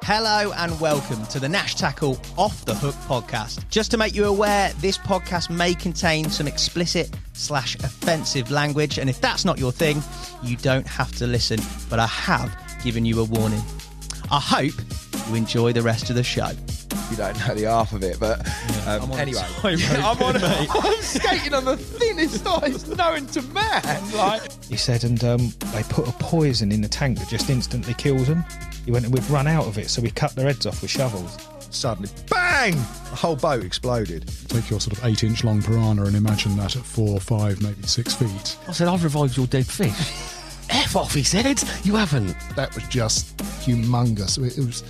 Hello and welcome to the Nash Tackle Off the Hook podcast. Just to make you aware, this podcast may contain some explicit/offensive language, and if that's not your thing, you don't have to listen, but I have given you a warning. I hope you enjoy the rest of the show. You don't know the half of it, but anyway. I'm skating on the thinnest ice known to man. He said, and they put a poison in the tank that just instantly kills them. He went and we'd run out of it, so we cut their heads off with shovels. Suddenly, bang! The whole boat exploded. Take your sort of 8-inch long piranha and imagine that at 4, 5, maybe 6 feet. I said, I've revived your dead fish. F off, he said. You haven't. That was just humongous. It was...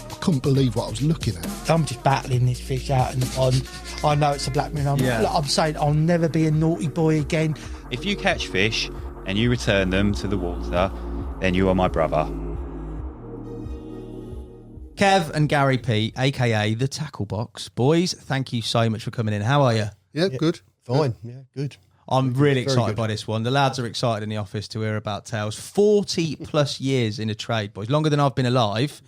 I couldn't believe what I was looking at. I'm just battling this fish out in the pond. I know it's a black man. I'm saying I'll never be a naughty boy again. If you catch fish and you return them to the water, then you are my brother. Kev and Gary Peet, a.k.a. The Tackle Box. Boys, thank you so much for coming in. How are you? Yeah, good. Fine. Yeah, good. I'm really excited by this one. The lads are excited in the office to hear about tales. 40 plus years in a trade, boys. Longer than I've been alive,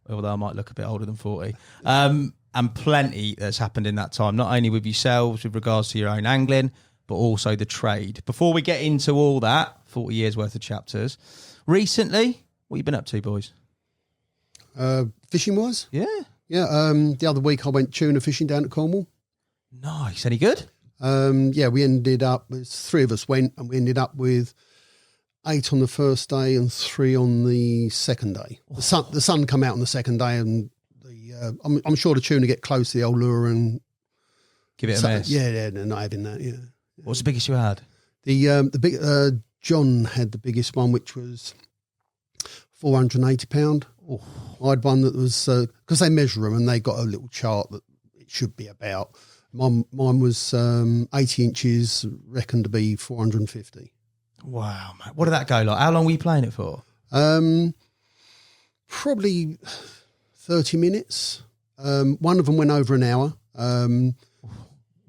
although I might look a bit older than 40. And plenty that's happened in that time, not only with yourselves with regards to your own angling, but also the trade. Before we get into all that, 40 years worth of chapters, recently, what have you been up to, boys? Fishing wise? Yeah. Yeah, the other week I went tuna fishing down at Cornwall. Nice. Any good? We ended up, 3 of us went, and we ended up with 8 on the first day and 3 on the second day. The sun come out on the second day, and I'm sure the tuna get close to the old lure and Give it a miss. Yeah, they're not having that. Yeah. What's the biggest you had? The big John had the biggest one, which was 480 £. Oh. I had one that was because they measure them and they got a little chart that it should be about. Mine was 80 inches, reckoned to be 450. Wow, mate. What did that go like? How long were you playing it for? Probably 30 minutes. One of them went over an hour.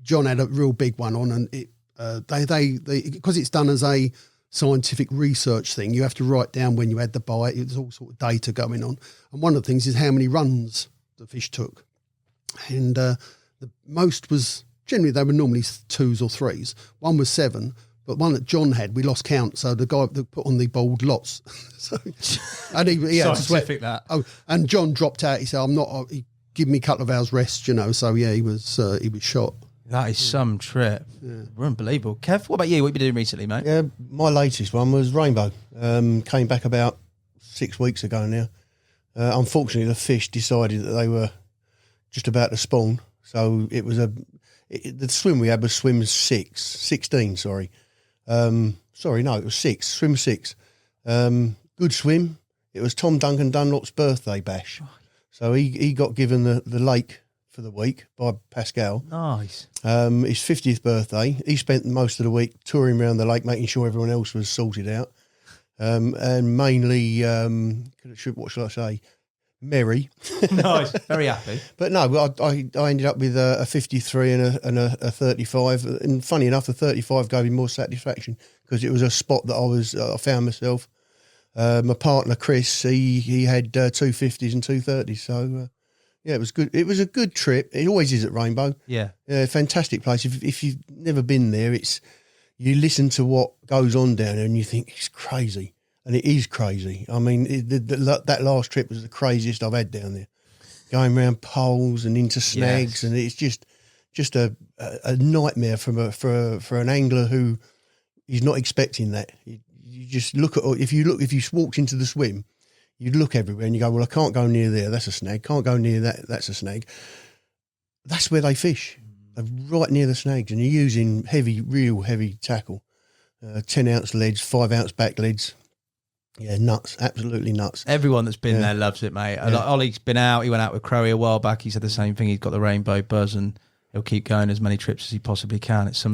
John had a real big one on, and it they because it's done as a scientific research thing, you have to write down when you had the bite. There's all sort of data going on, and one of the things is how many runs the fish took, and the most was generally they were normally 2s or 3s. One was 7, but one that John had, we lost count. So the guy that put on the board lots. So, and he had to sweat that. Oh, and John dropped out. He said, "I'm not." He gave me a couple of hours rest, So yeah, he was shot. That is some trip. Yeah. We're unbelievable. Kev, what about you? What have you been doing recently, mate? Yeah, my latest one was Rainbow. Came back about 6 weeks ago now. Unfortunately, the fish decided that they were just about to spawn. So it was the swim we had was swim 16, sorry. It was 6, swim 6. Good swim. It was Tom Duncan Dunlop's birthday bash. So he got given the lake for the week by Pascal. Nice. His 50th birthday. He spent most of the week touring around the lake, making sure everyone else was sorted out. And mainly, what shall I say? Merry. Nice. Very happy. But no, I ended up with a 53 and a 35. And funny enough, the 35 gave me more satisfaction because it was a spot that I found myself. My partner, Chris, he had 250s and 230s. So, yeah, it was good. It was a good trip. It always is at Rainbow. Yeah. Fantastic place. If you've never been there, you listen to what goes on down there and you think it's crazy. And it is crazy. I mean, that last trip was the craziest I've had down there. Going around poles and into snags, and it's just a nightmare for an angler who is not expecting that. You just look at if you walked into the swim, you'd look everywhere and you go, well, I can't go near there. That's a snag. Can't go near that. That's a snag. That's where they fish. They're right near the snags, and you're using real heavy tackle, 10-ounce leads, 5-ounce back leads. Yeah, nuts, absolutely nuts. Everyone that's been there loves it, mate. Yeah. Ollie's been out. He went out with Crowie a while back. He said the same thing. He's got the rainbow buzz, and he'll keep going as many trips as he possibly can. It's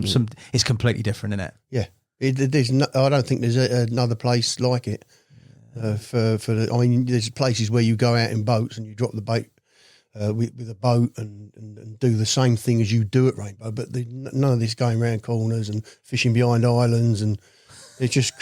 it's completely different, isn't it? Yeah, I don't think there's another place like it. There's places where you go out in boats and you drop the bait with a boat and do the same thing as you do at Rainbow, but none of this going around corners and fishing behind islands, and it's just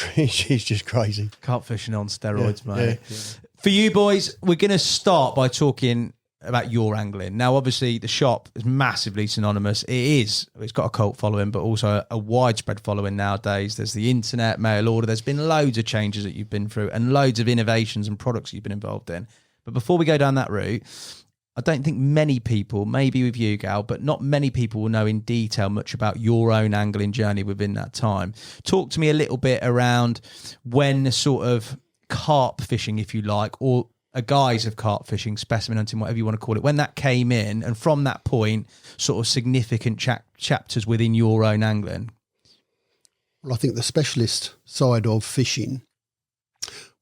crazy. Carp fishing on steroids, mate. Yeah. For you boys, we're going to start by talking about your angling. Now, obviously, the shop is massively synonymous. It's got a cult following, but also a widespread following nowadays. There's the internet, mail order. There's been loads of changes that you've been through and loads of innovations and products you've been involved in. But before we go down that route, I don't think many people, maybe with you, Gal, but not many people will know in detail much about your own angling journey within that time. Talk to me a little bit around when the sort of carp fishing, if you like, or a guise of carp fishing, specimen hunting, whatever you want to call it, when that came in, and from that point, sort of significant chapters within your own angling. Well, I think the specialist side of fishing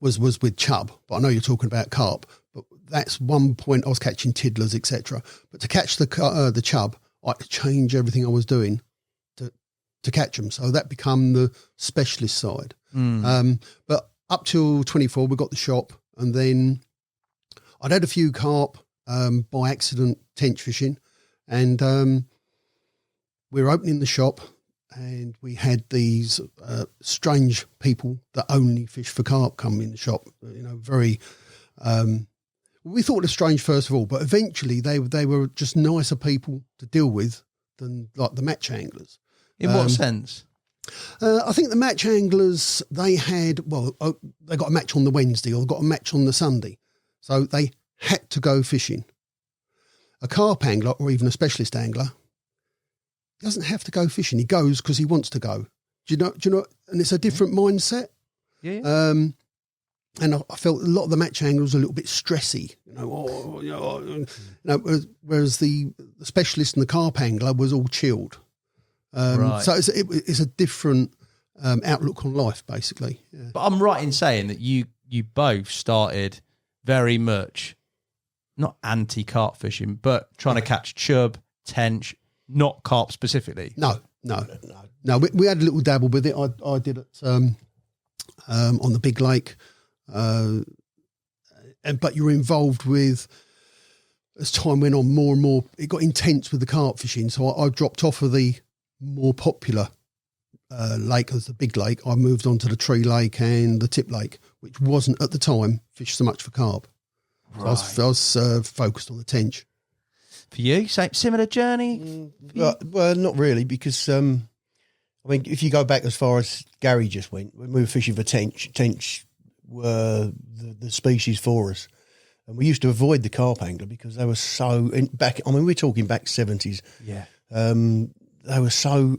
was with chub, but I know you're talking about carp. But that's one point. I was catching tiddlers, etc. But to catch the chub, I had to change everything I was doing to catch them. So that became the specialist side. But up till 24, we got the shop, and then I'd had a few carp by accident tench fishing, and we were opening the shop, and we had these strange people that only fish for carp come in the shop. You know, very. We thought it was strange first of all, but eventually they were just nicer people to deal with than like the match anglers. In what sense? I think the match anglers, they got a match on the Wednesday or got a match on the Sunday. So they had to go fishing. A carp angler or even a specialist angler doesn't have to go fishing. He goes because he wants to go. Do you know? And it's a different mindset. Yeah. And I felt a lot of the match anglers were a little bit stressy, whereas the specialist and the carp angler was all chilled. Right. So it's a different outlook on life, basically. Yeah. But I'm right in saying that you both started very much not anti-carp fishing, but trying to catch chub, tench, not carp specifically. No. We had a little dabble with it. I did it on the big lake. But you were involved with, as time went on, more and more, it got intense with the carp fishing. So I dropped off of the more popular lake as the big lake. I moved on to the tree lake and the tip lake, which wasn't at the time fished so much for carp. Right. So I was focused on the tench. For you, similar journey? Well, not really, because I mean, if you go back as far as Gary just went, when we were fishing for tench were the species for us, and we used to avoid the carp angler because they were so back. I mean, we're talking back 70s. Yeah, they were so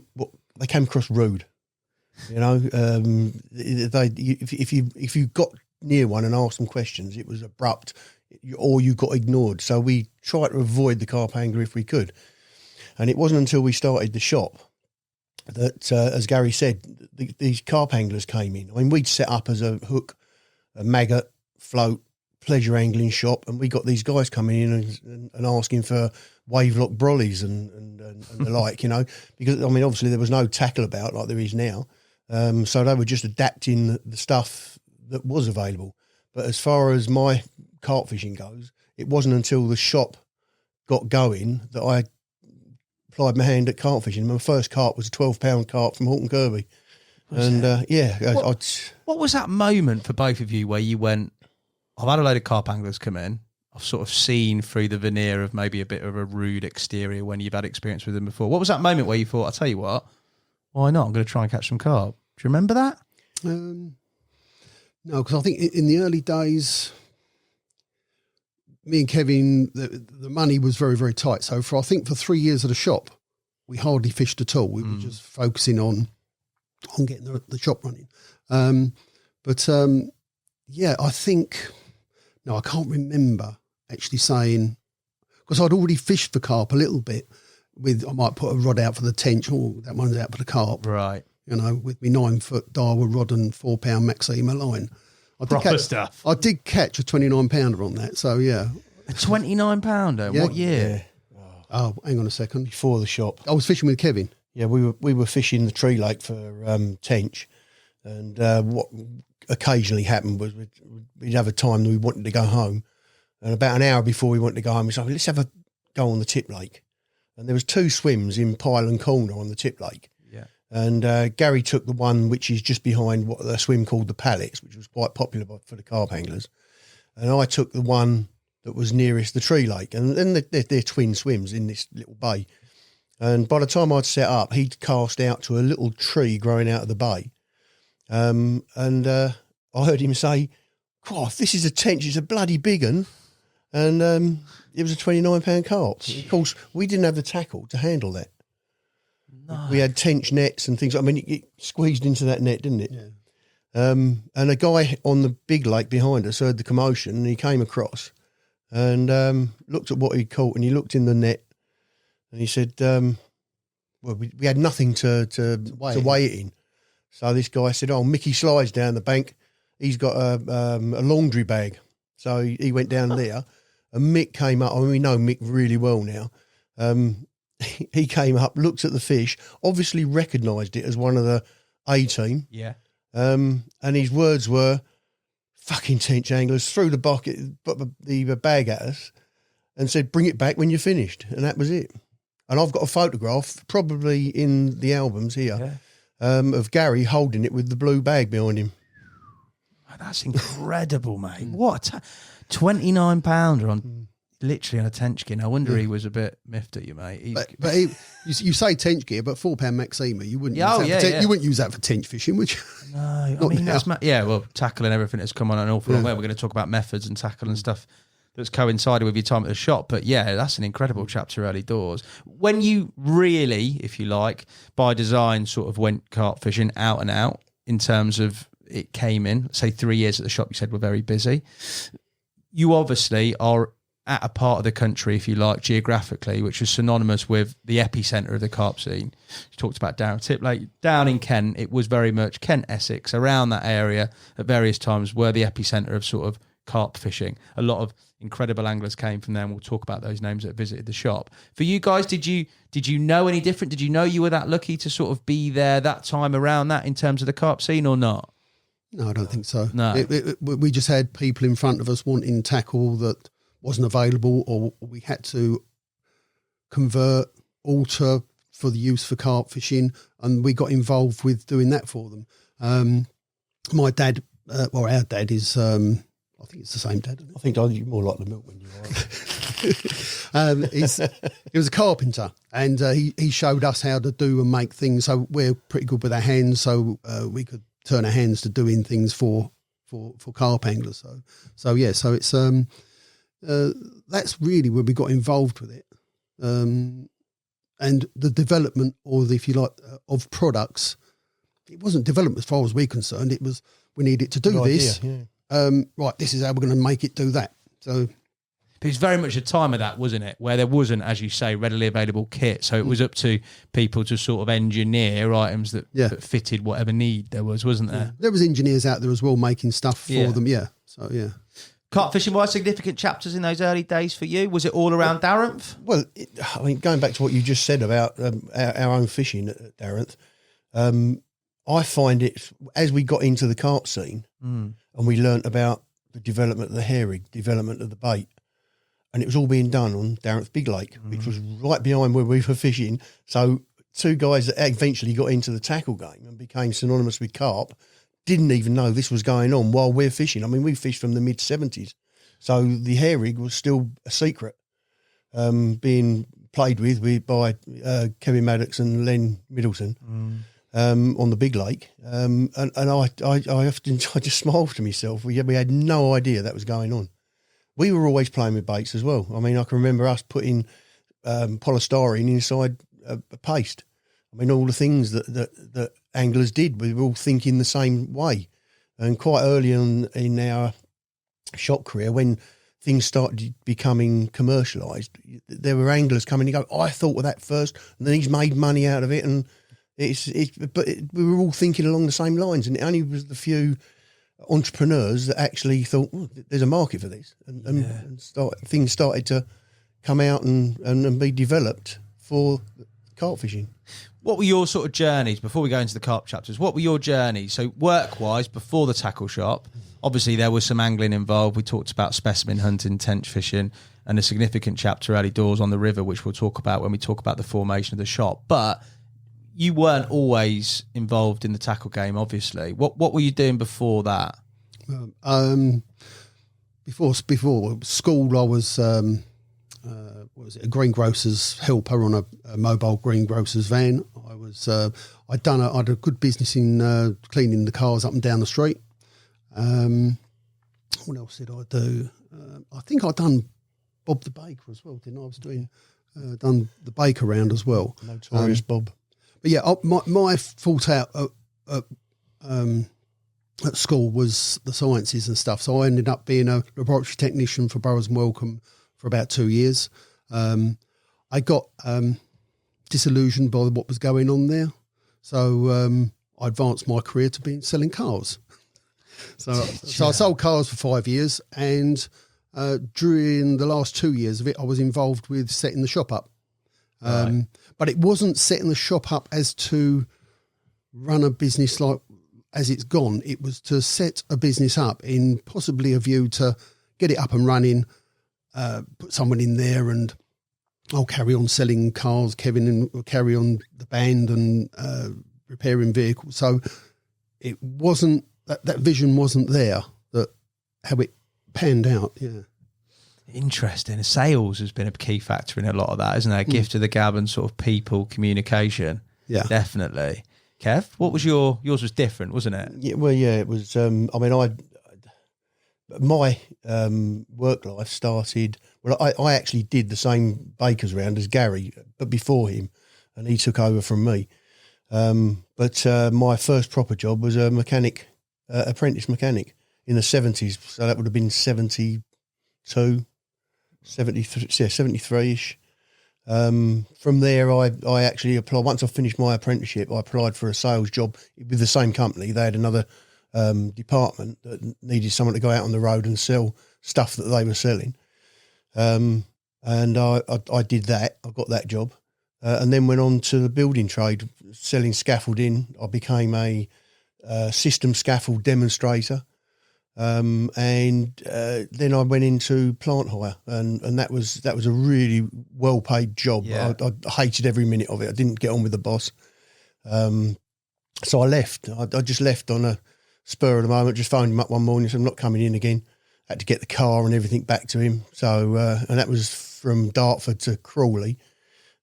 they came across rude. You know, if you got near one and asked them questions, it was abrupt, or you got ignored. So we tried to avoid the carp angler if we could, and it wasn't until we started the shop that, as Gary said, these carp anglers came in. I mean, we'd set up as a hook, a maggot, float, pleasure angling shop, and we got these guys coming in and asking for wave lock brollies and the like, you know, because, I mean, obviously there was no tackle about like there is now. So they were just adapting the stuff that was available. But as far as my carp fishing goes, it wasn't until the shop got going that I applied my hand at carp fishing. My first carp was a 12-pound carp from Halton Kirby. What was that moment for both of you where you went, I've had a load of carp anglers come in, I've sort of seen through the veneer of maybe a bit of a rude exterior when you've had experience with them before. What was that moment where you thought, I'll tell you what, why not? I'm going to try and catch some carp. Do you remember that? No, because I think in the early days, me and Kevin, the money was very, very tight. So I think for 3 years at the shop, we hardly fished at all. We were just focusing on getting the shop running. I think, no, I can't remember actually saying, because I'd already fished for carp a little bit I might put a rod out for the tench, that one's out for the carp. Right. You know, with me 9-foot Darwa rod and 4-pound Maxima line. Proper stuff. I did catch a 29-pounder on that, so yeah. A 29-pounder? Yeah. What year? Yeah. Oh, hang on a second. Before the shop. I was fishing with Kevin. Yeah, we were fishing the tree lake for tench, and what occasionally happened was we'd have a time that we wanted to go home, and about an hour before we wanted to go home, we said, let's have a go on the tip lake. And there was 2 swims in Pile and Corner on the tip lake. Yeah. And Gary took the one which is just behind what the swim called the Pallets, which was quite popular for the carp anglers. and I took the one that was nearest the tree lake, and then they're twin swims in this little bay. And by the time I'd set up, he'd cast out to a little tree growing out of the bay. And I heard him say, "God, this is a tench, it's a bloody big one." And it was a 29-pound carp. Of course, we didn't have the tackle to handle that. No. We had tench nets and things. I mean, it squeezed into that net, didn't it? Yeah. And a guy on the big lake behind us heard the commotion, and he came across and looked at what he'd caught, and he looked in the net, and he said, well, we had nothing to weigh it in. So this guy said, "Oh, Mickey Sly's down the bank. He's got a laundry bag." So he went down there, and Mick came up. I mean, we know Mick really well now. He came up, looked at the fish, obviously recognised it as one of the A team. Yeah. And his words were, "Fucking tench anglers," threw the bag at us and said, "Bring it back when you're finished." And that was it. And I've got a photograph, probably in the albums here, of Gary holding it with the blue bag behind him. That's incredible, mate. What? 29-pounder on literally on a tench skin. I wonder he was a bit miffed at you, mate. But you say tench gear, but 4-pound Maxima, you wouldn't. You wouldn't use that for tench fishing, would you? No, I mean that's well, tackle and everything has come on an awful long way. We're going to talk about methods and tackle and stuff that's coincided with your time at the shop. But yeah, that's an incredible chapter early doors. When you really, if you like, by design, sort of went carp fishing out and out in terms of it came in, say 3 years at the shop, you said we're very busy. You obviously are at a part of the country, if you like, geographically, which is synonymous with the epicenter of the carp scene. You talked about Darenth Lake. Down in Kent, it was very much Kent, Essex, around that area at various times were the epicenter of sort of carp fishing. A lot of incredible anglers came from there, and we'll talk about those names that visited the shop. For you guys, did you know any different? Did you know you were that lucky to sort of be there that time around that in terms of the carp scene or not? No, I don't think so. No. We just had people in front of us wanting tackle that wasn't available, or we had to convert, alter for the use for carp fishing, and we got involved with doing that for them. My dad, our dad is, I think it's the same dad. I think you're more like the milkman you are. He was a carpenter, and he showed us how to do and make things. So we're pretty good with our hands, so we could turn our hands to doing things for carp anglers. So it's that's really where we got involved with it, and the development, or if you like, of products. It wasn't development as far as we're concerned. It was we needed to do this. Idea, yeah. Right, this is how we're going to make it do that. So. But it's very much a time of that, wasn't it? Where there wasn't, as you say, readily available kit. So it was up to people to sort of engineer items that fitted whatever need there was, wasn't there? Yeah. There was engineers out there as well making stuff for them, So, yeah. Carp fishing wise, significant chapters in those early days for you? Was it all around Darenth? Well, I mean, going back to what you just said about our own fishing at Darenth, I find it, as we got into the carp scene and we learnt about the development of the hair rig, development of the bait, and it was all being done on Darenth Big Lake, which was right behind where we were fishing. So two guys that eventually got into the tackle game and became synonymous with carp didn't even know this was going on while we're fishing. I mean, we fished from the mid-70s. So the hair rig was still a secret, being played with by Kevin Maddocks and Len Middleton on the Big Lake. And I just smiled to myself. We had no idea that was going on. We were always playing with baits as well. I mean, I can remember us putting polystyrene inside a paste. I mean, all the things that anglers did, we were all thinking the same way. And quite early on in our shop career, when things started becoming commercialised, there were anglers coming and go, "I thought of that first, and then he's made money out of it." And we were all thinking along the same lines, and it only was the few entrepreneurs that actually thought, there's a market for this, and things started to come out and be developed for carp fishing. What were your sort of journeys, before we go into the carp chapters, what were your journeys? So work-wise, before the tackle shop, obviously there was some angling involved. We talked about specimen hunting, tench fishing, and a significant chapter early doors on the river, which we'll talk about when we talk about the formation of the shop. But you weren't always involved in the tackle game, obviously. What were you doing before that? before school, I was what was it, a greengrocer's helper on a mobile greengrocer's van. I'd a good business in cleaning the cars up and down the street. What else did I do? I think I'd done Bob the Baker as well, didn't I? I was doing done the baker round as well. Notorious Bob. But yeah, my fault out at school was the sciences and stuff. So I ended up being a laboratory technician for Burroughs and Wellcome for about 2 years. I got disillusioned by what was going on there. So I advanced my career to being selling cars. So I sold cars for 5 years, and during the last 2 years of it, I was involved with setting the shop up. But it wasn't setting the shop up as to run a business like as it's gone. It was to set a business up in possibly a view to get it up and running, put someone in there, and I'll carry on selling cars, Kevin will carry on the band and repairing vehicles. So it wasn't, that vision wasn't there, that how it panned out, yeah. Interesting. Sales has been a key factor in a lot of that, isn't it? A gift of the gab and sort of people communication. Yeah, definitely. Kev, what was yours was different, wasn't it? Yeah, well, yeah, it was. My work life started. Well, I actually did the same baker's round as Gary, but before him, and he took over from me. But my first proper job was a mechanic, apprentice mechanic in the 70s. So that would have been 72, 73-ish. From there, I actually applied. Once I finished my apprenticeship, I applied for a sales job with the same company. They had another department that needed someone to go out on the road and sell stuff that they were selling. And I did that. I got that job. And then went on to the building trade, selling scaffolding. I became a system scaffold demonstrator. And then I went into plant hire, and that was a really well paid job. Yeah. I hated every minute of it. I didn't get on with the boss, so I left. I just left on a spur of the moment. Just phoned him up one morning, said I'm not coming in again. Had to get the car and everything back to him. So and that was from Dartford to Crawley,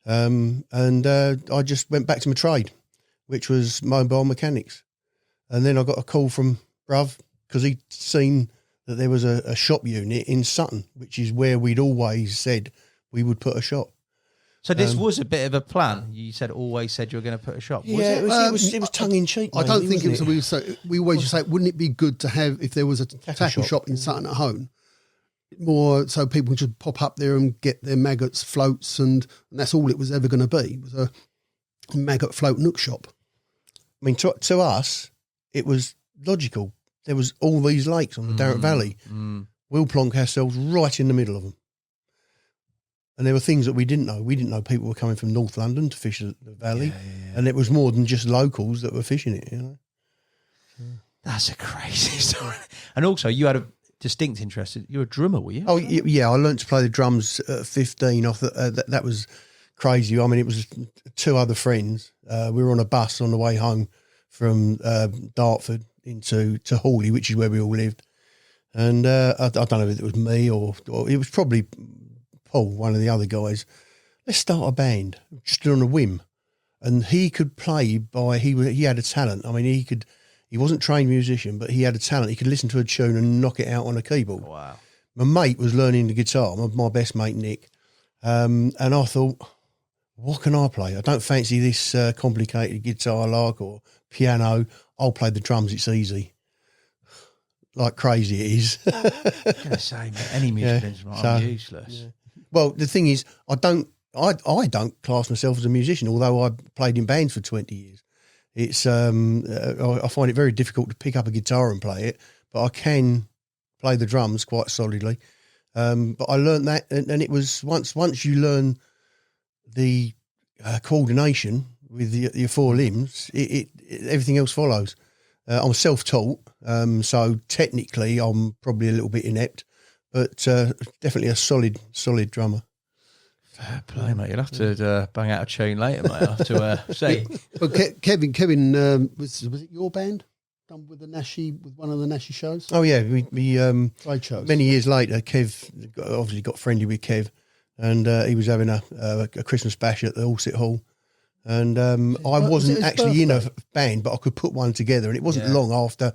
and I just went back to my trade, which was mobile mechanics. And then I got a call from Bruv, because he'd seen that there was a shop unit in Sutton, which is where we'd always said we would put a shop. So this was a bit of a plan. You always said you were going to put a shop. Yeah, it was tongue in cheek. I don't think it was. We always just say, wouldn't it be good to have, if there was a tackle shop in Sutton at home, more so people could just pop up there and get their maggots, floats, and that's all it was ever going to be. It was a maggot float nook shop. I mean, to us, it was logical. There was all these lakes on the Darren Valley. We'll plonk ourselves right in the middle of them. And there were things that we didn't know. We didn't know people were coming from North London to fish the valley. Yeah. And it was more than just locals that were fishing it, you know. That's a crazy story. And also, you had a distinct interest. You're a drummer, were you? Oh, yeah. I learnt to play the drums at 15. That was crazy. I mean, it was two other friends. We were on a bus on the way home from Dartford into Hawley, which is where we all lived. And I don't know if it was me or it was probably Paul, one of the other guys. Let's start a band, just on a whim. And he could play he had a talent. I mean, he wasn't a trained musician, but he had a talent. He could listen to a tune and knock it out on a keyboard. Wow. My mate was learning the guitar, my best mate, Nick. And I thought, what can I play? I don't fancy this complicated guitar like or piano. I'll play the drums, it's easy. Like crazy it is. I was going to say, mate, any musical instrument, I'm useless. Yeah. Well, the thing is, I don't class myself as a musician, although I played in bands for 20 years. It's I find it very difficult to pick up a guitar and play it, but I can play the drums quite solidly. But I learned that, and it was once you learn the coordination with your four limbs, it everything else follows. I'm self-taught, so technically I'm probably a little bit inept, but definitely a solid drummer. Fair play, mate. You'll have to bang out a tune later, mate. I'll have to say. But Kevin, was it your band? done with the Nashy, with one of the Nashy shows? Oh yeah, we Trade shows. many years later, Kev obviously got friendly with Kev, and he was having a Christmas bash at the Allsit Hall. And I wasn't actually in a band, but I could put one together, and it wasn't long after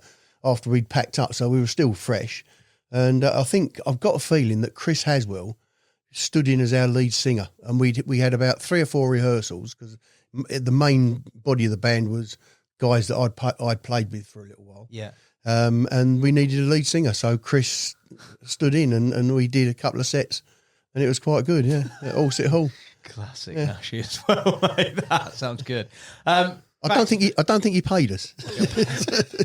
we'd packed up, so we were still fresh. And I think I've got a feeling that Chris Haswell stood in as our lead singer, and we had about 3 or 4 rehearsals because the main body of the band was guys that I'd played with for a little while. Yeah. And we needed a lead singer, so Chris stood in, and we did a couple of sets, and it was quite good. Yeah, at Allsit Hall. Classic Nashy as well, mate. That sounds good. I don't think he paid us.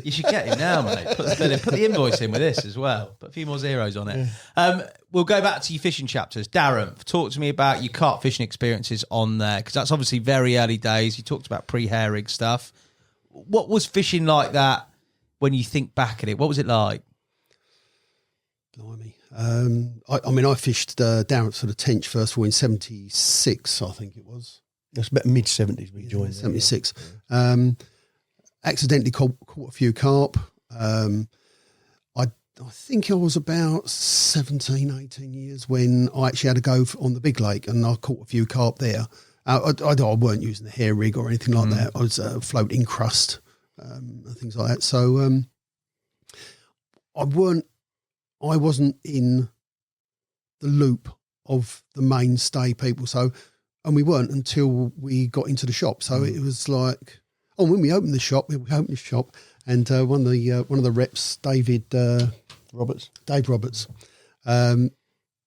You should get him now, mate. Put the invoice in with this as well. Put a few more zeros on it. We'll go back to your fishing chapters. Darenth, talk to me about your carp fishing experiences on there, because that's obviously very early days. You talked about pre-hair rig stuff. What was fishing like that when you think back at it? What was it like? Blimey. I fished Darenth for the tench first of all in 76, I think it was. That's about mid-70s we joined. 76. Accidentally caught a few carp. I think I was about 17, 18 years when I actually had to go on the big lake, and I caught a few carp there. I weren't using the hair rig or anything like that. I was floating crust and things like that. So I wasn't in the loop of the mainstay people. So, and we weren't until we got into the shop. So it was like, when we opened the shop, and one of the reps, Dave Roberts,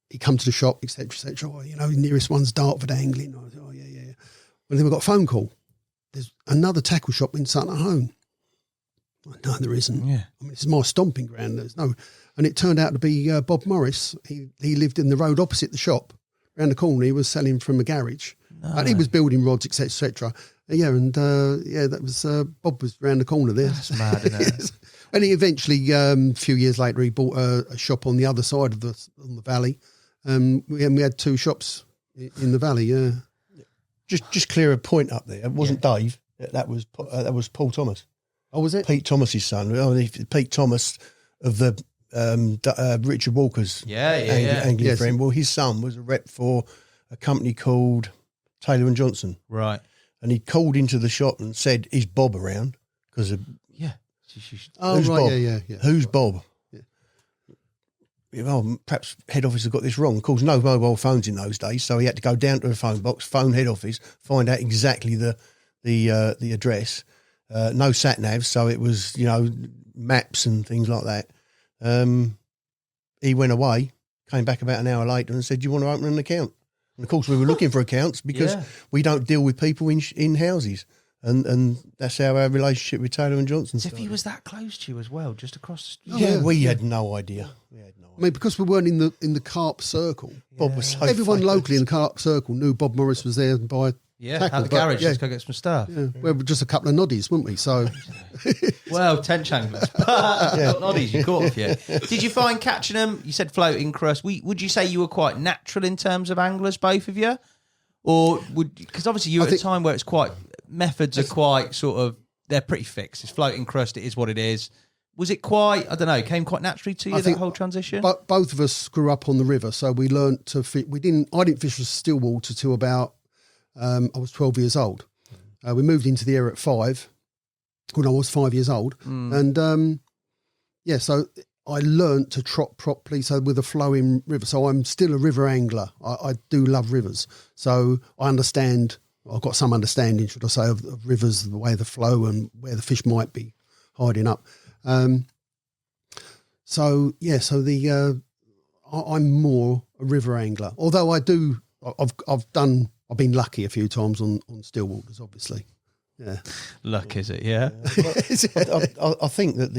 he come to the shop, etc. Oh, the nearest one's Dartford Angling. I was, oh yeah. Well, then we got a phone call. There's another tackle shop in Sutton Home. No, there isn't. Yeah. I mean, it's my stomping ground. There's no, and it turned out to be Bob Morris. He lived in the road opposite the shop, around the corner. He was selling from a garage, and he was building rods, etc. Yeah, and that was Bob was around the corner there. That's mad, isn't it? Yes. And he eventually, a few years later, he bought a shop on the other side of the valley. We had 2 shops in the valley. Yeah. Just clear a point up there. It wasn't Dave. That was Paul Thomas. Oh, was it? Pete Thomas's son. Pete Thomas of the Richard Walker's angling friend. Well, his son was a rep for a company called Taylor and Johnson. Right. And he called into the shop and said, "Is Bob around?" Because who's Bob? Yeah. Who's Bob? Well, perhaps head office have got this wrong. Of course, no mobile phones in those days, so he had to go down to a phone box, phone head office, find out exactly the address. No sat navs, so it was maps and things like that. He went away, came back about an hour later, and said, "Do you want to open an account?" And of course, we were looking for accounts because we don't deal with people in houses. And that's how our relationship with Taylor and Johnson started. If he was that close to you as well, just across the street. We had no idea. I mean, because we weren't in the carp circle. Bob was so everyone famous. locally in the carp circle knew Bob Morris was there by tackle. At the garage, let's go get some stuff. Yeah, we were just a couple of noddies, weren't we? So, well, tench anglers, not noddies. You caught a few. Did you find catching them? You said floating crust. Would you say you were quite natural in terms of anglers, both of you, or because obviously you're at a time where it's quite. Methods are quite they're pretty fixed. It's floating crust. It is what it is. Was it quite, I don't know, came quite naturally to you, that whole transition? But both of us grew up on the river, so we learnt to fish. I didn't fish for still water till about, I was 12 years old. We moved into the area at 5, when I was 5 years old. And, so I learnt to trot properly, so with a flowing river. So I'm still a river angler. I do love rivers. So I understand... I've got some understanding, should I say, of rivers, the way they flow and where the fish might be hiding up. I'm more a river angler. Although I've been lucky a few times on still waters, obviously. Yeah. Luck, is it? Yeah. I think that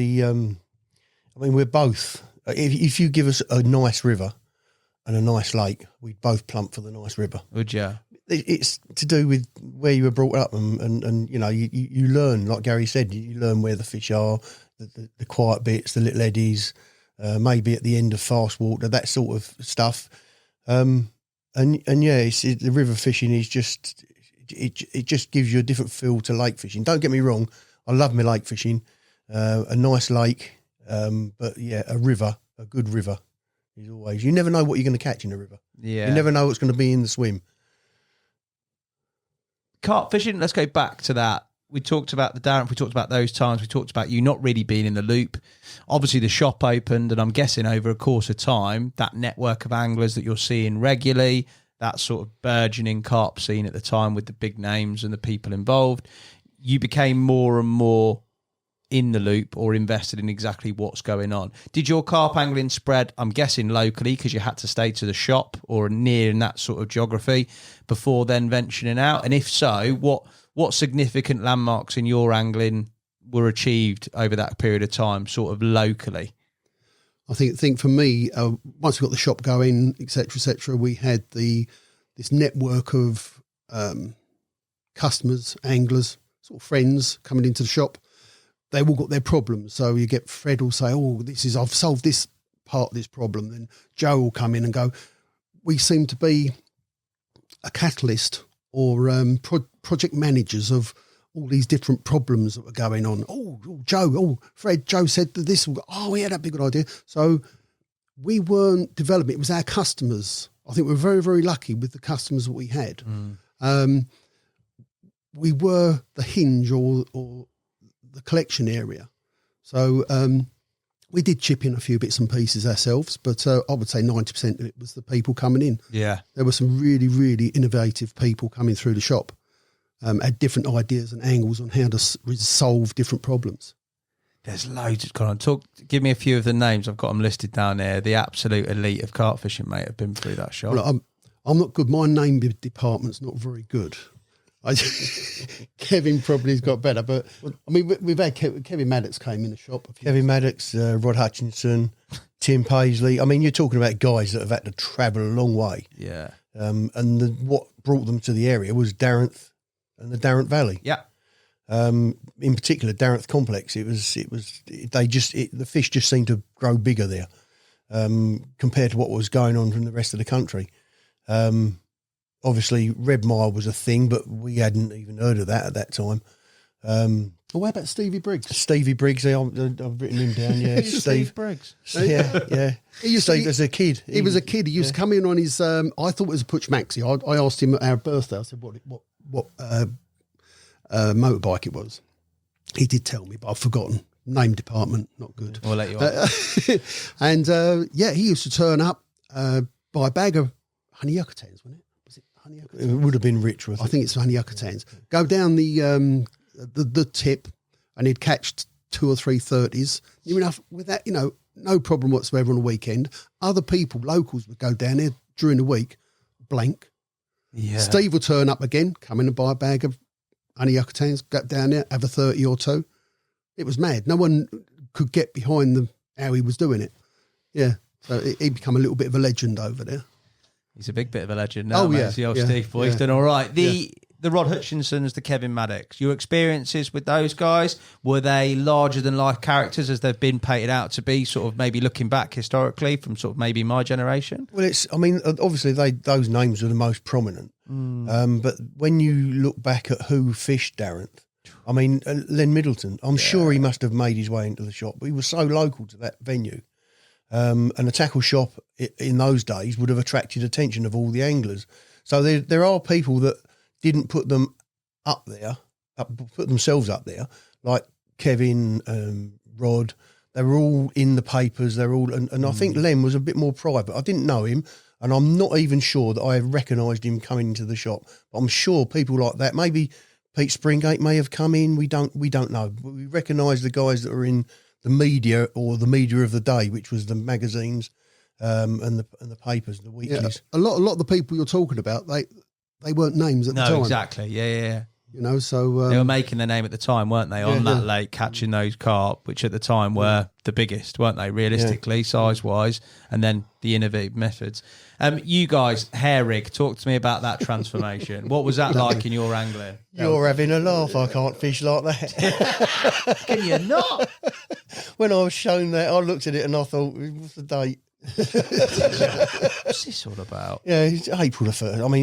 we're both, if you give us a nice river and a nice lake, we'd both plump for the nice river. Would you? It's to do with where you were brought up and you learn, like Gary said, you learn where the fish are, the quiet bits, the little eddies, maybe at the end of fast water, that sort of stuff. The river fishing is it just gives you a different feel to lake fishing. Don't get me wrong, I love my lake fishing, a nice lake, but yeah, a river, a good river is always. You never know what you're going to catch in a river. Yeah, you never know what's going to be in the swim. Carp fishing. Let's go back to that. We talked about the Darenth. We talked about those times. We talked about you not really being in the loop. Obviously, the shop opened, and I'm guessing over a course of time, that network of anglers that you're seeing regularly, that sort of burgeoning carp scene at the time with the big names and the people involved, you became more and more in the loop or invested in exactly what's going on. Did your carp angling spread, I'm guessing locally, because you had to stay to the shop or near in that sort of geography before then venturing out? And if so, what significant landmarks in your angling were achieved over that period of time, sort of locally? I think for me, once we got the shop going, etc., we had this network of customers, anglers, sort of friends coming into the shop. They all got their problems. So you get Fred will say, "Oh, I've solved this part of this problem." Then Joe will come in and go, "We seem to be a catalyst or project managers of all these different problems that were going on." Fred, Joe said that this. Oh, yeah, that'd be a good idea. So we weren't developing. It was our customers. I think we're very, very lucky with the customers that we had. We were the hinge or the collection area. So we did chip in a few bits and pieces ourselves, but I would say 90% of it was the people coming in. Yeah. There were some really, really innovative people coming through the shop, had different ideas and angles on how to solve different problems. There's loads. Give me a few of the names. I've got them listed down there. The absolute elite of carp fishing, mate, have been through that shop. Well, I'm not good. My name department's not very good. Kevin probably has got better, but I mean, we've had Kevin Maddocks came in the shop. Kevin Maddocks, Rod Hutchinson, Tim Paisley. I mean, you're talking about guys that have had to travel a long way. Yeah. What brought them to the area was Darenth and the Darren Valley. Yeah. In particular, Darenth complex. The fish just seemed to grow bigger there compared to what was going on from the rest of the country. Obviously, Red Mile was a thing, but we hadn't even heard of that at that time. What about Stevie Briggs? Stevie Briggs, I've written him down, yeah. Steve Briggs. Yeah. Steve as a kid. He was a kid. He used to come in on his, I thought it was a Putch Maxi. I asked him at our birthday, I said what motorbike it was. He did tell me, but I've forgotten. Name department, not good. We'll let you on. And he used to turn up, buy a bag of honey yucatans, wasn't it? It would have been Richworth. I think it's honey yucatans. Go down the tip, and he'd catch 2 or 3 30s. Near enough with that, no problem whatsoever on a weekend. Other people, locals, would go down there during the week, blank. Yeah. Steve would turn up again, come in and buy a bag of honey yucatans, go down there, have a 30 or 2. It was mad. No one could get behind how he was doing it. Yeah. So he'd become a little bit of a legend over there. He's a big bit of a legend now. The old yeah, Steve boy. He's done all right. The Rod Hutchinsons, the Kevin Maddocks, your experiences with those guys, were they larger than life characters as they've been painted out to be, sort of maybe looking back historically from sort of maybe my generation? Well, obviously those names are the most prominent. But when you look back at who fished Darenth, I mean, Len Middleton, I'm sure he must have made his way into the shop, but he was so local to that venue. And a tackle shop in those days would have attracted attention of all the anglers. So there are people that didn't put them up there, put themselves up there, like Kevin, Rod. They were all in the papers. They're all, and I think Len was a bit more private. I didn't know him, and I'm not even sure that I recognised him coming into the shop. But I'm sure people like that, maybe Pete Springate may have come in. We don't know. But we recognise the guys that were in the media, or the media of the day, which was the magazines and the papers, the weeklies. Yeah, a lot of the people you're talking about, they weren't names at the time. No, exactly. Yeah. So they were making their name at the time, weren't they? On that lake, catching those carp, which at the time were the biggest, weren't they? Realistically, size-wise, and then the innovative methods. You guys, hair rig, talk to me about that transformation. What was that like in your angling? You're having a laugh. I can't fish like that. Can you not? When I was shown that, I looked at it and I thought, what's the date? What's this all about? Yeah, it's April the 1st. I mean,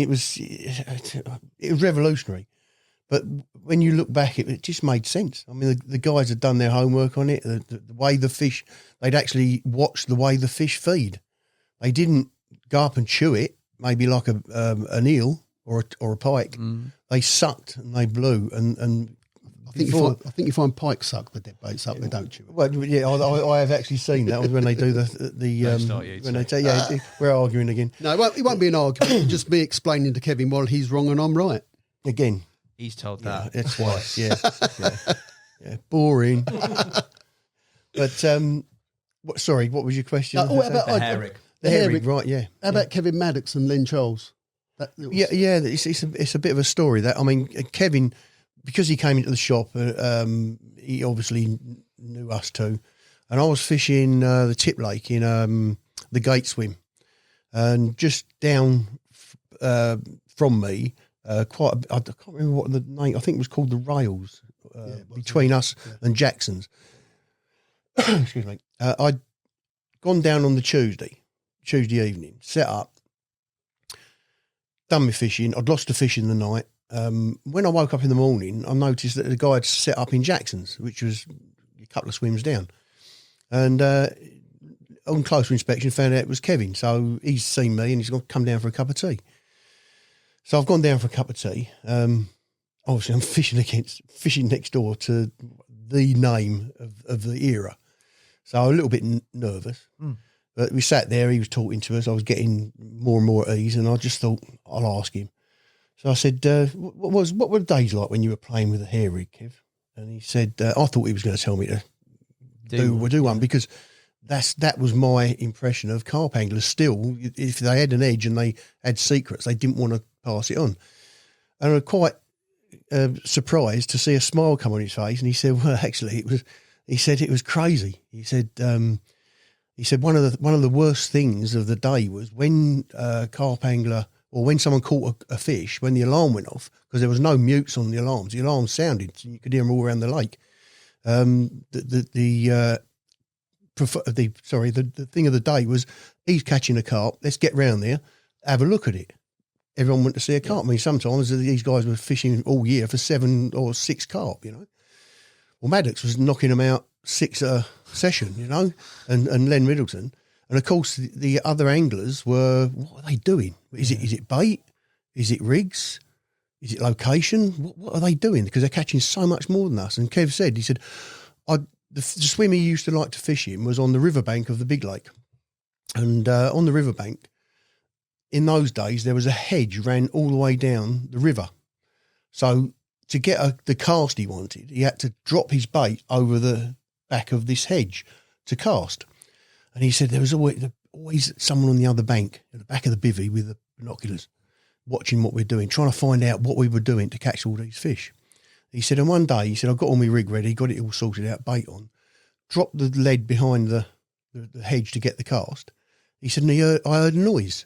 it was revolutionary. But when you look back, it just made sense. I mean, the guys had done their homework on it. The way the fish, they'd actually watched the way the fish feed. They didn't go up and chew it, maybe like an eel or a pike. They sucked and they blew. And I think you find pike suck the dead baits up. They don't chew it. Well, yeah, I have actually seen that when they do when they tell we're arguing again. No, it won't be an argument. It'll just me explaining to Kevin why he's wrong and I'm right. Again. He's told that. That's why. Yeah. Boring. But what was your question? The hair rig. The hair rig, right? Yeah. How about Kevin Maddocks and Len Charles? It's a bit of a story. That I mean, Kevin, because he came into the shop, he obviously knew us too, and I was fishing the Tip Lake in the Gate Swim, and just down from me. I can't remember what the name. I think it was called the Rails between us and Jackson's. Excuse me. I'd gone down on the Tuesday evening, set up, done my fishing. I'd lost the fish in the night. When I woke up in the morning, I noticed that the guy had set up in Jackson's, which was a couple of swims down, and on closer inspection, found out it was Kevin. So he's seen me and he's going to come down for a cup of tea. So I've gone down for a cup of tea. Obviously, I'm fishing next door to the name of the era. So I'm a little bit nervous. But we sat there, he was talking to us. I was getting more and more at ease, and I just thought, I'll ask him. So I said, what were the days like when you were playing with a hair rig, Kev? And he said, I thought he was going to tell me to do one, because that was my impression of carp anglers. Still, if they had an edge and they had secrets, they didn't want to pass it on. And I'm quite surprised to see a smile come on his face. And he said, well, actually, it was crazy. He said one of the worst things of the day was when a carp angler, or when someone caught a fish, when the alarm went off, because there was no mutes on the alarms. The alarm sounded, so you could hear them all around the lake. The thing of the day was, he's catching a carp. Let's get round there, have a look at it. Everyone went to see a carp. I mean, sometimes these guys were fishing all year for 7 or 6 carp, you know. Well, Maddocks was knocking them out 6 a session, you know, and Len Middleton. And of course, the other anglers were, what are they doing? Is it bait? Is it rigs? Is it location? What are they doing? Because they're catching so much more than us. And Kev said, the swim he used to like to fish in was on the riverbank of the big lake. And on the riverbank, in those days, there was a hedge ran all the way down the river. So to get the cast he wanted, he had to drop his bait over the back of this hedge to cast. And he said there was always someone on the other bank, at the back of the bivvy with the binoculars, watching what we're doing, trying to find out what we were doing to catch all these fish. He said, and one day, I've got all my rig ready, got it all sorted out, bait on, dropped the lead behind the hedge to get the cast. He said, and I heard a noise.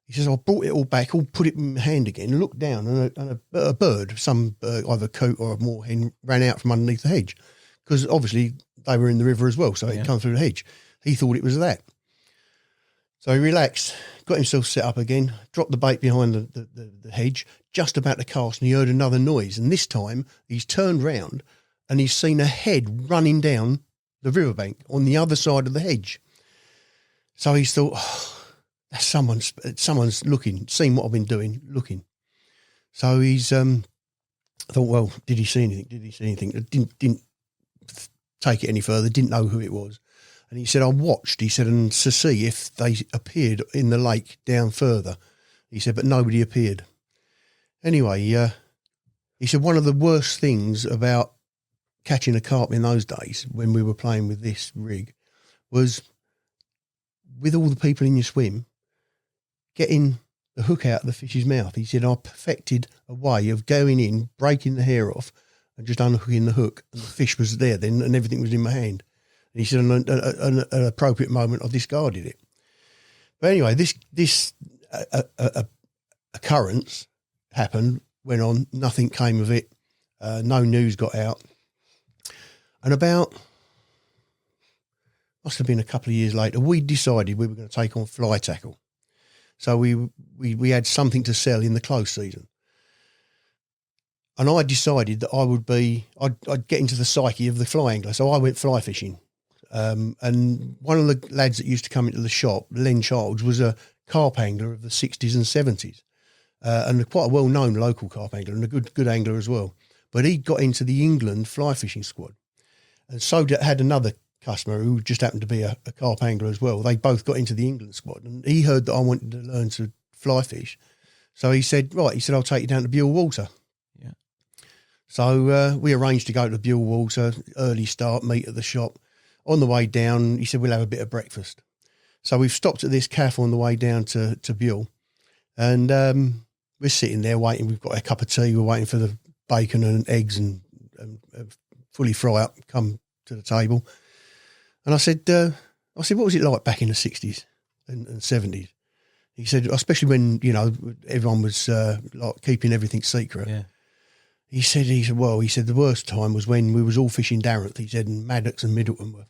He says, I brought it all back, put it in my hand again, looked down, and a bird, some bird, either a coot or a moorhen, ran out from underneath the hedge. Because obviously they were in the river as well, so it come through the hedge. He thought it was that. So he relaxed, got himself set up again, dropped the bait behind the hedge, just about to cast, and he heard another noise. And this time he's turned round and he's seen a head running down the riverbank on the other side of the hedge. So he's thought, that's someone's looking, seen what I've been doing, looking. So he's thought, well, did he see anything? Didn't take it any further, didn't know who it was. And he said, I watched, he said, and to see if they appeared in the lake down further. He said, but nobody appeared. Anyway, he said one of the worst things about catching a carp in those days when we were playing with this rig was, with all the people in your swim, getting the hook out of the fish's mouth. He said, I perfected a way of going in, breaking the hair off, and just unhooking the hook, and the fish was there then, and everything was in my hand. And he said, an appropriate moment, I discarded it. But anyway, this occurrence happened, went on, nothing came of it, no news got out. And must have been a couple of years later, we decided we were going to take on fly tackle. So we had something to sell in the close season. And I decided that I'd get into the psyche of the fly angler. So I went fly fishing. And one of the lads that used to come into the shop, Len Childs, was a carp angler of the 60s and 70s. And quite a well-known local carp angler and a good angler as well. But he got into the England fly fishing squad. And so had another customer who just happened to be a carp angler as well. They both got into the England squad. And he heard that I wanted to learn to fly fish. So he said, I'll take you down to Buell Water. Yeah. So we arranged to go to Buell Water, early start, meet at the shop. On the way down, he said, we'll have a bit of breakfast. So we've stopped at this cafe on the way down to Buell. And we're sitting there waiting. We've got a cup of tea. We're waiting for the bacon and eggs and fully fry up, come to the table. And I said, what was it like back in the 60s and 70s? He said, especially when, everyone was like keeping everything secret. Yeah. He said, the worst time was when we was all fishing Darenth. He said, and Maddocks and Middleton were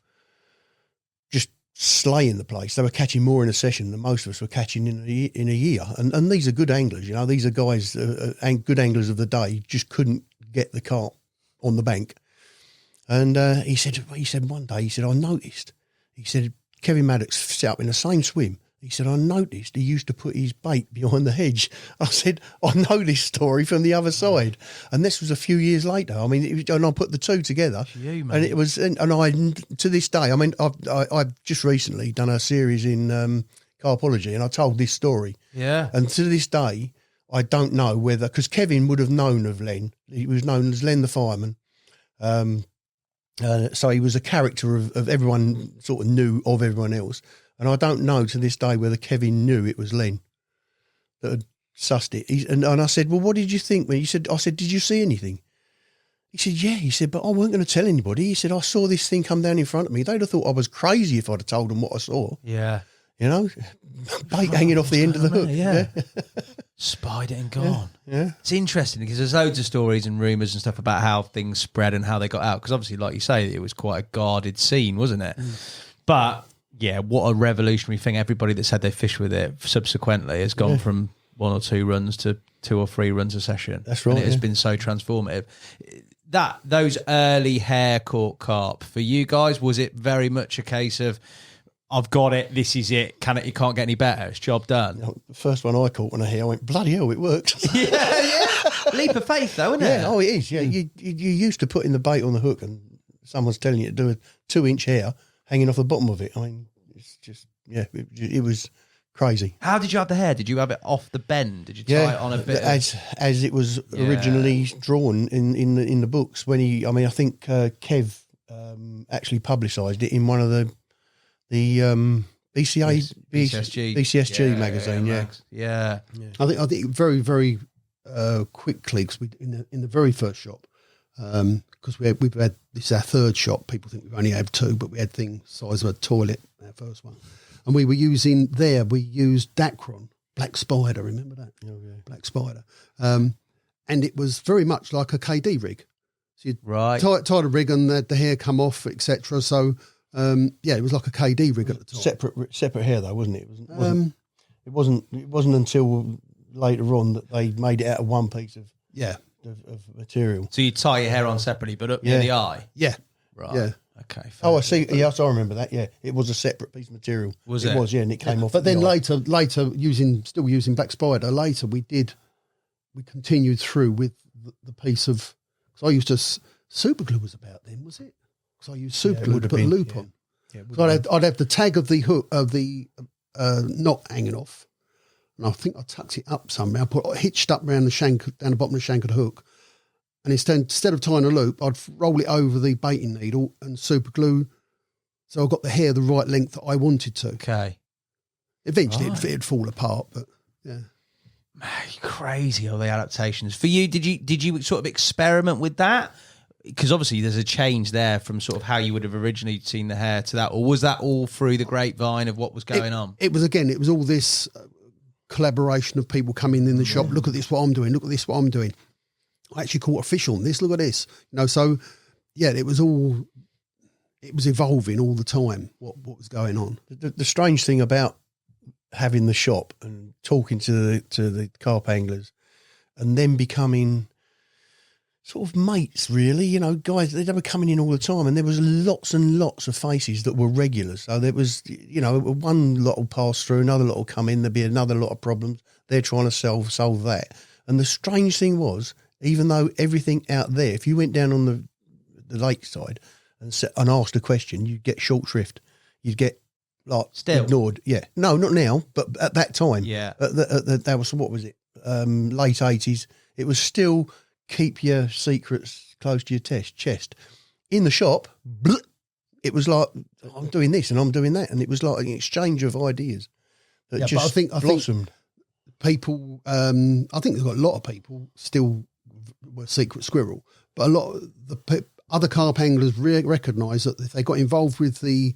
just slaying the place. They were catching more in a session than most of us were catching in a year. And these are good anglers, these are guys, good anglers of the day, just couldn't get the carp on the bank. And he said one day, I noticed, Kevin Maddocks set up in the same swim. He said, I noticed he used to put his bait behind the hedge. I said, I know this story from the other side. And this was a few years later. I mean, and I put the two together. And it was, and I, to this day, I mean, I've just recently done a series in Carpology and I told this story. Yeah. And to this day, I don't know whether, because Kevin would have known of Len. He was known as Len the Fireman. So he was a character of everyone sort of knew of everyone else. And I don't know to this day whether Kevin knew it was Len that had sussed it. And I said, well, what did you think? I said, did you see anything? He said, yeah. He said, but I weren't going to tell anybody. He said, I saw this thing come down in front of me. They'd have thought I was crazy if I'd have told them what I saw. Yeah. Bait hanging off the end of the hook. Yeah. Spied it and gone. Yeah. It's interesting because there's loads of stories and rumours and stuff about how things spread and how they got out. Because obviously, like you say, it was quite a guarded scene, wasn't it? But yeah, what a revolutionary thing. Everybody that said they fished with it subsequently has gone from 1 or 2 runs to 2 or 3 runs a session. That's right. And it has been so transformative. Those early hair caught carp, for you guys, was it very much a case of, I've got it, this is it, it can't get any better, it's job done? The first one I caught when I went, bloody hell, it worked. Yeah. Leap of faith though, isn't it? Yeah, oh, it is. Yeah, you used to putting the bait on the hook and someone's telling you to do a 2-inch hair hanging off the bottom of it. I mean, it's just, it was crazy. How did you have the hair? Did you have it off the bend? Did you tie it on a bit? As it was originally drawn in the books. When I think Kev actually publicised it in one of the BCSG magazine. Yeah. I think very, very quickly, because in the very first shop, because we've had, this is our third shop. People think we've only had 2, but we had things size of a toilet, our first one. And we used Dacron, Black Spider, remember that? Oh, yeah. Black Spider. And it was very much like a KD rig. So you'd tied a rig and the hair come off, etc. So, it was like a KD rig at the top. Separate hair though, wasn't it? It wasn't until later on that they made it out of one piece of material. So you tie your hair on separately, but up near the eye? Yeah. Right. Yeah. Okay. Oh, I see. Yes, I remember that. Yeah, it was a separate piece of material. Was it? It was, yeah, and it came off. But then eye. later, still using Black Spider. Later, we continued through with the piece of. Because I used to super glue was about then, was it? Because I used super glue to put a loop on. Yeah, so I'd have the tag of the hook of the knot hanging off, and I think I tucked it up somewhere. I hitched up around the shank, down the bottom of the shank of the hook. And instead of tying a loop, I'd roll it over the baiting needle and super glue. So I got the hair the right length that I wanted to. Okay. Eventually it'd fall apart, but yeah. Crazy, all the adaptations. For you, did you sort of experiment with that? Because obviously there's a change there from sort of how you would have originally seen the hair to that, or was that all through the grapevine of what was going on? It was all this collaboration of people coming in the shop. Look at this, what I'm doing. Look at this, what I'm doing. I actually caught a fish on this. Look at this. So it was evolving all the time. What was going on? The strange thing about having the shop and talking to the carp anglers, and then becoming sort of mates, really. You know, guys, they were coming in all the time, and there was lots and lots of faces that were regulars. So there was, you know, one lot will pass through, another lot will come in, there'd be another lot of problems. They're trying to solve that. And the strange thing was, even though everything out there, if you went down on the lakeside and asked a question, you'd get short shrift. You'd get Still ignored. Yeah, no, not now, but at that time, yeah, that was, what was it? Late 80s. It was still keep your secrets close to your chest. In the shop, it was like, I'm doing this and I'm doing that, and it was like an exchange of ideas that just but I blossomed. Think people, I think there's got a lot of people still were secret squirrel, but a lot of the other carp anglers recognise that if they got involved with the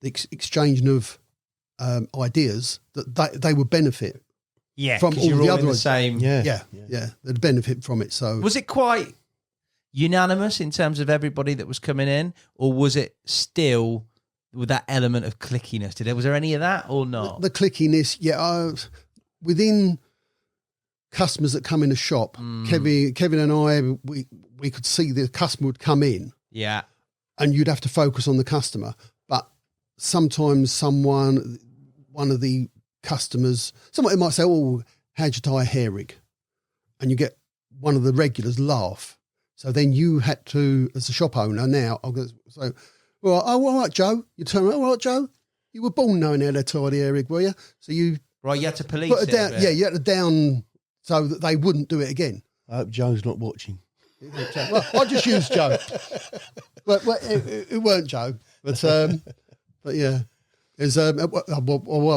exchanging of ideas, that they would benefit. Yeah, from all you're the all other in the same. Yeah, they'd benefit from it. So was it quite unanimous in terms of everybody that was coming in, or was it still with that element of clickiness? Was there any of that or not? The clickiness, within customers that come in the shop, Kevin and I, we could see the customer would come in, and you'd have to focus on the customer. But sometimes one of the customers, someone might say, "Oh, how'd you tie a hair rig?" And you get one of the regulars laugh. So then you had to, as a shop owner, now I'll go, so, well, oh, all right, Joe. You turn around, all right, Joe. You were born knowing how to tie the hair rig, were you? So you you had to police put it down. Yeah, you had to down so that they wouldn't do it again. I hope Joe's not watching. Well, I just used Joe. Well, it weren't Joe, but yeah. Is what I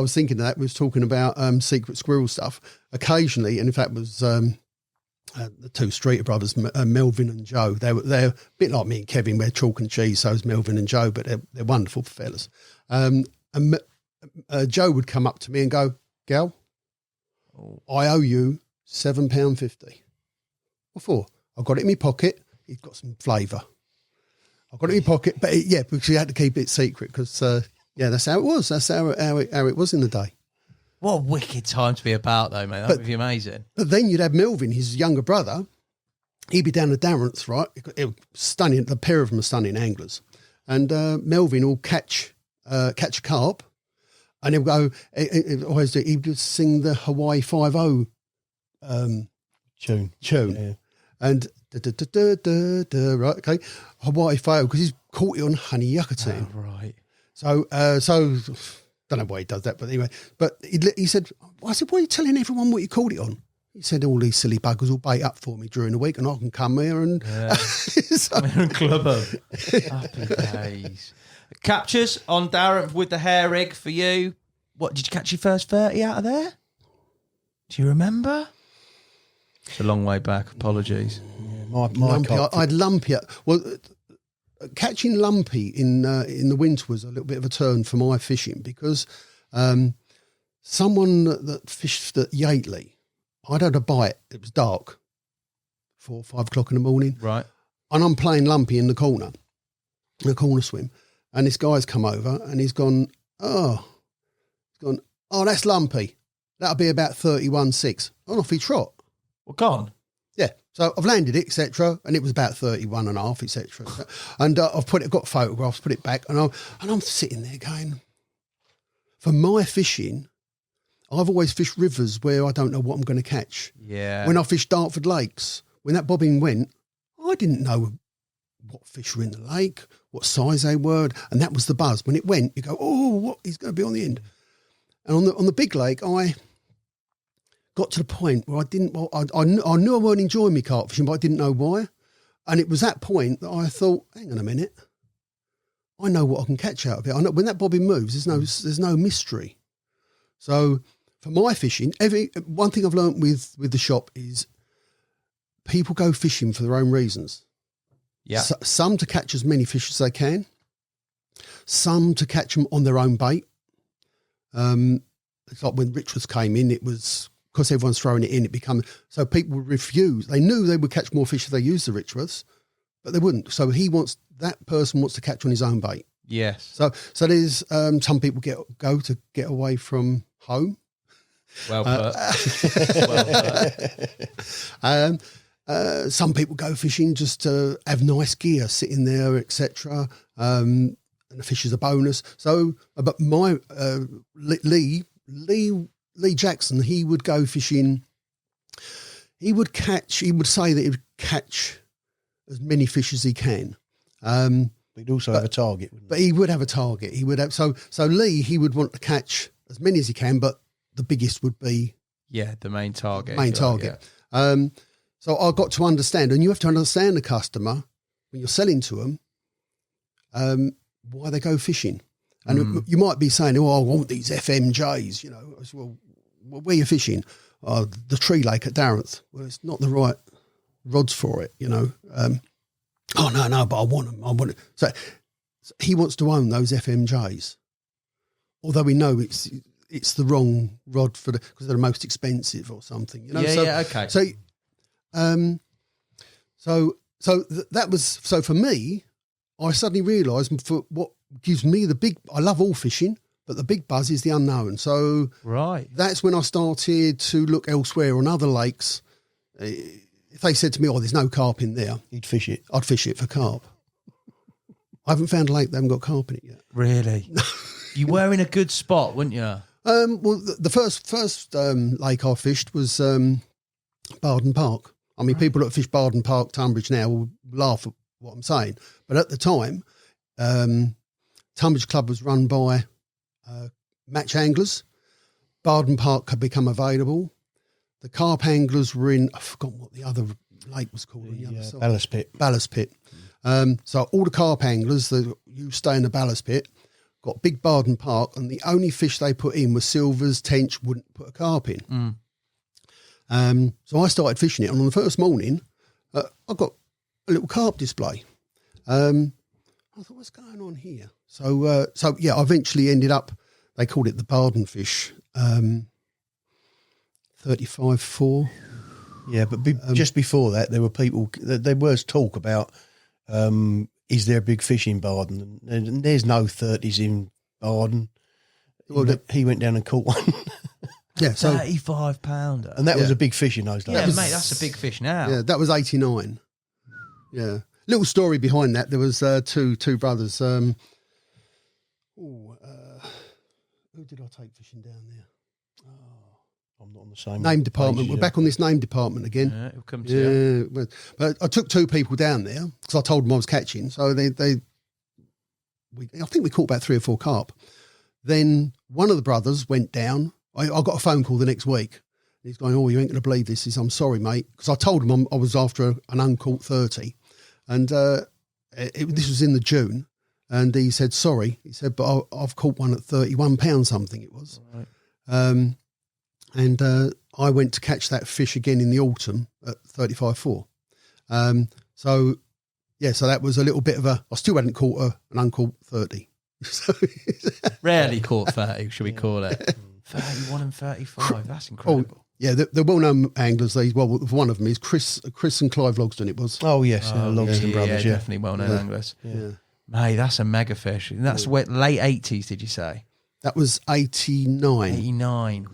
was thinking of that was talking about secret squirrel stuff occasionally, and in fact was the two Streeter brothers, Melvin and Joe. They're a bit like me and Kevin. We're chalk and cheese. So is Melvin and Joe, but they're wonderful fellas. And Joe would come up to me and go, "Gal, I owe you £7.50. What for? I've got it in my pocket. He's got some flavour. I've got it in my pocket, but because he had to keep it secret because." Yeah, that's how it was. That's how it was in the day. What a wicked time to be about, though, mate. That would be amazing. But then you'd have Melvin, his younger brother. He'd be down at Darenth, right? Stunning. The pair of them are stunning anglers. And Melvin will catch a carp, and he'll go. He would sing the Hawaii 5-0 tune, yeah. and right, okay, Hawaii 5-0 because he's caught it on honey yucca. Right. So don't know why he does that, but anyway. But he said, I said, why are you telling everyone what you called it on? He said, all these silly buggers will bait up for me during the week and I can come here and... Come here and club them. Happy days. Captures on Darenth with the hair rig for you. What, did you catch your first 30 out of there? Do you remember? It's a long way back. Apologies. Yeah, lumpy, I'd lumpy. Well... Catching lumpy in the winter was a little bit of a turn for my fishing because someone that fished at Yateley, I'd had a bite. It was dark, 4 or 5 o'clock in the morning. Right. And I'm playing lumpy in the corner swim. And this guy's come over and he's gone, oh, that's lumpy. That'll be about 31.6. And off he trot. Well, gone. Yeah, so I've landed it, etc., and it was about 31.5, etc. And I've got photographs, put it back, and I'm sitting there going, for my fishing, I've always fished rivers where I don't know what I'm going to catch. Yeah. When I fished Dartford Lakes, when that bobbing went, I didn't know what fish were in the lake, what size they were, and that was the buzz. When it went, you go, oh, what is going to be on the end? And on the big lake, I got to the point where I knew I weren't enjoying my carp fishing, but I didn't know why. And it was that point that I thought, hang on a minute, I know what I can catch out of it. I know when that bobbin moves, there's no mystery. So for my fishing, one thing I've learned with the shop is people go fishing for their own reasons. Yeah. Some to catch as many fish as they can. Some to catch them on their own bait. It's like when Richards came in, it was because everyone's throwing it in, so people would refuse. They knew they would catch more fish if they used the Richards, but they wouldn't. So that person wants to catch on his own bait. Yes. So there's some people go to get away from home. Well put. Well put. Some people go fishing just to have nice gear sitting there, etc. And the fish is a bonus. So, but my Lee Jackson, he would go fishing. He would say that he would catch as many fish as he can. But he'd also have a target, wouldn't he? But he would have a target. He would have so Lee. He would want to catch as many as he can, but the biggest would be the main target. So I got to understand, and you have to understand the customer when you're selling to them, why they go fishing. And you might be saying, "Oh, I want these FMJs." You know, I said, well, where are you fishing? The tree lake at Darenth. Well, it's not the right rods for it. You know. Oh no, but I want them. I want it. So he wants to own those FMJs, although we know it's the wrong rod for because they're the most expensive or something. You know. Okay. So that was so for me. I suddenly realised for what gives me I love all fishing, but the big buzz is the unknown. So that's when I started to look elsewhere on other lakes. If they said to me, "Oh, there's no carp in there," you'd fish it. I'd fish it for carp. I haven't found a lake that haven't got carp in it yet. Really? You were in a good spot, weren't you? Well, the first lake I fished was Barden Park. I mean, people that fish Barden Park, Tunbridge now will laugh at what I'm saying. But at the time, Tunbridge Club was run by match anglers. Barden Park had become available. The carp anglers were in, I've forgotten what the other lake was called. On the other side. Ballast Pit. So all the carp anglers that you stay in the Ballast Pit got big Barden Park, and the only fish they put in was silvers, tench, wouldn't put a carp in. So I started fishing it, and on the first morning, I got a little carp display. I thought, what's going on here? So I eventually ended up, they called it the Barden fish, 35-4. Yeah, but just before that, there was talk about, is there a big fish in Barden? And there's no 30s in Barden. Well, he went down and caught one. Yeah, so 35-pounder. And that was a big fish in those days. Yeah, mate, that's a big fish now. Yeah, that was 89. Yeah. Little story behind that. There was two brothers. Who did I take fishing down there? I'm not on the same name department. We're back on this name department again. Yeah, it'll come to you. But I took two people down there because I told them I was catching. So I think we caught about 3 or 4 carp. Then one of the brothers went down. I got a phone call the next week. He's going, "Oh, you ain't going to believe this." He says, "I'm sorry, mate," because I told him I was after an uncaught 30, and this was in the June, and he said, "Sorry," he said, "but I've caught one at £31 something it was." Right. And I went to catch that fish again in the autumn at 35-4. So that was a little bit of I still hadn't caught an uncaught 30. Rarely caught 30, should we call it? 31 and 35, that's incredible. Oh, yeah, the well-known anglers, one of them is Chris and Clive Logsdon, it was. Oh, yes, Logsdon brothers, yeah. Definitely well-known anglers. Yeah. Mate, that's a mega fish. And that's late 80s, did you say? That was 89. 89.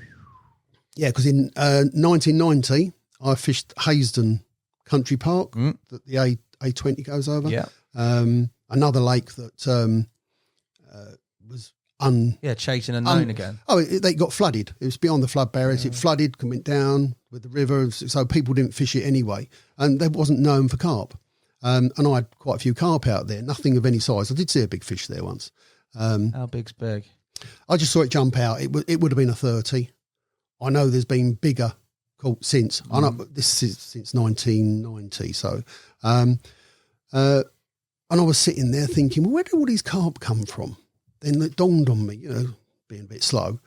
Yeah, because in 1990, I fished Haysden Country Park that the A20 goes over. Yeah. Another lake that was chasing unknown again. Oh, they got flooded. It was beyond the flood barriers. It flooded, went down with the river, so people didn't fish it anyway. And that wasn't known for carp. And I had quite a few carp out there, nothing of any size. I did see a big fish there once. How big's big? I just saw it jump out. It would have been a 30. I know there's been bigger caught since. I know this is since 1990. So, and I was sitting there thinking, well, where do all these carp come from? Then it dawned on me, being a bit slow,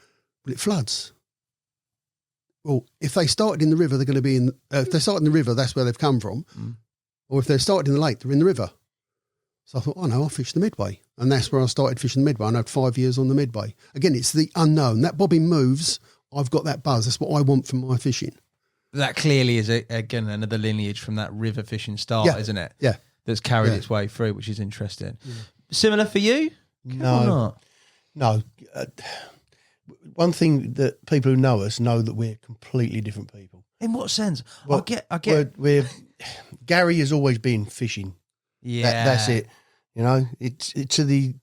well, it floods. Well, if they started in the river, they're going to be in. If they started in the river, that's where they've come from. Or if they started in the lake, they're in the river. So I thought, I'll fish the Midway. And that's where I started fishing the Midway. And I had 5 years on the Midway. Again, it's the unknown. That bobbin moves, I've got that buzz. That's what I want from my fishing. That clearly is, again, another lineage from that river fishing start, isn't it? Yeah. That's carried its way through, which is interesting. Yeah. Similar for you? No. One thing that people who know us know that we're completely different people. In what sense? Well, I get. Gary has always been fishing. Yeah. That's it. You know, it's to the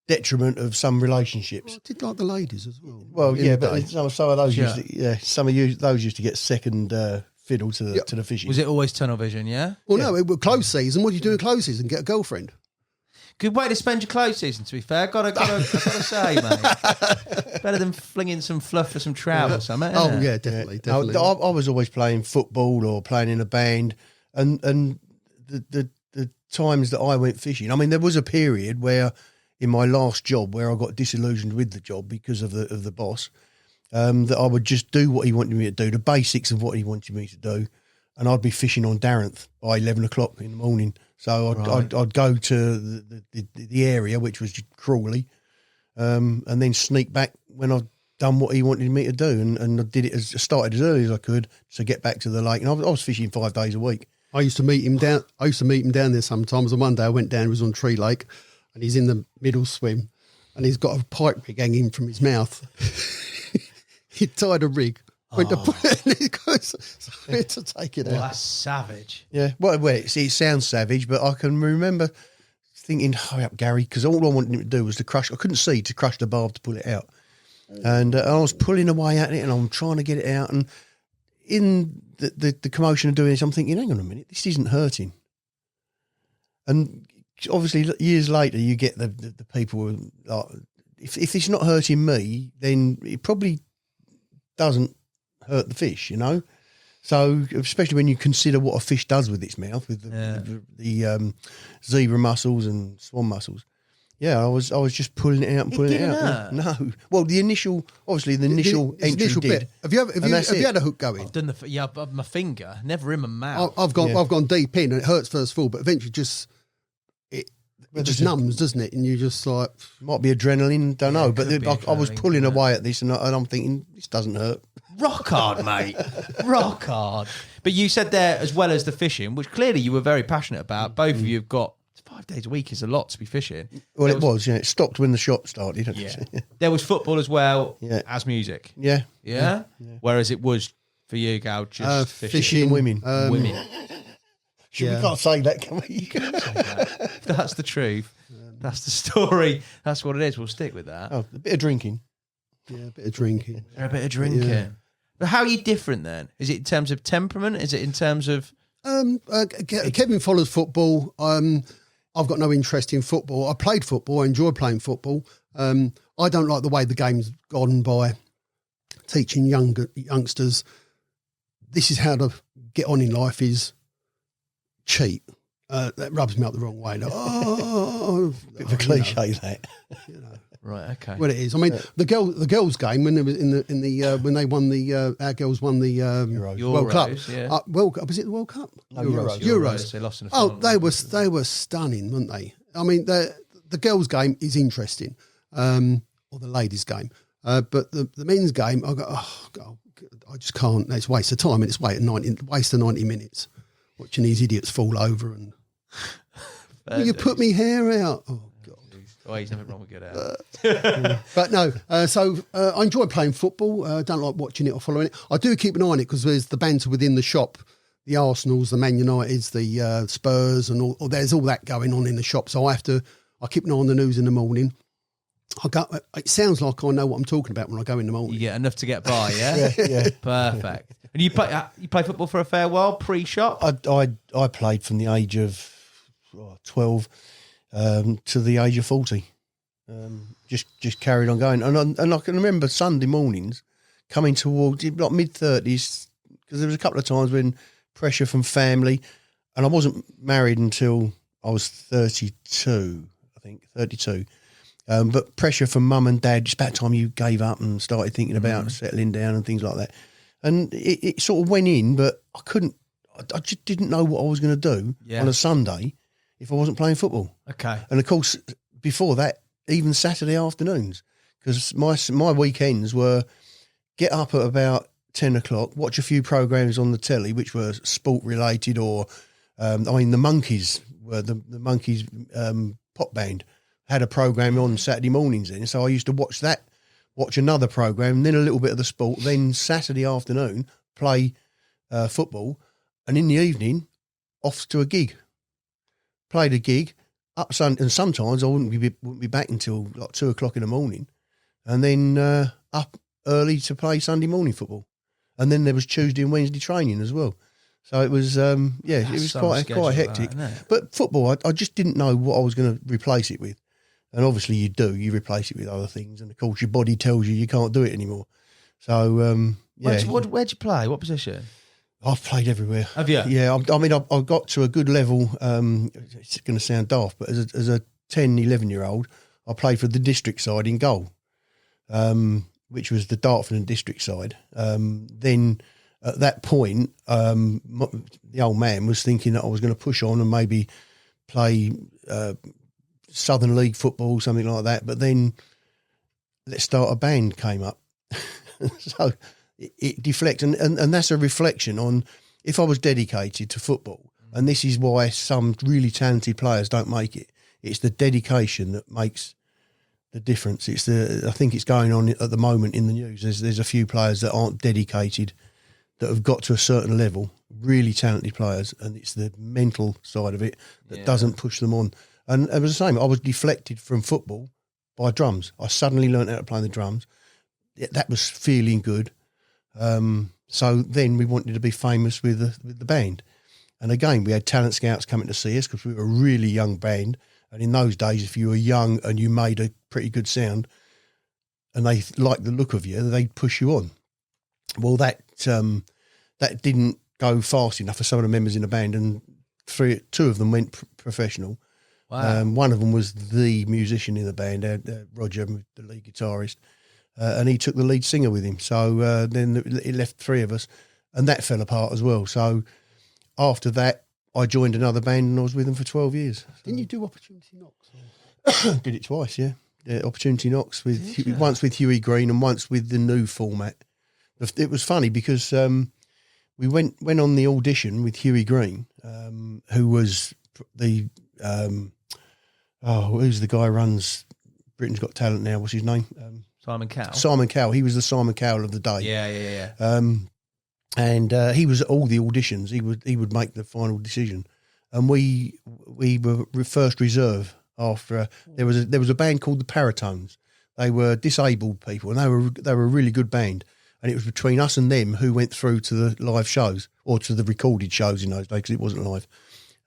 detriment of some relationships. I did like the ladies as well. Well, in yeah, the but day. some of those some of those used to get second fiddle to the fishing. Was it always tunnel vision? Yeah. Well, no, it was close season. What do you do in close season? Get a girlfriend. Good way to spend your close season. To be fair, gotta say, mate. Better than flinging some fluff for some trout or something. Oh isn't it? yeah, definitely. I definitely. was always playing football or playing in a band, and the times that I went fishing. I mean, there was a period where, in my last job, where I got disillusioned with the job because of the boss, that I would just do what he wanted me to do, the basics of what he wanted me to do, and I'd be fishing on Darenth by 11 o'clock in the morning. So I'd go to the area, which was Crawley, and then sneak back when I'd done what he wanted me to do, and I did it started as early as I could to get back to the lake. And I was fishing 5 days a week. I used to meet him down. I used to meet him down there sometimes. And one day I went down. He was on Tree Lake, and he's in the middle swim, and he's got a pipe rig hanging from his mouth. He tied a rig. Went to put it in his goes, so I had to take it out. That's savage. Yeah, well, it sounds savage, but I can remember thinking, hurry up, Gary, because all I wanted him to do was to crush. I couldn't see to crush the barb to pull it out, and I was pulling away at it, and I'm trying to get it out, and in the commotion of doing this, I'm thinking, hang on a minute, this isn't hurting. And obviously, years later, you get the people who are, if it's not hurting me, then it probably doesn't hurt the fish, you know. So especially when you consider what a fish does with its mouth, with the zebra mussels and swan mussels. Yeah, I was just pulling it out and pulling it out. No, well, the initial entry did. Bit. Have you had a hook going? I've done my finger, never in my mouth. I've gone deep in, and it hurts first fall, but eventually it just numbs, doesn't it? And you just like might be adrenaline, don't know. But I was pulling yeah. away at this, and I'm thinking this doesn't hurt. Rock hard, mate. Rock hard. But you said there, as well as the fishing, which clearly you were very passionate about. Both of you have got 5 days a week is a lot to be fishing. Well, it was. Yeah, it stopped when the shop started. Yeah. There was football as well as music. Yeah. Yeah. Whereas it was for you, Gal, just fishing and women. Women. We can't say that, can we? You can't say that. If that's the truth. That's the story. That's what it is. We'll stick with that. Oh, a bit of drinking. Yeah, a bit of drinking. A bit of drinking. Yeah. But how are you different then? Is it in terms of temperament? Is it in terms of... Kevin follows football. I've got no interest in football. I played football. I enjoy playing football. I don't like the way the game's gone by teaching youngsters this is how to get on in life is cheat. That rubs me up the wrong way. Like, bit of a cliche, that. You know. Right, okay. Well, it is. I mean, the girls' game when they was in the when they won our girls won the World Cup. Yeah. Was it the World Cup? No, Euros. Euros. They lost in the final. They were stunning, weren't they? I mean, the girls' game is interesting, or the ladies' game, but the men's game, I go, oh God, I just can't. It's a waste of time, and it's waste of 90 minutes watching these idiots fall over and you put me hair out. Oh. Oh, he's nothing wrong with good hair. But no, so I enjoy playing football. I don't like watching it or following it. I do keep an eye on it because there's the banter within the shop, the Arsenals, the Man Uniteds, the Spurs, and all. There's all that going on in the shop. So I keep an eye on the news in the morning. It sounds like I know what I'm talking about when I go in the morning. You get enough to get by, yeah? Yeah. Perfect. And you play football for a fair while, pre-shop? I played from the age of 12 to the age of 40. Just carried on going. And I can remember Sunday mornings coming towards like mid-30s, because there was a couple of times when pressure from family, and I wasn't married until I was 32, I think, 32. But pressure from mum and dad, just about time you gave up and started thinking about settling down and things like that. And it sort of went in, but I just didn't know what I was going to do on a Sunday if I wasn't playing football. Okay. And of course, before that, even Saturday afternoons, because my weekends were get up at about 10 o'clock, watch a few programs on the telly, which were sport related, or the Monkees were the Monkees pop band had a program on Saturday mornings then. So I used to watch that, watch another program, then a little bit of the sport, then Saturday afternoon play football. And in the evening, off to a gig. Played a gig up Sunday, and sometimes I wouldn't be back until like 2 o'clock in the morning, and then up early to play Sunday morning football, and then there was Tuesday and Wednesday training as well. So it was it was quite hectic. But football, I just didn't know what I was going to replace it with, and obviously you replace it with other things, and of course your body tells you can't do it anymore. So Where'd you play? What position? I've played everywhere. Have you? Yeah, I mean, I got to a good level. It's going to sound daft, but as a 10, 11-year-old, I played for the district side in goal, which was the Dartford and district side. Then at that point, the old man was thinking that I was going to push on and maybe play Southern League football, something like that. But then Let's Start a Band came up. So it deflects, and that's a reflection on if I was dedicated to football, and this is why some really talented players don't make it. It's the dedication that makes the difference. I think it's going on at the moment in the news. There's a few players that aren't dedicated, that have got to a certain level, really talented players, and it's the mental side of it that doesn't push them on. And it was the same. I was deflected from football by drums. I suddenly learned how to play the drums. That was feeling good. So then we wanted to be famous with the band. And again, we had talent scouts coming to see us because we were a really young band. And in those days, if you were young and you made a pretty good sound and they liked the look of you, they'd push you on. Well, that didn't go fast enough for some of the members in the band, and two of them went professional. Wow. One of them was the musician in the band, Roger, the lead guitarist. And he took the lead singer with him. So then it left three of us, and that fell apart as well. So after that, I joined another band and I was with them for 12 years. Didn't you do Opportunity Knocks? Did it twice, yeah. Opportunity Knocks, once with Hughie Green and once with the new format. It was funny because we went on the audition with Hughie Green, who was the who's the guy who runs Britain's Got Talent now? What's his name? Simon Cowell. Simon Cowell. He was the Simon Cowell of the day. Yeah. And he was at all the auditions. He would make the final decision, and we were first reserve after there was a band called the Paratones. They were disabled people, and they were a really good band. And it was between us and them who went through to the live shows or to the recorded shows in those days because it wasn't live.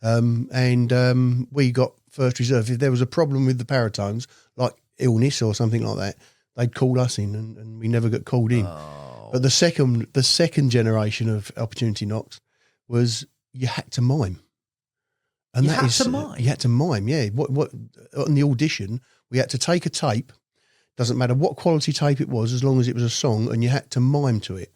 And we got first reserve. If there was a problem with the Paratones, like illness or something like that, they'd call us in, and we never got called in. Oh. But the second generation of Opportunity Knocks was you had to mime. And You had to mime, yeah. What on the audition, we had to take a tape. Doesn't matter what quality tape it was, as long as it was a song, and you had to mime to it.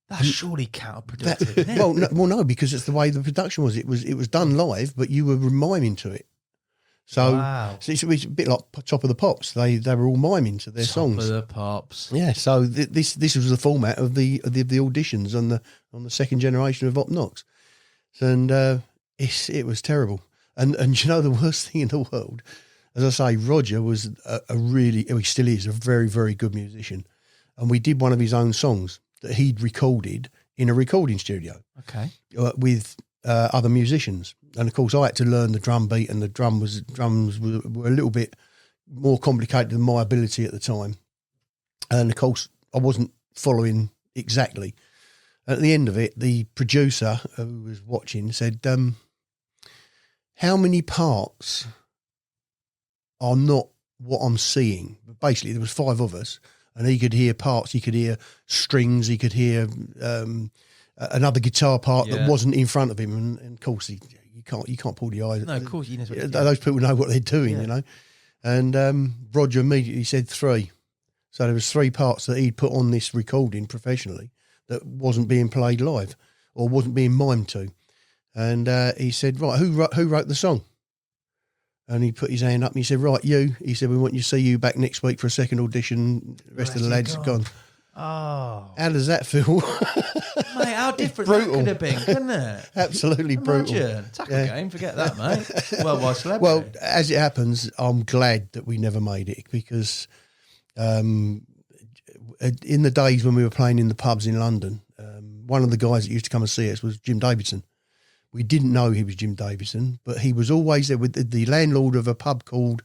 That's surely counterproductive, isn't it? No, because it's the way the production was. It was done live, but you were miming to it. So, Wow. so it's a bit like Top of the Pops. They were all miming to their songs. Top of the Pops. Yeah. So this was the format of the auditions on the second generation of Op Knocks, and it was terrible. And you know the worst thing in the world, as I say, Roger was he still is a very, very good musician, and we did one of his own songs that he'd recorded in a recording studio. Okay. With other musicians, and of course I had to learn the drum beat, and the drums were a little bit more complicated than my ability at the time, and of course I wasn't following exactly. At the end of it, the producer who was watching said, "How many parts are not what I'm seeing?" Basically, there was 5 of us, and he could hear parts. He could hear strings. He could hear another guitar part that wasn't in front of him, and of course you can't pull the eyes. No, of course you know. Those people know what they're doing, you know. And Roger immediately said 3. So there was 3 parts that he'd put on this recording professionally that wasn't being played live or wasn't being mimed to. And he said, "Right, who wrote the song?" And he put his hand up and he said, "Right, you." He said, "We want you to see you back next week for a second audition. The rest of the lads are gone." Oh. How does that feel? Mate, how different Brutal. that could have been, couldn't it? Absolutely brutal. Imagine. Tackle game, forget that, mate. Worldwide celebrity. Well, as it happens, I'm glad that we never made it because in the days when we were playing in the pubs in London, one of the guys that used to come and see us was Jim Davidson. We didn't know he was Jim Davison, but he was always there with the landlord of a pub called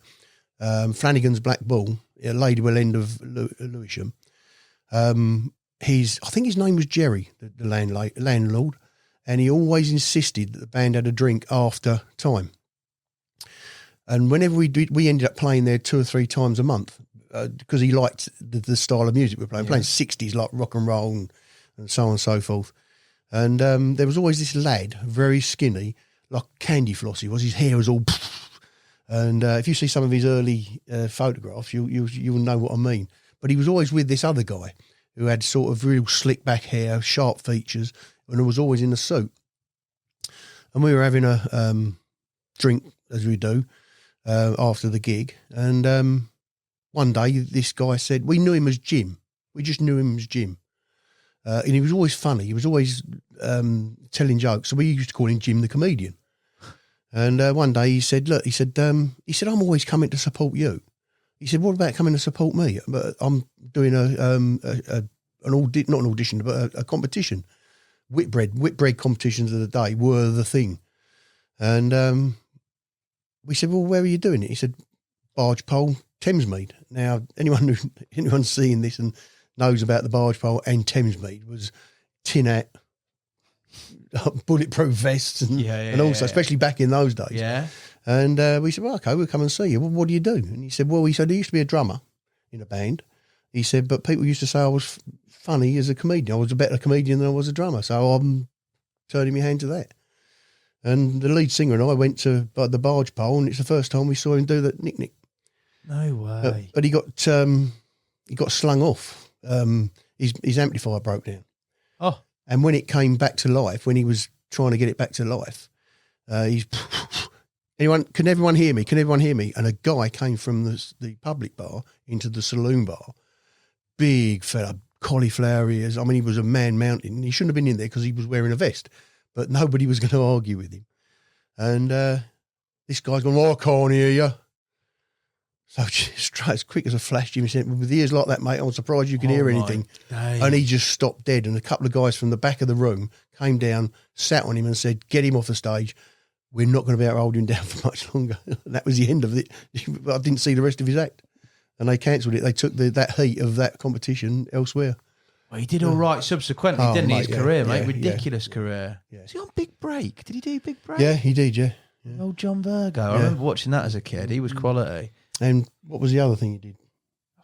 Flanagan's Black Bull, at Ladywell end of Lewisham. I think his name was Jerry, the landlord, and he always insisted that the band had a drink after time. And whenever we ended up playing there 2 or 3 times a month because he liked the style of music we were playing. Playing 60s like rock and roll and so on and so forth. And there was always this lad, very skinny, like candy floss he was. His hair was all... And if you see some of his early photographs, you'll know what I mean. But he was always with this other guy who had sort of real slick back hair, sharp features, and was always in a suit. And we were having a drink, as we do, after the gig. And one day this guy said, we knew him as Jim. We just knew him as Jim. And he was always funny. He was always telling jokes. So we used to call him Jim the Comedian. And one day he said, I'm always coming to support you. He said, what about coming to support me? But I'm doing not an audition, but a competition. Whitbread competitions of the day were the thing. And we said, well, where are you doing it? He said, barge pole, Thamesmead. Now, anyone seeing this and knows about the barge pole and Thamesmead was tin hat, bulletproof vests and also, especially back in those days. Yeah. And we said, well, okay, we'll come and see you. Well, what do you do? And he said, I used to be a drummer in a band. He said, but people used to say I was funny as a comedian. I was a better comedian than I was a drummer. So I'm turning my hand to that. And the lead singer and I went to the barge pole, and it's the first time we saw him do that nick. No way. But he got slung off. His amplifier broke down. Oh. And when it came back to life, when he was trying to get it back to life, can everyone hear me? Can everyone hear me? And a guy came from the public bar into the saloon bar. Big fella, cauliflower ears. I mean, he was a man mountain. He shouldn't have been in there because he was wearing a vest, but nobody was going to argue with him. And this guy's going, I can't hear you. So just as quick as a flash, Jimmy said, with ears like that, mate, I'm surprised you can hear anything. And he just stopped dead. And a couple of guys from the back of the room came down, sat on him and said, get him off the stage. We're not going to be able to hold him down for much longer. And that was the end of it. I didn't see the rest of his act. And they cancelled it. They took that heat of that competition elsewhere. Well, he did all right subsequently, didn't he? His career, mate. Yeah, Ridiculous career. Yeah. Was he on Big Break? Did he do Big Break? Yeah, he did, yeah. Old John Virgo. I remember watching that as a kid. He was quality. And what was the other thing he did?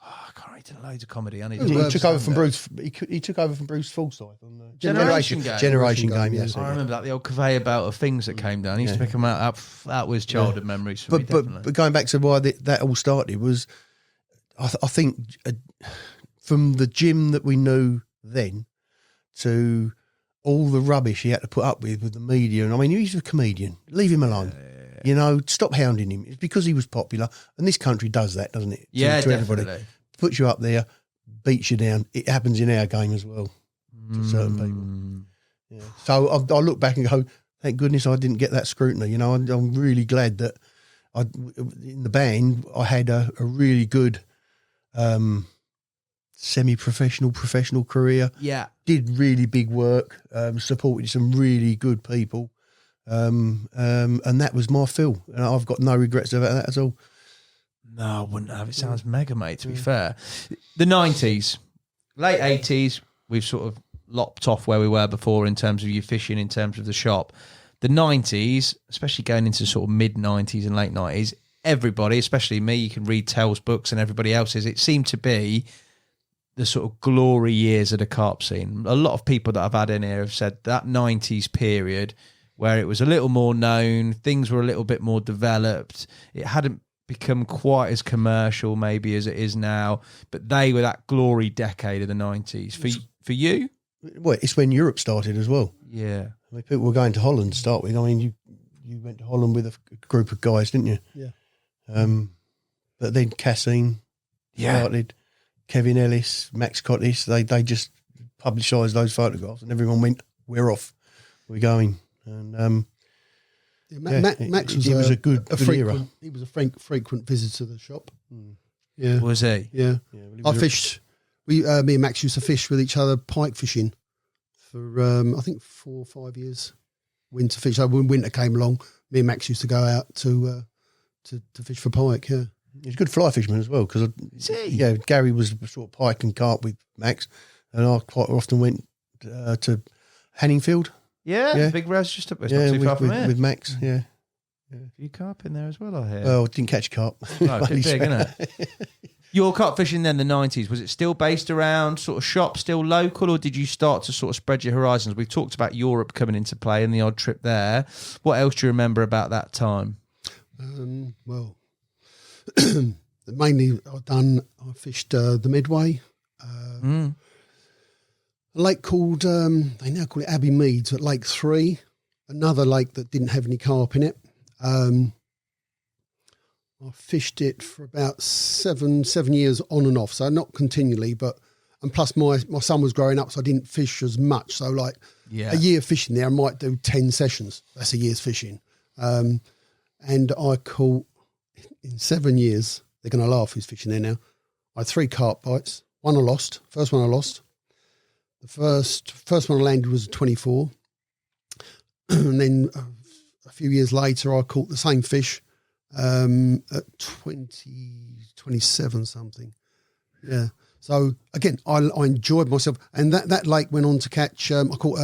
Oh, I can't remember. He did loads of comedy. He took over from Bruce. He took over from Bruce Forsyth on the Generation Game. Generation Game. Yes, I remember that, the old conveyor belt of things that came down. He used to pick them out. That was childhood memories for me, definitely. But going back to why that all started was, I think from the Jim that we knew then to all the rubbish he had to put up with the media. And I mean, he's a comedian. Leave him alone. You know, stop hounding him. It's because he was popular. And this country does that, doesn't it? To everybody. Puts you up there, beats you down. It happens in our game as well to certain people. Yeah. So I look back and go, thank goodness I didn't get that scrutiny. You know, I'm really glad that in the band I had a really good semi-professional, professional career. Yeah. Did really big work, supported some really good people. And that was my fill. And I've got no regrets about that at all. No, I wouldn't have. It sounds mega, mate, to be fair. The 90s, late 80s, we've sort of lopped off where we were before in terms of you fishing, in terms of the shop. The 90s, especially going into sort of mid-90s and late 90s, everybody, especially me, you can read Tell's books and everybody else's, it seemed to be the sort of glory years of the carp scene. A lot of people that I've had in here have said that 90s period where it was a little more known, things were a little bit more developed, it hadn't become quite as commercial maybe as it is now, but they were that glory decade of the 90s. For you? Well, it's when Europe started as well. Yeah. I mean, people were going to Holland to start with. I mean, you went to Holland with a group of guys, didn't you? Yeah. But then Cassine started, Kevin Ellis, Max Cottis, they just publicised those photographs and everyone went, we're off, we're going. And Max was a good frequent era. He was a frequent visitor to the shop. Yeah. Was he? Yeah. I fished. Me and Max used to fish with each other, pike fishing, for I think 4 or 5 years. winter fish. So when winter came along, me and Max used to go out to fish for pike. Yeah, he's a good fly fisherman as well. Because Gary was sort of pike and carp with Max, and I quite often went to Hanningfield. Yeah, Big Raz just up. It's not too far from here. With Max. Yeah. A few carp in there as well, I hear. Well, didn't catch carp. No, it's big, isn't it? Your carp fishing then, the 90s, was it still based around sort of shop, still local, or did you start to sort of spread your horizons? We've talked about Europe coming into play and the odd trip there. What else do you remember about that time? Well, mainly I fished the Medway. A lake called, they now call it Abbey Meads at Lake 3, another lake that didn't have any carp in it. I fished it for about seven years on and off, so not continually, and plus my son was growing up, so I didn't fish as much. So a year fishing there, I might do 10 sessions. That's a year's fishing. And I caught, in 7 years, they're going to laugh who's fishing there now, I had 3 carp bites. One I lost. First one I lost. The first one I landed was a 24. And then a few years later, I caught the same fish at 27 something. Yeah. So again, I enjoyed myself, and that lake went on to catch. I caught.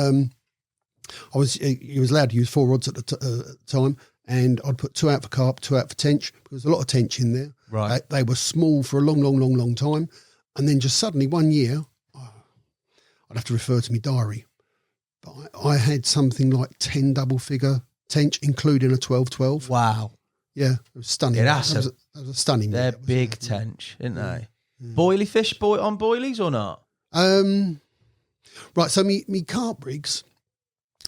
He was allowed to use 4 rods at the time, and I'd put 2 out for carp, 2 out for tench. Because there was a lot of tench in there. Right. They were small for a long time, and then just suddenly one year, I'd have to refer to my diary, but I had something like 10 double figure tench, including a 12-12. Wow. Yeah, it was stunning. Yeah, that was a stunning. They're big tench, aren't they? Boilie fish on boilies or not? Right, so me carp rigs,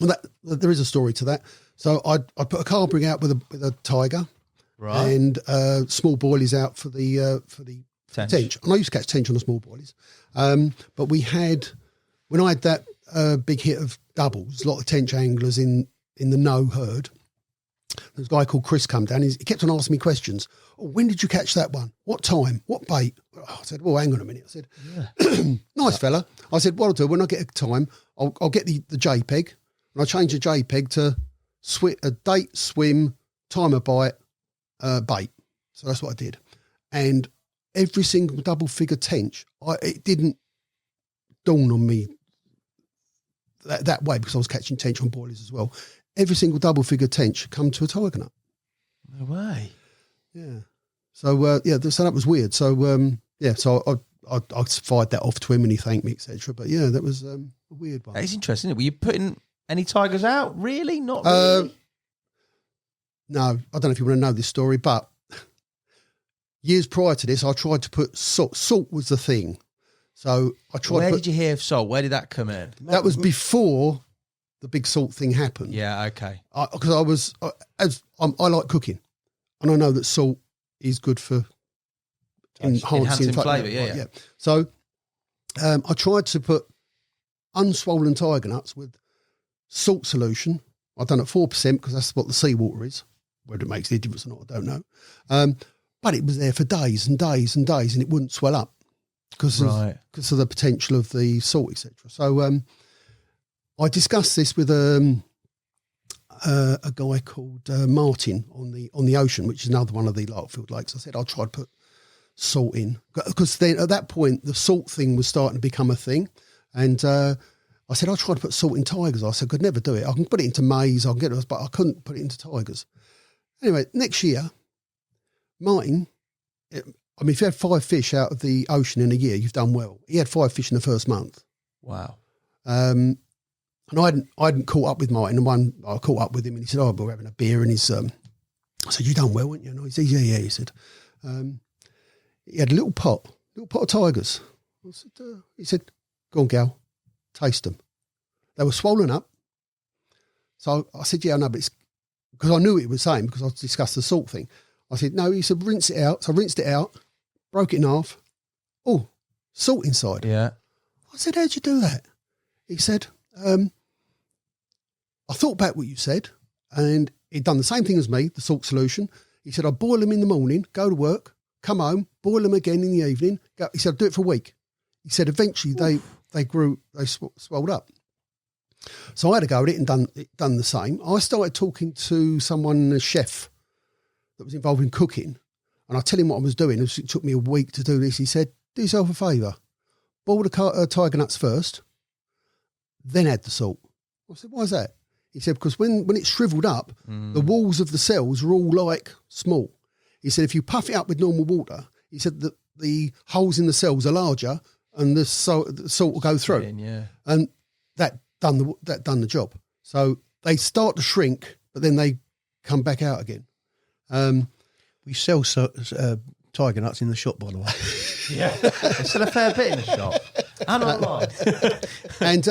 there is a story to that. So I'd put a carp rig out with a tiger, right, and small boilies out for the tench. And I used to catch tench on the small boilies. But when I had that big hit of doubles, a lot of tench anglers in the no herd. There's a guy called Quis come down. He kept on asking me questions. Oh, when did you catch that one? What time? What bait? I said, well, hang on a minute. I said, nice fella. I said, what I'll do, when I get a time, I'll get the JPEG, and I'll change the JPEG to a date, swim, time of bite, bait. So that's what I did. And every single double figure tench, it didn't dawn on me that way, because I was catching tench on boilies as well. Every single double figure tench come to a tiger nut. No way. Yeah. So so that was weird. So so I fired that off to him, and he thanked me, etc. But yeah, that was a weird one. That is interesting, isn't it? Were you putting any tigers out? Really? Not really? No, I don't know if you want to know this story, but years prior to this, I tried to put salt. Salt was the thing. So I tried. Where did you hear of salt? Where did that come in? That was before the big salt thing happened. Yeah, okay. Because I like cooking, and I know that salt is good for enhancing flavour. Yeah. So I tried to put unswollen tiger nuts with salt solution. I've done it 4% because that's what the seawater is. Whether it makes any difference or not, I don't know. But it was there for days and days and days, and it wouldn't swell up because of the potential of the salt, etc. So I discussed this with a guy called Martin on the Ocean, which is another one of the Larkfield lakes. I said I'll try to put salt in, because then at that point the salt thing was starting to become a thing, and I said I'll try to put salt in tigers. I said I could never do it. I can put it into maize, I can get it, but I couldn't put it into tigers. Anyway, next year, Martin, if you had 5 fish out of the Ocean in a year, you've done well. He had 5 fish in the first month. Wow. And I hadn't caught up with Martin, and I caught up with him, and he said, "Oh, we're having a beer," and he's, I said, "You done well, weren't you?" And he said, "Yeah." He said, he had a little pot of tigers. He said, "Go on, gal, taste them." They were swollen up. So I said, "Yeah, I know, but it's," because I knew what he was saying, because I discussed the salt thing. I said, "No," he said, "Rinse it out." So I rinsed it out, broke it in half. Oh, salt inside. Yeah. I said, "How'd you do that?" He said, "I thought back what you said," and he'd done the same thing as me, the salt solution. He said, "I boil them in the morning, go to work, come home, boil them again in the evening." He said, "I'd do it for a week." He said, eventually they swelled up. So I had to go at it and done the same. I started talking to someone, a chef that was involved in cooking, and I tell him what I was doing. It took me a week to do this. He said, do yourself a favour. Boil the tiger nuts first, then add the salt. I said, why is that? He said, because when it's shriveled up, the walls of the cells are all like small. He said, if you puff it up with normal water, he said that the holes in the cells are larger and the salt will go through. And that done the job. So they start to shrink, but then they come back out again. We sell tiger nuts in the shop, by the way. Yeah, there's still a fair bit in the shop. And online. And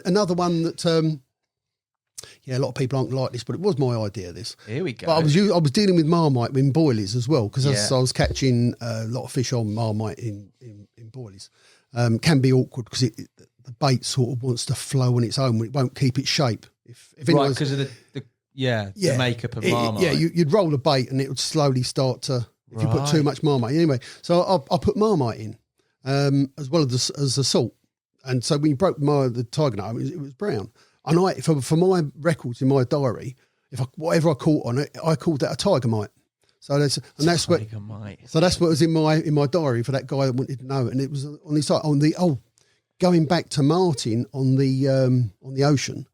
another one that, a lot of people aren't like this, but it was my idea, this. Here we go. But I was dealing with Marmite in boilies as well, because I was catching a lot of fish on Marmite in boilies. Can be awkward because the bait sort of wants to flow on its own. It won't keep its shape. If right, because of the makeup of Marmite. You'd roll a bait and it would slowly start to, if you put too much Marmite. Anyway, so I put Marmite in as well as the salt. And so when you broke the tiger nut, it was brown. And for my records in my diary, whatever I caught on it, I called that a tiger mite. So that's what was in my diary for that guy that wanted to know. And it was on the site going back to Martin on the ocean.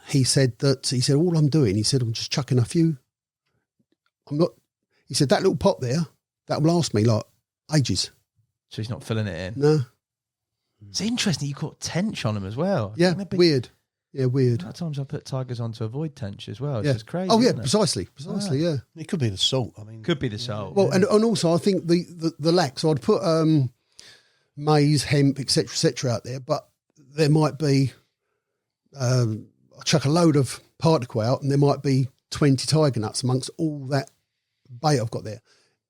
He said all I'm doing, I'm just chucking a few. He said that little pot there, that will last me like ages. So he's not filling it in? No. It's interesting you caught tench on them as well. Yeah, weird. Yeah, weird. A lot of times I put tigers on to avoid tench as well. It's just crazy. Oh, yeah, precisely, yeah. It could be the salt. Could be the salt. Well, and also I think the lac, so I'd put maize, hemp, etc. out there, but there might be, I chuck a load of particle out and there might be 20 tiger nuts amongst all that bait I've got there.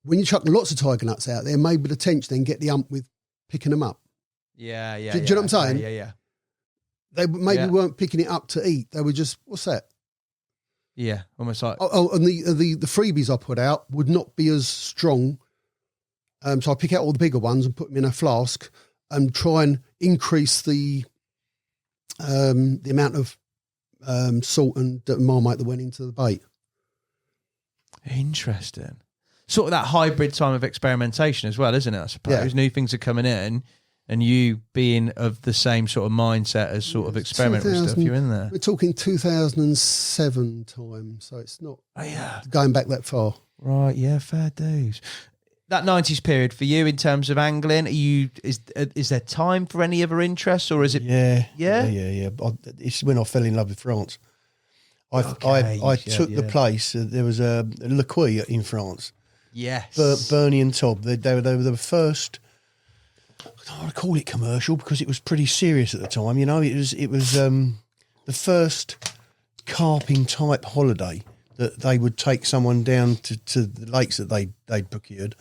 When you chuck lots of tiger nuts out there, maybe the tench then get the ump with picking them up. Yeah. Do you know what I'm saying? Yeah. They maybe weren't picking it up to eat. They were just, what's that? Yeah, almost like. And the freebies I put out would not be as strong. So I pick out all the bigger ones and put them in a flask and try and increase the amount of salt and Marmite that went into the bait. Interesting. Sort of that hybrid time of experimentation as well, isn't it? I suppose new things are coming in. And you being of the same sort of mindset as sort of experiment with stuff, you're in there. We're talking 2007 time, so it's not going back that far. Right, yeah, fair dues. That 90s period for you in terms of angling, is there time for any other interests, or is it? Yeah. It's when I fell in love with France. I took the place. There was a Quis in France. Yes, Bernie and Tob. They were the first. I don't want to call it commercial because it was pretty serious at the time. You know, it was the first carping type holiday that they would take someone down to the lakes that they'd procured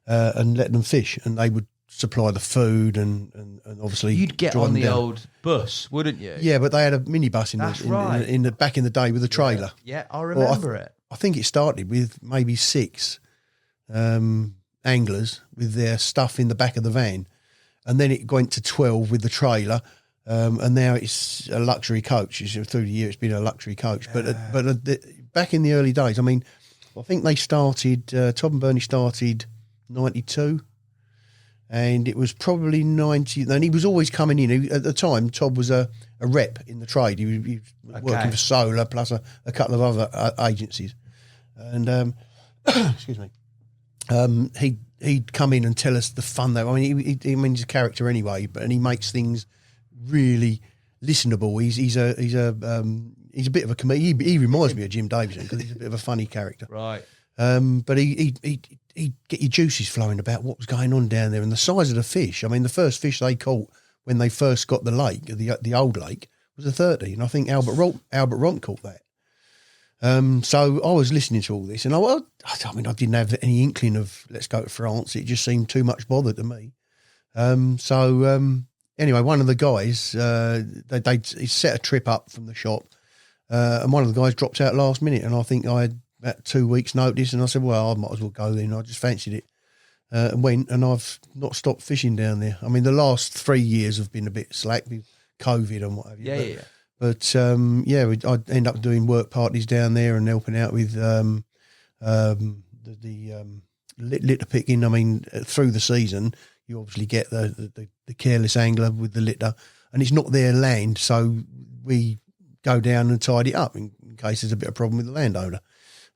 and let them fish, and they would supply the food and obviously you'd get on the old bus, wouldn't you? Yeah, but they had a minibus in the back in the day with a trailer. Yeah, I remember it. I think it started with maybe 6 anglers with their stuff in the back of the van. And then it went to 12 with the trailer, and now it's a luxury coach. Through the year, it's been a luxury coach. Yeah. But back in the early days, I mean, I think they started. Tob and Bernie started 92, and it was probably 90. And he was always coming in. At the time, Tob was a rep in the trade. He was working for Solar plus a couple of other agencies, and excuse me, He'd come in and tell us the fun though. I mean, he's a character anyway, and he makes things really listenable. He's a bit of a comedian. He reminds me of Jim Davison because he's a bit of a funny character. Right. But he'd get your juices flowing about what was going on down there and the size of the fish. I mean, the first fish they caught when they first got the lake, the old lake, was a 30, and I think Albert Ronk caught that. So I was listening to all this, and I didn't have any inkling of let's go to France. It just seemed too much bother to me. Anyway, one of the guys, he set a trip up from the shop, and one of the guys dropped out last minute, and I think I had about 2 weeks' notice, and I said, well, I might as well go then. I just fancied it, and went, and I've not stopped fishing down there. I mean, the last 3 years have been a bit slack. A COVID and what have you. Yeah. But I'd end up doing work parties down there and helping out with the litter picking. I mean, through the season, you obviously get the careless angler with the litter, and it's not their land, so we go down and tidy it up in case there's a bit of problem with the landowner.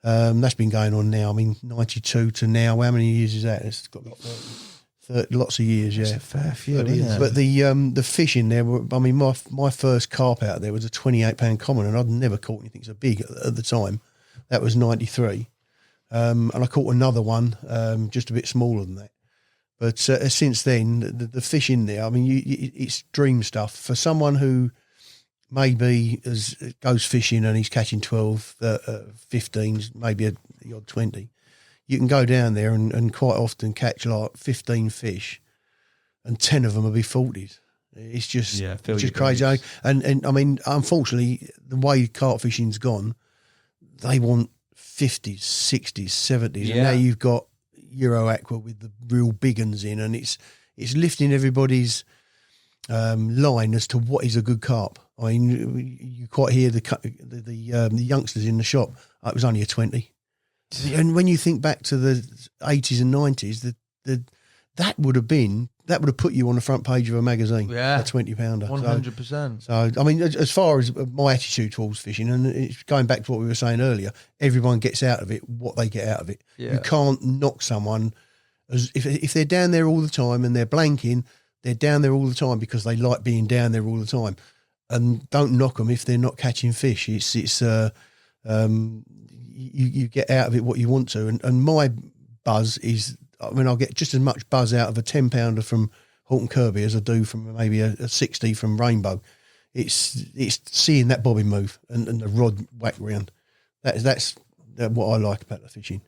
That's been going on now. I mean, 92 to now. How many years is that? It's got about 30, lots of years. That's yeah, a fair few. Isn't it? But the fish in there. I mean, my first carp out there was a 28-pound common, and I'd never caught anything so big at the time. That was 93, and I caught another one just a bit smaller than that. But since then, the fish in there. I mean, it's dream stuff for someone who maybe goes fishing and he's catching 12, 15s, maybe the odd 20. You can go down there and quite often catch like 15 fish, and 10 of them will be 40s. It's just crazy. And I mean, unfortunately, the way carp fishing's gone, they want 50s, 60s, 70s, and now you've got Euro Aqua with the real big uns in, and it's lifting everybody's line as to what is a good carp. I mean, you quite hear the youngsters in the shop. It was only a 20, and when you think back to the 80s and 90s, that would have put you on the front page of a magazine. Yeah, a 20-pounder, 100%. So I mean, as far as my attitude towards fishing, and it's going back to what we were saying earlier, everyone gets out of it what they get out of it. Yeah. You can't knock someone if they're down there all the time and they're blanking. They're down there all the time because they like being down there all the time. And don't knock them if they're not catching fish. You get out of it what you want to. And my buzz is, I mean, I'll get just as much buzz out of a 10-pounder from Horton Kirby as I do from maybe a 60 from Rainbow. It's seeing that bobbin move and the rod whack round. That's what I like about the fishing.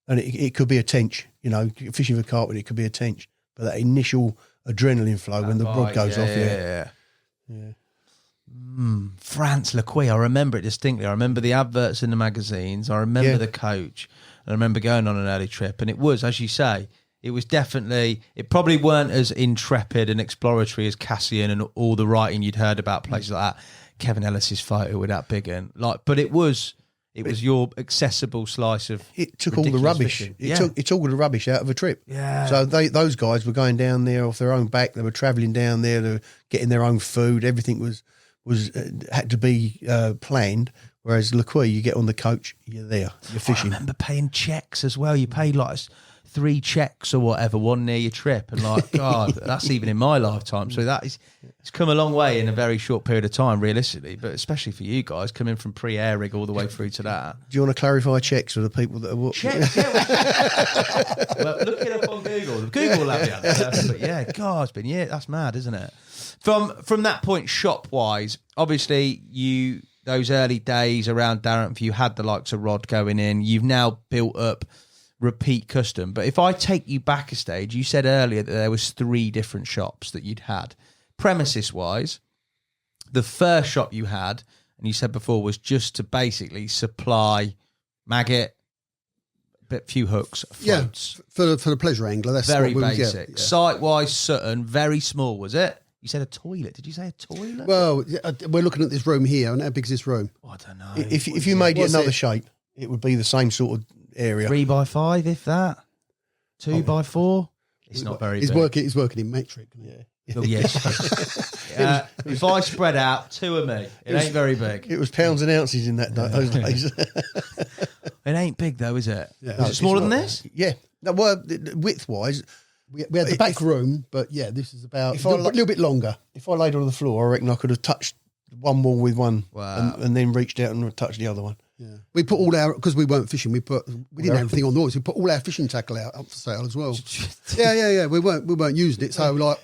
And it could be a tench, you know, fishing with carp, it could be a tench. But that initial adrenaline flow when the rod goes off, yeah. France Le Quis, I remember it distinctly. I remember the adverts in the magazines. I remember the coach. And I remember going on an early trip, and it was, as you say, it was definitely, it probably weren't as intrepid and exploratory as Cassian and all the writing you'd heard about places like that. Kevin Ellis's photo with that big one, but it was your accessible slice of. It took all the rubbish. Fishing. It took all the rubbish out of a trip. Yeah. So those guys were going down there off their own back. They were travelling down there. They were getting their own food. Everything was had to be planned. Whereas Le Quis, you get on the coach, you're there, you're fishing. I remember paying checks as well. You paid like 3 checks or whatever, one near your trip, and like, God, that's even in my lifetime. So it's come a long way in a very short period of time, realistically. But especially for you guys, coming from pre-air rig all the way through to that. Do you want to clarify checks for the people that are watching? Checks, yeah. Well, look it up on Google. Google will have the answer. But yeah, God, that's mad, isn't it? From that point, shop wise, obviously those early days around Darenth, you had the likes of Rod going in. You've now built up repeat custom. But if I take you back a stage, you said earlier that there was 3 different shops that you'd had. Premises-wise, the first shop you had, and you said before, was just to basically supply maggot, a few hooks, floats. Yeah, for the pleasure angler. That's very basic. Yeah. Site-wise, Sutton, very small, was it? You said a toilet. Did you say a toilet? Well, we're looking at this room here, and how big is this room? Oh, I don't know. If you made it another shape, it would be the same sort of area. 3x5, if that. 2x4. It's not very big. He's working in metric. Yeah. Oh, yes. If I spread out, 2 of me, it ain't very big. It was pounds and ounces in those days. It ain't big though, is it? Yeah. Is it smaller than this? Yeah. No, well, width-wise, we had the back room, but yeah, this is about a little bit longer. If I laid on the floor, I reckon I could have touched one wall with one, wow, and then reached out and touched the other one. Yeah, we put all our, because we weren't fishing, we didn't have anything on the oars. We put all our fishing tackle up for sale as well. Yeah. We weren't using it, so like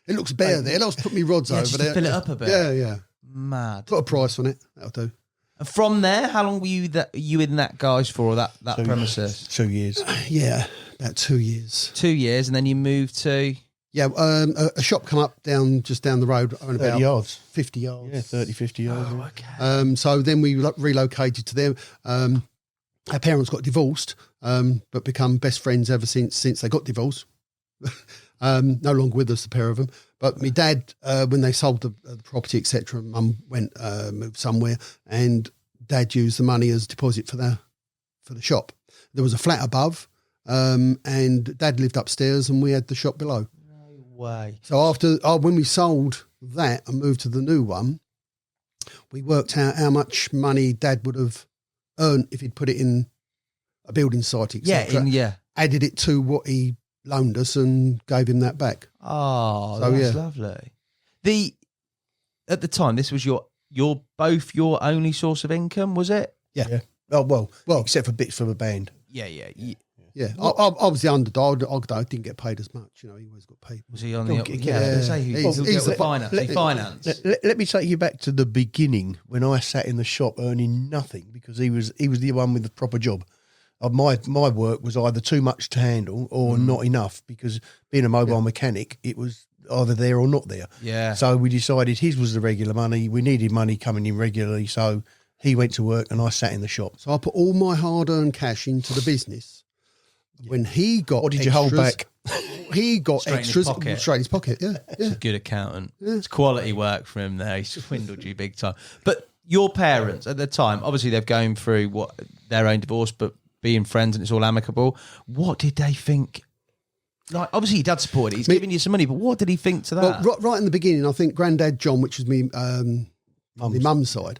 it looks bare there. Let's put me rods over just there. To fill it up a bit. Yeah. Mad. Put a price on it. That'll do. And from there, how long were you in that guys for, that premises? 2 years. Yeah, about 2 years. 2 years, and then you moved to. Yeah, a shop come up just down the road, on about 30 yards. 50 yards. Yeah, 30, 50 yards. Oh, okay. So then we relocated to them. Our parents got divorced, but become best friends ever since they got divorced. No longer with us, the pair of them. But my dad, when they sold the property, etc., Mum went moved somewhere, and Dad used the money as deposit for the shop. There was a flat above, and Dad lived upstairs, and we had the shop below. No way. So after when we sold that and moved to the new one, we worked out how much money Dad would have earned if he'd put it in a building site, etc. Added it to what he loaned us and gave him that back. Oh, so, that's lovely. At the time, this was both your only source of income, was it? Yeah. Oh well, except for bits from a band. Yeah. I was the underdog. I didn't get paid as much. He always got paid. Was he on the? He's the finance. Let me take you back to the beginning when I sat in the shop earning nothing because he was the one with the proper job. My work was either too much to handle or not enough because being a mobile mechanic, it was either there or not there. Yeah. So we decided his was the regular money. We needed money coming in regularly, so he went to work and I sat in the shop. So I put all my hard-earned cash into the business. When he got what did you hold back? He got straight extras in his straight in his pocket. Yeah. He's a good accountant. Yeah. It's quality work for him there. He's swindled you big time. But your parents at the time, obviously they're going through their own divorce, but being friends and it's all amicable. What did they think? Like, obviously your dad supported it. He's giving you some money, but what did he think to that? Well, right in the beginning, I think Granddad John, which was me, my mum's side,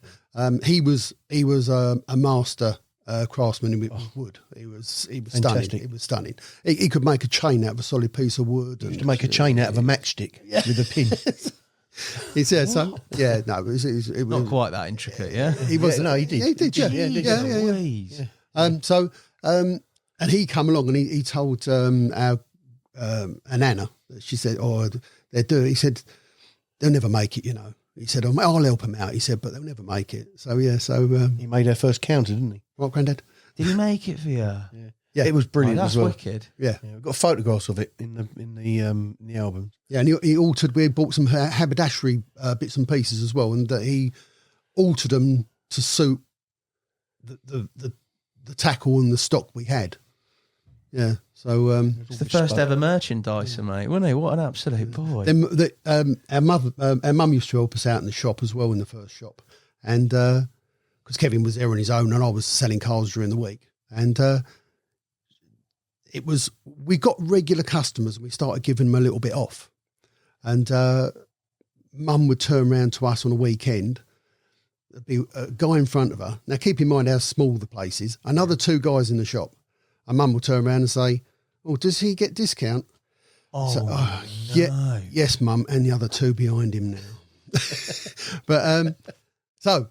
he was a master craftsman with wood. He was stunning. He was stunning. He could make a chain out of a solid piece of wood. He used to make a chain out of a matchstick with a pin. He said so. Yeah, no, it was not quite that intricate. Yeah, he was. No, he did. He did. Yeah. And he come along and he told our Anna. She said, "Oh, they're doing." He said, "They'll never make it." He said, "I'll help them out." He said, "But they'll never make it." So he made our first counter, didn't he? What, Grandad? Did he make it for you? Yeah, it was brilliant that's as well. Wicked. Yeah, we've got photographs of it in the album. Yeah, and he altered. We bought some haberdashery bits and pieces as well, and he altered them to suit the tackle and the stock we had. Yeah, so it's the first ever merchandiser, mate, wasn't he? What an absolute boy! Then our mum used to help us out in the shop as well in the first shop, and because Kevin was there on his own and I was selling cars during the week, and we got regular customers and we started giving them a little bit off, and Mum would turn around to us on a weekend. There'd be a guy in front of her. Now keep in mind how small the place is. Another two guys in the shop. And Mum will turn around and say, "Oh, does he get discount?" No. Yeah, yes, Mum, and the other two behind him now. But so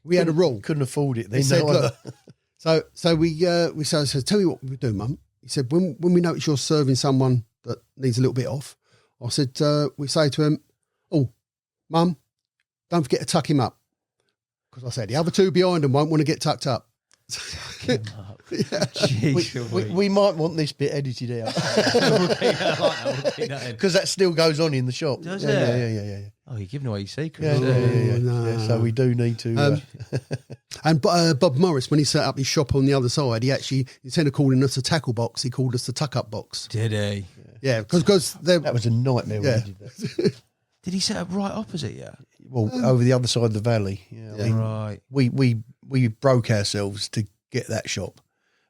we had a rule. Couldn't afford it. They said, "Look." So we said, "Tell you what we do, Mum." He said, "When we notice you're serving someone that needs a little bit off," I said, "We say to him, oh, Mum, don't forget to tuck him up," because I said the other two behind him won't want to get tucked up. We might want this bit edited out because that still goes on in the shop. Does it? Yeah. Oh, you're giving away your secrets. Yeah, so we do need to. And Bob Morris, when he set up his shop on the other side, instead of calling us a tackle box, he called us the tuck up box. Did he? Yeah, because that was a nightmare when he did that. Did he set up right opposite you? Well, over the other side of the valley. Yeah. Right. We broke ourselves to get that shop,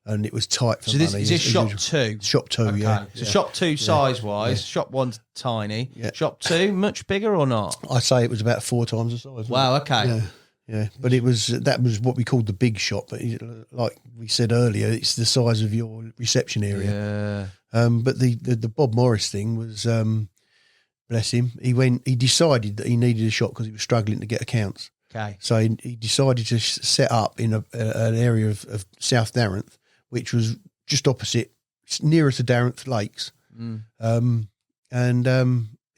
and it was tight for money. So this is shop two? Shop two, okay. yeah. So shop two size-wise, shop one's tiny. Yeah. Shop two, much bigger or not? I'd say it was about 4 times the size. Wow, okay. Yeah, but that was what we called the big shop. But like we said earlier, it's the size of your reception area. Yeah. But the Bob Morris thing was... bless him. He decided that he needed a shop because he was struggling to get accounts. Okay. So he decided to set up in an area of South Darenth, which was just opposite, nearer to Darenth Lakes. And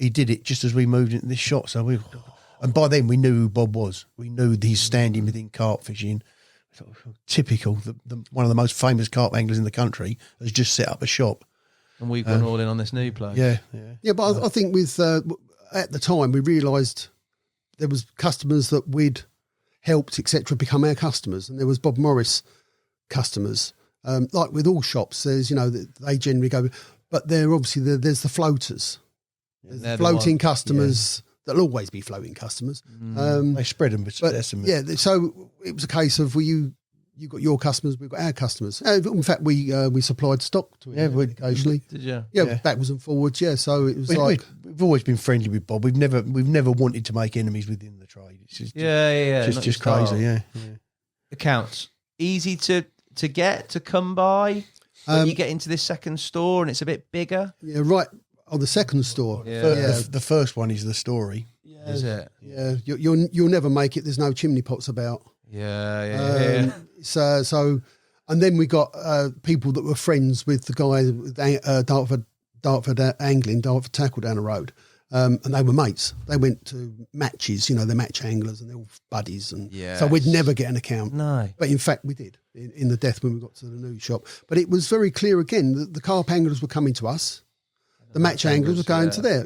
he did it just as we moved into this shop. So and by then we knew who Bob was. We knew he's standing within carp fishing. Typical. One of the most famous carp anglers in the country has just set up a shop. And we've gone all in on this new place. Yeah, but I think with at the time we realised there was customers that we'd helped, etc., become our customers, and there was Bob Morris customers. Like with all shops, there's they generally go, but there obviously there's the floaters. They're floating customers. There'll always be floating customers. They spread them, but so it was a case of you got your customers, we've got our customers. In fact, we supplied stock to him occasionally. Did you? Yeah, backwards and forwards. Yeah, so it was we've always been friendly with Bob. We've never wanted to make enemies within the trade. It's just just crazy. Yeah. Accounts easy to get to come by when you get into this second store and it's a bit bigger. Yeah, right. On the second store, the first one is the story. Yeah, is it? Yeah, you'll never make it. There's no chimney pots about. Yeah. So, and then we got people that were friends with the guy with Dartford angling, Dartford tackle down the road, and they were mates. They went to matches, they're match anglers, and they're all buddies, and so we'd never get an account. No, but in fact we did in the death when we got to the new shop. But it was very clear again that the carp anglers were coming to us. The match anglers were going to there.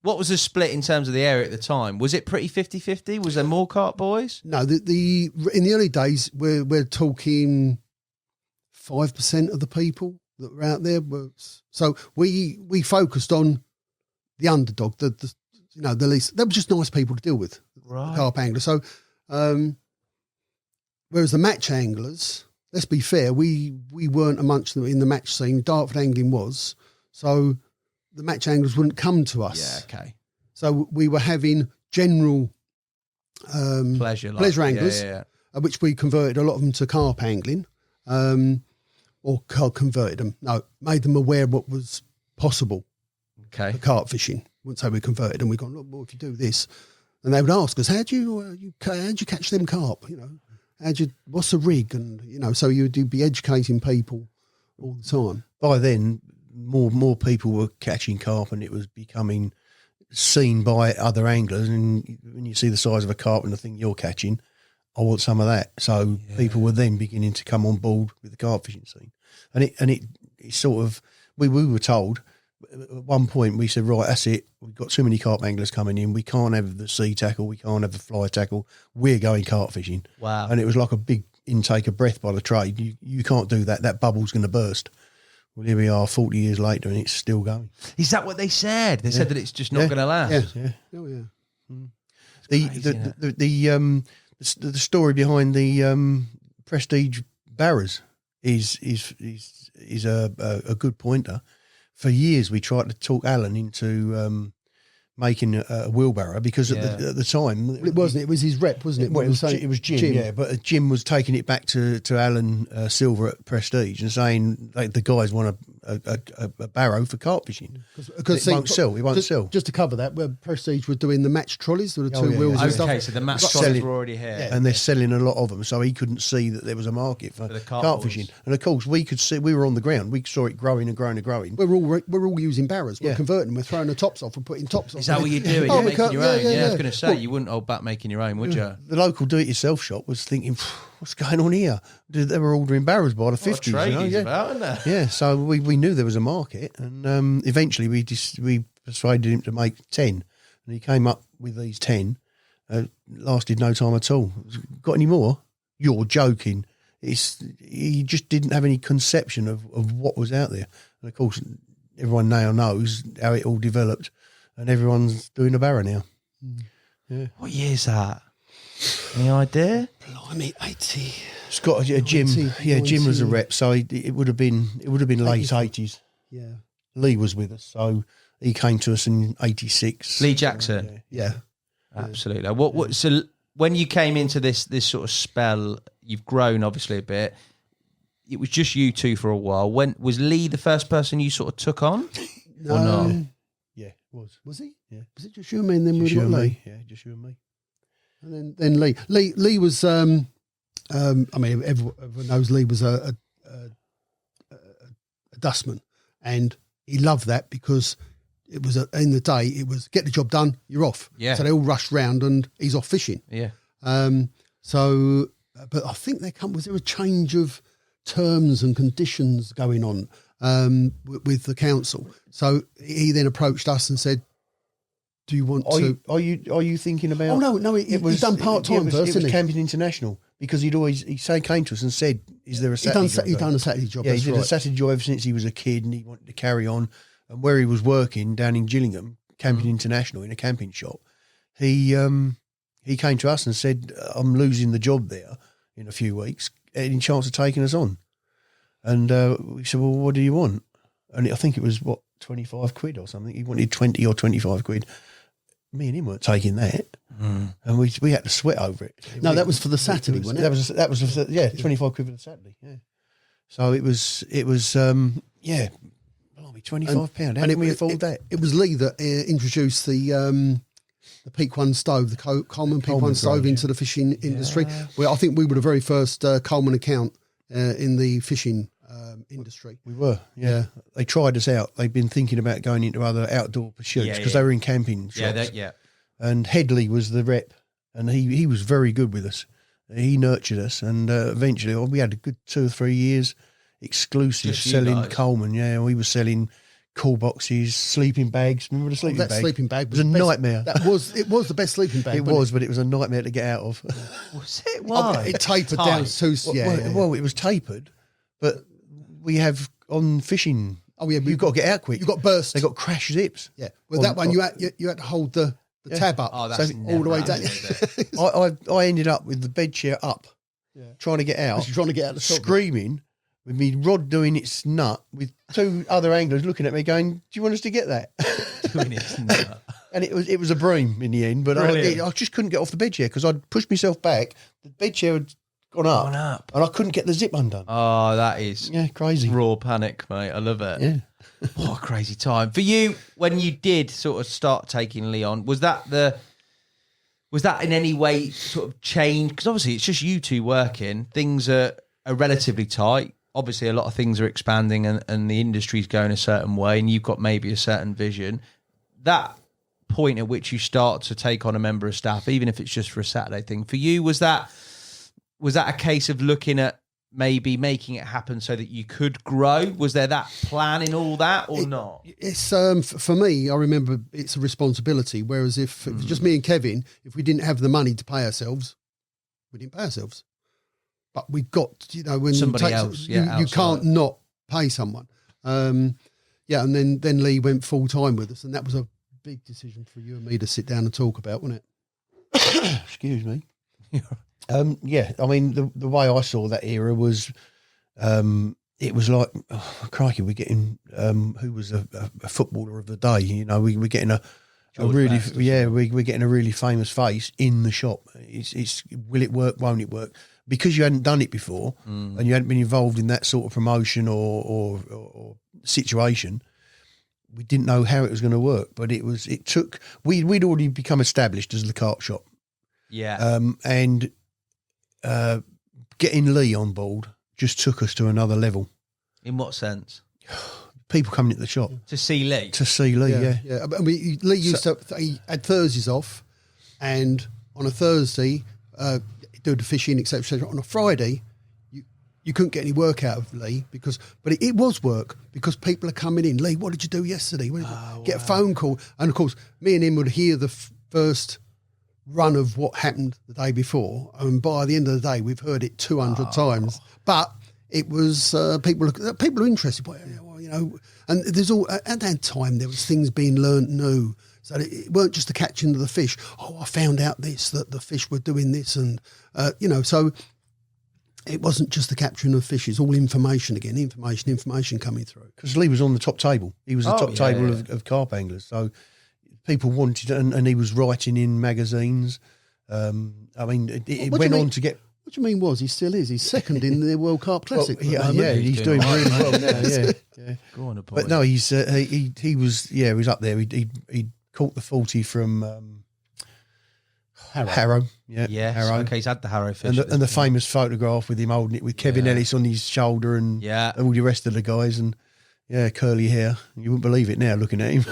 What was the split in terms of the area at the time? Was it pretty 50-50? Was there more carp boys? No, in the early days, we're talking 5% of the people that were out there were. So we focused on the underdog, the least. They were just nice people to deal with, right? The carp anglers. So, whereas the match anglers. Let's be fair, we weren't amongst them in the match scene. Dartford angling was, so the match anglers wouldn't come to us. Yeah, okay. So we were having general pleasure anglers, which we converted a lot of them to carp angling, or converted them. No, made them aware of what was possible. Okay. For carp fishing. Wouldn't say we converted them. We gone, look, well, if you do this, and they would ask us, how'd you catch them carp? What's the rig? And, so you'd be educating people all the time. By then, more people were catching carp and it was becoming seen by other anglers. And when you see the size of a carp and the thing you're catching, I want some of that. So people were then beginning to come on board with the carp fishing scene. And it sort of, we were told, at one point we said, right, that's it. We've got too many carp anglers coming in. We can't have the sea tackle. We can't have the fly tackle. We're going carp fishing. Wow. And it was like a big intake of breath by the trade. You can't do that. That bubble's going to burst. Well, here we are 40 years later and it's still going. Is that what they said? They said that it's just not going to last. Yeah. Oh, yeah. The story behind the Prestige barras is a good pointer. For years, we tried to talk Alan into making a wheelbarrow because at the time... Well, it wasn't. It was his rep, wasn't it? Well, it was Jim, yeah. But Jim was taking it back to Alan Silver at Prestige and saying the guys want a barrow for carp fishing. Because it won't sell. It won't sell. Just to cover that, where Prestige were doing the match trolleys with the two wheels and stuff. Okay, so the match trolleys were already here. Yeah. And they're selling a lot of them, so he couldn't see that there was a market for carp fishing. And of course, we could see, we were on the ground, we saw it growing and growing and growing. We're all using barrows. We're converting them. We're throwing the tops off and putting tops on. Is that what you're doing? You're making your own? Yeah, I was going to say, you wouldn't hold back making your own, would you? The local do-it-yourself shop was thinking, what's going on here? They were ordering barrows by the 50s. About, isn't there? Yeah, so we knew there was a market, and eventually we persuaded him to make 10, and he came up with these 10. Lasted no time at all. Got any more? You're joking. He just didn't have any conception of what was out there. And of course, everyone now knows how it all developed, and everyone's doing a barrow now. Yeah. What year is that? Any idea? Blimey, 80. It's got a Jim. 90, yeah, 90. Jim was a rep, so it would have been late 80s. Yeah. Lee was with us, so he came to us in 86. Lee Jackson. Yeah. Absolutely. So when you came into this sort of spell, you've grown obviously a bit. It was just you two for a while. When was Lee the first person you sort of took on? No. Or not? Yeah, Was he? Yeah. Was it just you and me? And then Just we you got and Lee. me. Yeah, just you and me. And then Lee. Lee was. I mean, everyone knows Lee was a dustman, and he loved that because it was in the day. It was get the job done, you're off. Yeah. So they all rushed round, and he's off fishing. Yeah. So, but I think was there a change of terms and conditions going on with the council? So he then approached us and said, "Do you want to?" Are you thinking about? Oh no, he's done part time first. It was Camping International because he came to us and said, "Is there a Saturday job?" He'd done a Saturday job. Yeah, that's he did right. a Saturday job ever since he was a kid, and he wanted to carry on. and where he was working down in Gillingham, Camping International in a camping shop, he came to us and said, I'm losing the job there in a few weeks. Any chance of taking us on? And we said, well, what do you want? And I think it was, 25 quid or something. He wanted 20 or 25 quid. Me and him weren't taking that. And we had to sweat over it. No, that was for the Saturday, wasn't it? That was 25 quid for the Saturday, yeah. So it was blimey, £25. How can we afford that? It was Lee that introduced the Peak One stove, the Coleman Peak One stove into the fishing industry. Well, I think we were the very first Coleman account in the fishing industry. We were, yeah. They tried us out. They'd been thinking about going into other outdoor pursuits because they were in camping shops. And Headley was the rep, and he was very good with us. He nurtured us, and eventually we had a good 2 or 3 years exclusive Just selling Coleman. Yeah, we were selling cool boxes, sleeping bags. Remember the sleeping bag? That sleeping bag was a nightmare. It was the best sleeping bag. It was, but it was a nightmare to get out of. Was it? Why? It tapered down too. Well, it was tapered, but we have on fishing. Oh yeah, you've got to get out quick. You got burst. They got crash zips. Yeah, well, that one you had to hold the tab up. Oh, that's all the way down. I ended up with the bed chair up, trying to get out. Trying to get out, screaming with me rod doing its nut, with 2 other anglers looking at me, going, "Do you want us to get that?" Doing its nut. And it was a bream in the end, but I just couldn't get off the bed chair because I'd pushed myself back. The bed chair had gone up, and I couldn't get the zip undone. Oh, that is crazy. Raw panic, mate. I love it. Yeah. What a crazy time. For you, when you did sort of start taking Leon, was that in any way sort of change? Because obviously it's just you two working. Things are relatively tight. Obviously a lot of things are expanding and the industry's going a certain way and you've got maybe a certain vision. That point at which you start to take on a member of staff, even if it's just for a Saturday thing, for you, was that a case of looking at maybe making it happen so that you could grow? Was there that plan in all that or not? It's for me, I remember it's a responsibility. Whereas if it was just me and Kevin, if we didn't have the money to pay ourselves, we didn't pay ourselves. But we've got, when somebody else, you can't not pay someone. And then Lee went full time with us, and that was a big decision for you and me to sit down and talk about, wasn't it? Excuse me. I mean, the way I saw that era was, it was like, crikey, we're getting who was a footballer of the day. We're getting we're getting a really famous face in the shop. It's will it work? Won't it work? Because you hadn't done it before and you hadn't been involved in that sort of promotion or situation. We didn't know how it was going to work, but we'd already become established as the Carp shop. Yeah. And getting Lee on board just took us to another level. In what sense? People coming into the shop. To see Lee? To see Lee, yeah. I mean, Lee he had Thursdays off, and on a Thursday, do the fishing, etc. On a Friday, you couldn't get any work out of Lee but it was work because people are coming in. Lee, what did you do yesterday? Get a phone call. And of course, me and him would hear the first run of what happened the day before, and by the end of the day we've heard it 200 times, but it was people are interested by it, and there's all at that time there was things being learnt new, so it weren't just the catching of the fish. I found out that the fish were doing this, and so it wasn't just the capturing of fish, it's all information again, information coming through, because Lee was on the top table. He was the top table of carp anglers, so people wanted, and he was writing in magazines. I mean, it went on to get. What do you mean? He still is? He's second in the World Carp Classic. Well, he's doing really well now. Yeah. Go on, but no, he was up there. He caught the 40 from Harrow. Yeah. Harrow. Okay, he's had the Harrow fish. And the famous photograph with him holding it with Kevin Ellis on his shoulder and all the rest of the guys and. Yeah, curly hair. You wouldn't believe it now looking at him.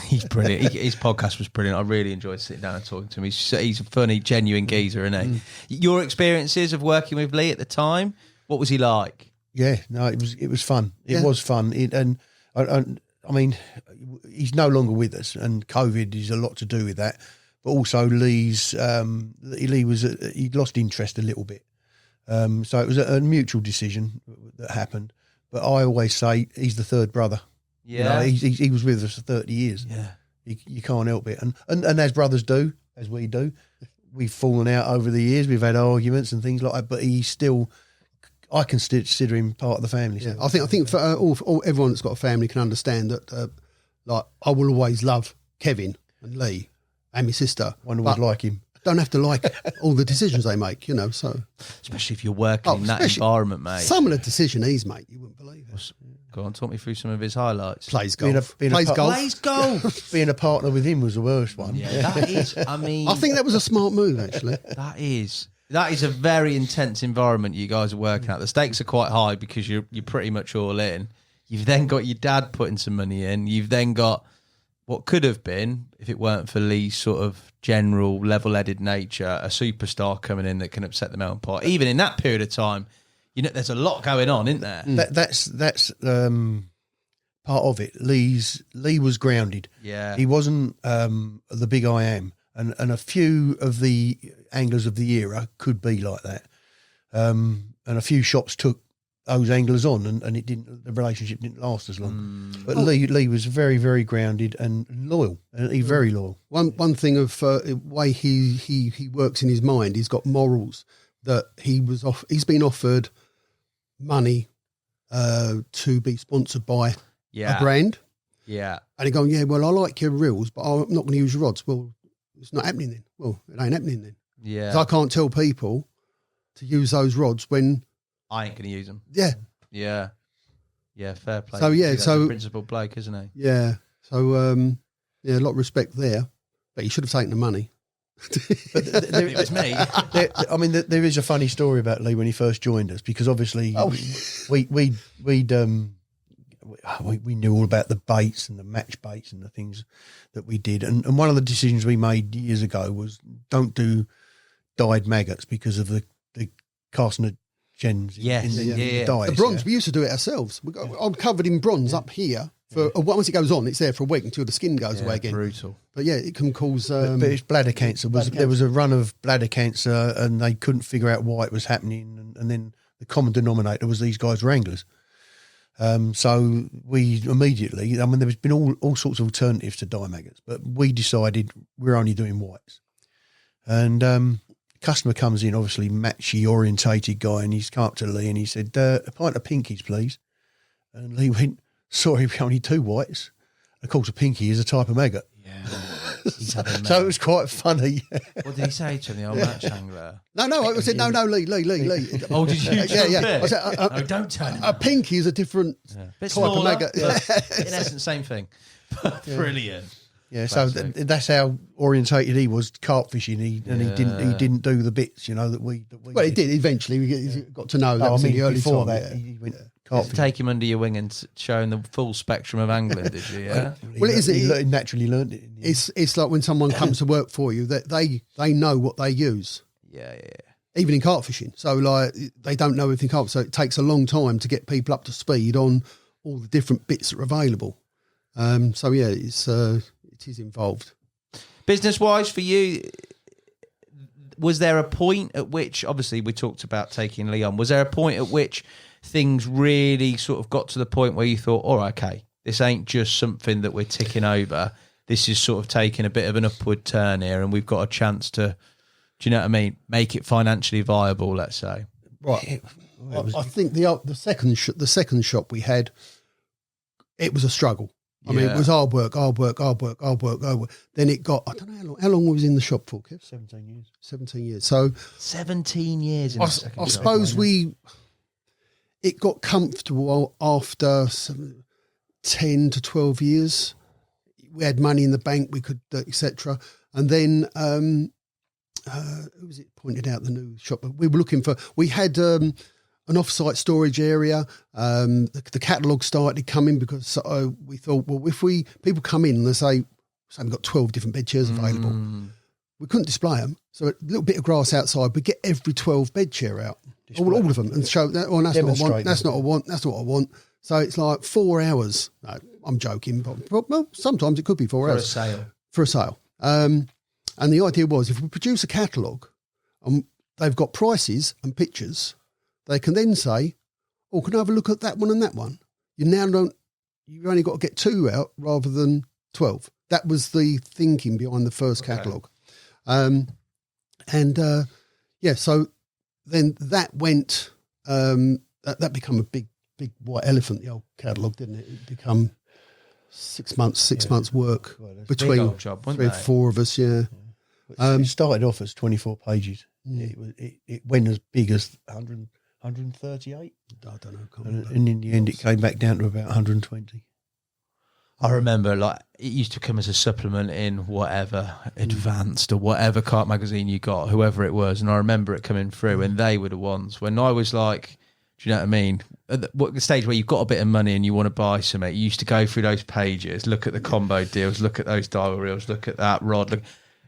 He's brilliant. His podcast was brilliant. I really enjoyed sitting down and talking to him. He's a funny, genuine geezer, isn't he? Your experiences of working with Lee at the time, what was he like? Yeah, no, it was fun. It was fun. I mean, he's no longer with us, and COVID is a lot to do with that. But also, Lee lost interest a little bit. So it was a mutual decision that happened. But I always say he's the third brother. Yeah. He was with us for 30 years. Yeah. You can't help it. And as brothers do, as we do, we've fallen out over the years. We've had arguments and things like that, but he's still, I consider him part of the family. Yeah. I think for all everyone that's got a family can understand that, like, I will always love Kevin and Lee and my sister. One always like him. Don't have to like all the decisions they make, so. Especially if you're working in that environment, mate. Some of the decision he's made, you wouldn't believe it. Go on, talk me through some of his highlights. Plays golf. Plays golf. Being a partner with him was the worst one. Yeah, that is, I mean... I think that was a smart move, actually. That is a very intense environment you guys are working at. The stakes are quite high because you're pretty much all in. You've then got your dad putting some money in. You've then got what could have been, if it weren't for Lee's sort of general level-headed nature, a superstar coming in that can upset the melting pot. Even in that period of time, there's a lot going on, isn't there? That's part of it. Lee was grounded. Yeah. He wasn't the big I am. And a few of the anglers of the era could be like that. And a few shops took those anglers on, and the relationship didn't last as long. But Lee was very, very grounded and loyal. He's very loyal. One thing of way he works in his mind, he's got morals that he's been offered money to be sponsored by a brand. Yeah. And he going, well, I like your reels, but I'm not going to use your rods. Well, it's not happening then. Well, it ain't happening then. Yeah. 'Cause I can't tell people to use those rods when I ain't going to use them. Yeah. Yeah. Yeah, fair play. So, yeah, That's a principal bloke, isn't he? Yeah. So, a lot of respect there. But he should have taken the money. But it was me. There is a funny story about Lee when he first joined us, because obviously we knew all about the baits and the match baits and the things that we did. And one of the decisions we made years ago was don't do dyed maggots because of the carcinogens in the dyes. The bronze, we used to do it ourselves. I'm covered in bronze up here. Once it goes on, it's there for a week until the skin goes away again. Brutal. But yeah, it can cause... but it's bladder cancer. There was a run of bladder cancer and they couldn't figure out why it was happening. And then the common denominator was these guys were anglers. So we immediately, there's been all sorts of alternatives to dye maggots, but we decided we're only doing whites. And customer comes in, obviously matchy orientated guy, and he's come up to Lee and he said, a pint of pinkies, please. And Lee went, sorry, we only do whites. Of course, a pinky is a type of maggot. Yeah. So it was quite funny. What did he say to the old match angler? No, I said, no, Lee. Oh, did you? Yeah. I said, no, don't turn him. A pinky is a different type of maggot. In essence, same thing. Brilliant. Yeah, so that's how orientated he was carp fishing. He didn't do the bits, that we. Well, he did eventually. We got to know that was in the early before time. That he went. Take him under your wing and showing the full spectrum of angling, did you? Yeah. He naturally learned it. It's like when someone comes to work for you, that they know what they use. Yeah. Even in carp fishing, so like they don't know everything carp, so it takes a long time to get people up to speed on all the different bits that are available. So yeah, it is involved. Business wise for you, was there a point at which, obviously we talked about taking Leon, was there a point at which things really sort of got to the point where you thought, all right, okay, this ain't just something that we're ticking over. This is sort of taking a bit of an upward turn here, and we've got a chance to, do you know what I mean, make it financially viable, let's say. Right. I think the second shop we had, it was a struggle. I mean, it was hard work. Then it got, I don't know how long we was in the shop for, Kev? 17 years. 17 years. So 17 years in the second shop. I suppose it got comfortable after 10 to 12 years. We had money in the bank, we could, etc. And then, who was it pointed out the new shop? We were looking for, we had an off-site storage area. The catalogue started coming because we thought, well, if people come in and they say we've got 12 different bed chairs available, we couldn't display them. So a little bit of grass outside, but get every 12 bed chair out. All of them, and show that. Oh, that's not what I want. That's not what I want. That's not what I want. So it's like 4 hours. No, I'm joking, but well, sometimes it could be 4 hours for a sale. And the idea was, if we produce a catalogue and they've got prices and pictures, they can then say, "Oh, can I have a look at that one and that one?" You you only got to get 2 out rather than 12. That was the thinking behind the first catalogue. So then that went, that became a big white elephant, the old catalogue, didn't it? It become 6 months work between job, 3 or 4 of us, It started off as 24 pages. It went as big as 138. I don't know. And in the end, it came back down to about 120. I remember, like, it used to come as a supplement in whatever Advanced or whatever Carp magazine you got, whoever it was. And I remember it coming through, and they were the ones when I was like, do you know what I mean? At the stage where you've got a bit of money and you want to buy something, you used to go through those pages, look at the combo deals, look at those dial reels, look at that rod.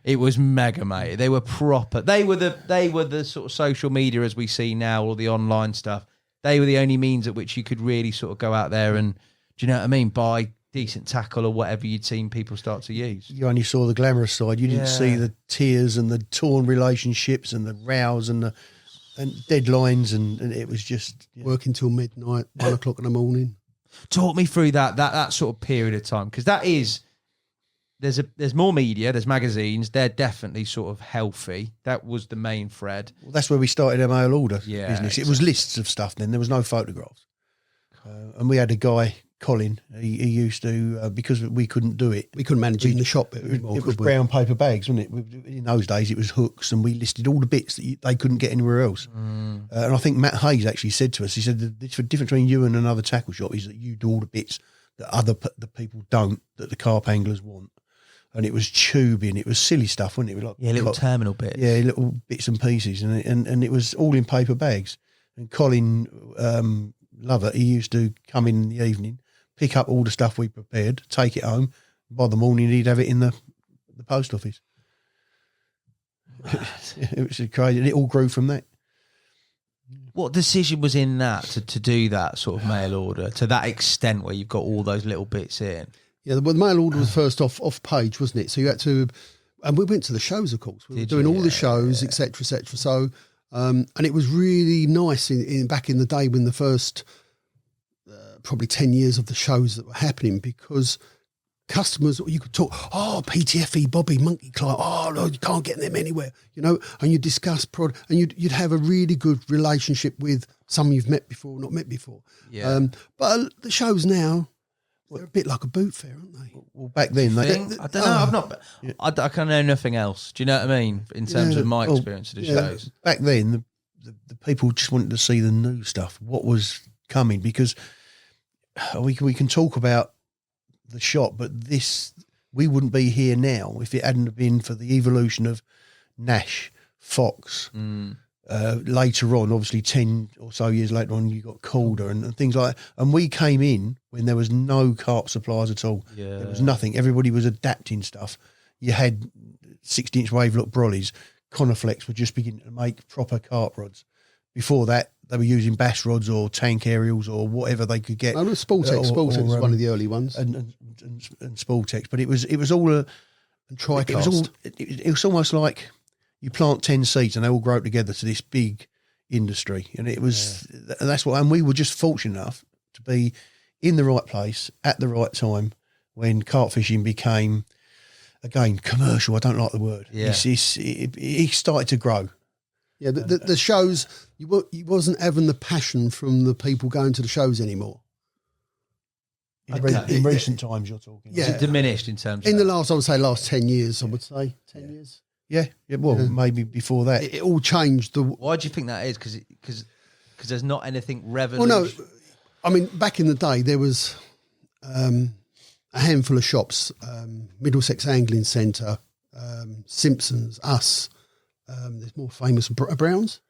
It was mega, mate. They were proper. They were the sort of social media as we see now, all the online stuff. They were the only means at which you could really sort of go out there and, do you know what I mean, buy decent tackle or whatever you'd seen people start to use. You only saw the glamorous side. You didn't see the tears and the torn relationships and the rows and deadlines, and it was just working till midnight, 1 o'clock in the morning. Talk me through that sort of period of time, because that is there's more media, there's magazines, they're definitely sort of healthy. That was the main thread. Well, that's where we started our mail order business. Exactly. It was lists of stuff then. There was no photographs, and we had a guy. Colin, he used to, because we couldn't do it. We couldn't manage it in the shop anymore. It was brown paper bags, wasn't it? In those days, it was hooks, and we listed all the bits that they couldn't get anywhere else. And I think Matt Hayes actually said to us, he said, the difference between you and another tackle shop is that you do all the bits that the people don't, that the carp anglers want. And it was tubing, it was silly stuff, wasn't it? Like, little terminal bits. Yeah, little bits and pieces, and it was all in paper bags. And Colin Lovett, he used to come in the evening, pick up all the stuff we prepared, take it home. By the morning, he'd have it in the post office. It was crazy. And it all grew from that. What decision was in that to do that sort of mail order to that extent where you've got all those little bits in? Yeah, well, the mail order was first off page, wasn't it? So you had to, and we went to the shows, of course. We were doing all the shows, etc., etc. So, and it was really nice in back in the day when the first probably 10 years of the shows that were happening, because customers, you could talk, PTFE, Bobby, Monkey Client, no, you can't get them anywhere, and you discuss product, and you'd have a really good relationship with some you've met before, not met before. Yeah. But the shows now, they're a bit like a boot fair, aren't they? Well, back then, I don't know. I can know nothing else. Do you know what I mean? In terms of my experience of the shows. Back then, the people just wanted to see the new stuff, what was coming, because we can talk about the shop, but we wouldn't be here now if it hadn't been for the evolution of Nash, Fox. Later on, obviously 10 or so years later on, you got Calder and things like that. And we came in when there was no carp suppliers at all. Yeah. There was nothing. Everybody was adapting stuff. You had 60-inch wave look brollies. Coniflex were just beginning to make proper carp rods. Before that, they were using bass rods or tank aerials or whatever they could get. No, Sportex. Sportex was one of the early ones, and Sportex. But it was all and Tricast. It was almost like you plant 10 seeds and they all grow together to this big industry, and it was and that's what. And we were just fortunate enough to be in the right place at the right time when carp fishing became, again, commercial. I don't like the word. Yeah. It started to grow. Yeah, the shows, you wasn't having the passion from the people going to the shows anymore. In recent times, you're talking. Yeah. Is it diminished in terms In of the last, I would say, last 10 years, I would say. 10 years. Yeah, well, maybe before that. It all changed. Why do you think that is? Because there's not anything Well, revolutionary. no, I mean, back in the day, there was a handful of shops, Middlesex Angling Centre, Simpsons, us. There's more famous Browns.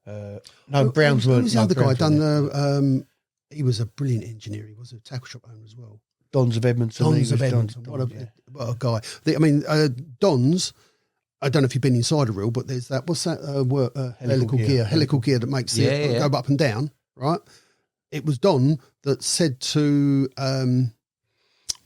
No, Browns weren't. Who's the other guy? Done he was a brilliant engineer. He was a tackle shop owner as well. Dons of Edmonton. What a guy. Dons. I don't know if you've been inside a reel, but there's that. What's that? Helical gear. Helical gear that makes it go up and down. Right. It was Don that said to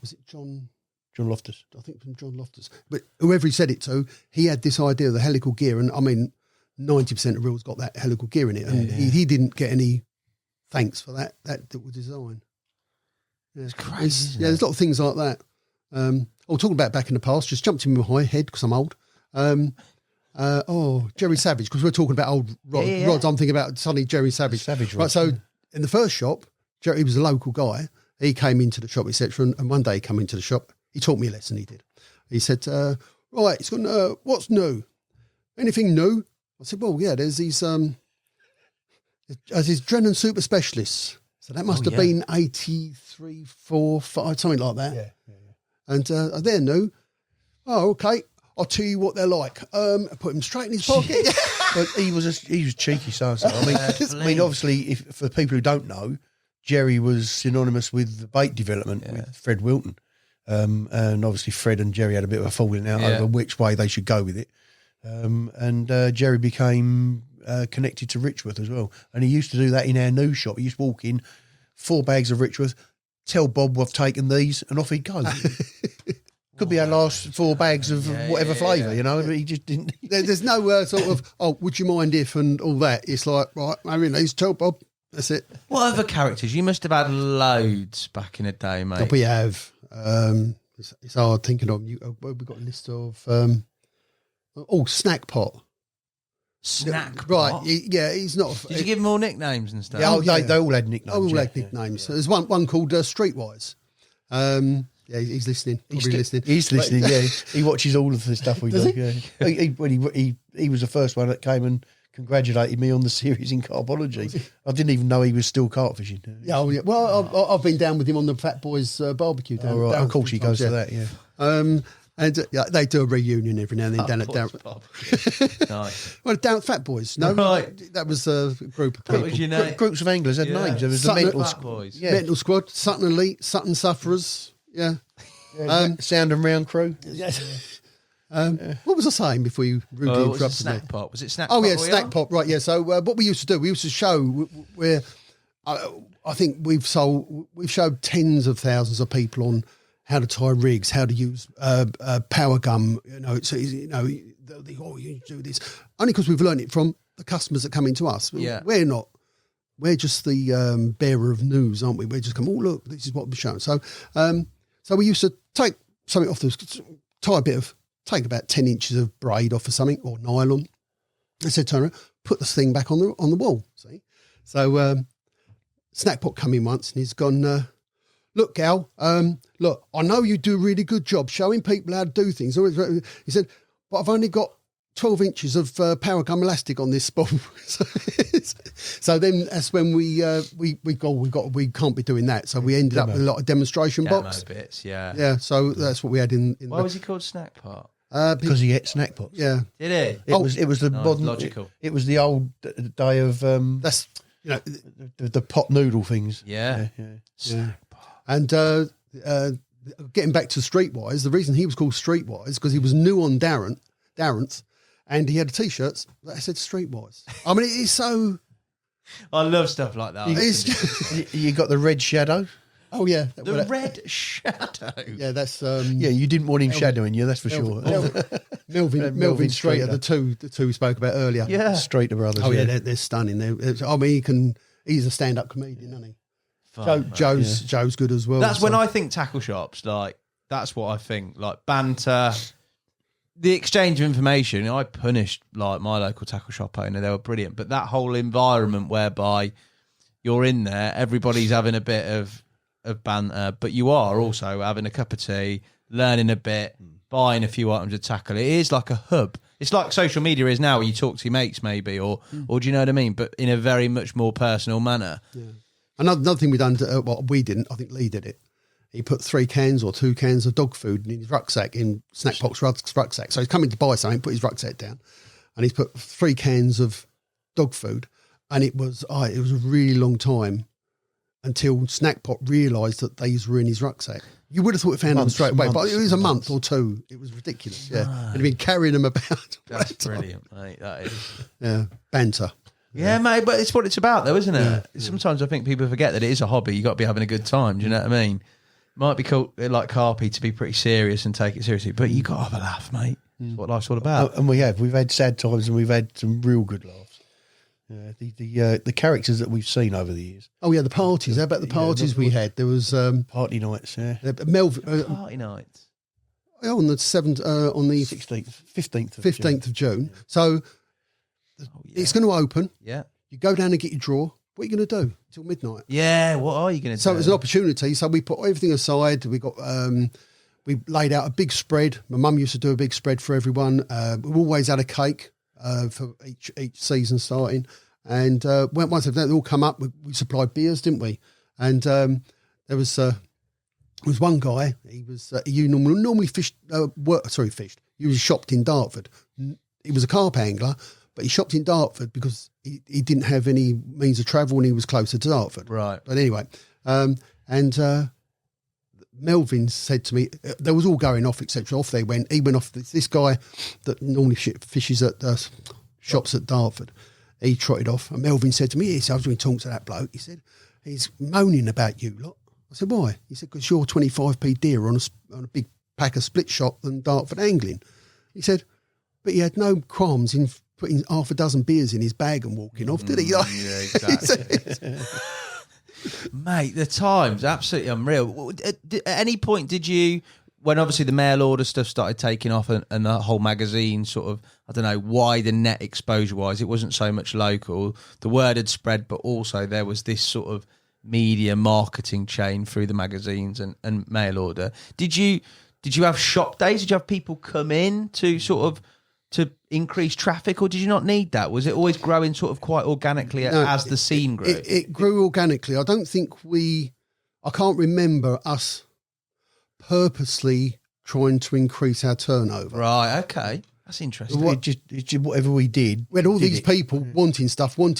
was it John Loftus? I think from John Loftus. But whoever he said it to, he had this idea of the helical gear, and I mean, 90% of reels got that helical gear in it, and he didn't get any thanks for that design. It's crazy. There's a lot of things like that. Talking about back in the past, just jumped in my head because I'm old. Jerry Savage, because we're talking about old rods. I'm thinking about suddenly Jerry Savage. Right, so in the first shop, Jerry was a local guy. He came into the shop, etc. And one day he came into the shop. He taught me a lesson. He did. He said, "Right, it's got what's new? Anything new?" I said, "Well, yeah, there's these Drennan Super Specialists." So that must have been 83, 4, 5, something like that. Yeah. And they're new. Oh, okay. I'll tell you what they're like. Put him straight in his pocket. But he was cheeky, so. I mean, obviously, for people who don't know, Jerry was synonymous with the bait development with Fred Wilton. And obviously Fred and Jerry had a bit of a falling out over which way they should go with it. And Jerry became connected to Richworth as well. And he used to do that in our new shop. He used to walk in, 4 bags of Richworth, tell Bob I've taken these, and off he'd go. Could be our last 4 bags of whatever flavour, you know, but he just didn't. There's no sort of, would you mind if and all that. It's like, right, I mean, these tell Bob, that's it. What other characters? You must have had loads back in the day, mate. We have. It's hard thinking of them. We've got a list of, Snack Pot. Snack Pot? Right, he's not. Did you give them all nicknames and stuff? Yeah, they all had nicknames. All had nicknames. There's one called Streetwise. Yeah, he's listening. He's listening. Yeah, he watches all of the stuff we do. Yeah, he was the first one that came and congratulated me on the series in carpology. I didn't even know he was still carp fishing. Yeah, well, I've been down with him on the Fat Boys barbecue. Down, right. Of course, he goes to that. Yeah. And they do a reunion every now and then down at Darenth. Nice. Well, down at Fat Boys. No, right. That was a group of people. What was your name? Groups of anglers had names. There was the Sutton, Mental Fat Boys. Yeah. Mental Squad, Sutton Elite, Sutton Sufferers. Yeah. Sound and Round crew. What was I saying before you rudely interrupted Snack me? Pot? Was it Snack Pot? Oh, yeah, Snack Pot. Right, yeah. So what we used to do, we used to show where I think we've showed tens of thousands of people on how to tie rigs, how to use power gum. You know, so they'll think, oh, you do this only because we've learned it from the customers that come into us. Yeah, we're not. We're just the bearer of news, aren't we? We're just come. Oh, look, this is what we're showing. So, so we used to take something off take about 10 inches of braid off of something or nylon. I said, turn around, put this thing back on the wall. See, so Snack Pot come in once and he's gone. Look, Gal, look, I know you do a really good job showing people how to do things. He said, but I've only got 12 inches of power gum elastic on this spool. So then that's when we can't be doing that. So we ended up with a lot of demonstration box. Bits, yeah. Yeah, so that's what we had in Why was he called Snack Pot? Because he ate snack pots. Yeah. Did he? It was the modern, logical. It was the old day of that's the pot noodle things. Yeah. And getting back to Streetwise, the reason he was called Streetwise because he was new on Darenth, and he had T-shirts that said Streetwise. I mean, it is so. I love stuff like that. You got the red shadow. Oh yeah, the red shadow. Yeah, that's you didn't want him shadowing you, that's for sure. Melvin Streeter, the two we spoke about earlier. Yeah, Streeter brothers. Oh yeah, they're stunning. I mean, he's a stand-up comedian, isn't he? Joe's good as well. That's when I think tackle shops. Like that's what I think. Like banter, the exchange of information. I punished like my local tackle shop owner. They were brilliant, but that whole environment whereby you're in there, everybody's having a bit of banter, but you are also having a cup of tea, learning a bit, buying a few items of tackle. It is like a hub. It's like social media is now, where you talk to your mates maybe, or do you know what I mean? But in a very much more personal manner. Yeah. Another thing we done, we didn't. I think Lee did it. He put 3 cans or 2 cans of dog food in his rucksack, in Snack Pot's rucksack. So he's coming to buy something, put his rucksack down, and he's put 3 cans of dog food, and it was a really long time until Snack Pot realised that these were in his rucksack. You would have thought it found them straight away, but it was a month or 2. It was ridiculous. Yeah, he'd been carrying them about. That's brilliant, mate. That is. Yeah, banter. Yeah, mate, but it's what it's about, though, isn't it? Yeah. Sometimes I think people forget that it is a hobby. You got to be having a good time. Do you know what I mean? Might be cool, like Carpy, to be pretty serious and take it seriously, but you got to have a laugh, mate. That's what life's all about. And we've had sad times and we've had some real good laughs. The characters that we've seen over the years. Oh yeah, the parties. How about the parties we had? There was Party nights. Yeah, Party nights. on the 7th, on the 16th, 15th, 15th of June. So it's going to open. Yeah. You go down and get your draw. What are you going to do till midnight? Yeah. What are you going to do? So it was an opportunity. So we put everything aside. We got we laid out a big spread. My mum used to do a big spread for everyone. We always had a cake for each season starting. And once they all come up, we supplied beers, didn't we? And there was one guy. He normally fished. Fished. He was shopped in Dartford. He was a carp angler, but he shopped in Dartford because he didn't have any means of travel and he was closer to Dartford. Right. But anyway, Melvin said to me, they was all going off, etc. Off they went. He went off. This guy that normally fishes at shops at Dartford, he trotted off. And Melvin said to me, I was doing talking to that bloke. He said, he's moaning about you lot. I said, why? He said, because you're 25p dearer on a big pack of split shot than Dartford angling. He said, but he had no qualms in putting half a dozen beers in his bag and walking off, did he? Yeah, exactly. Mate, the times, absolutely unreal. At any point did you, when obviously the mail order stuff started taking off and the whole magazine sort of, I don't know, wider net exposure-wise, it wasn't so much local, the word had spread, but also there was this sort of media marketing chain through the magazines and mail order. Did you have shop days? Did you have people come in to sort of to increase traffic, or did you not need that? Was it always growing sort of quite organically as the scene grew? It grew organically. I don't think I can't remember us purposely trying to increase our turnover. Right, okay. That's interesting. Whatever we did. We had all these people wanting stuff. We're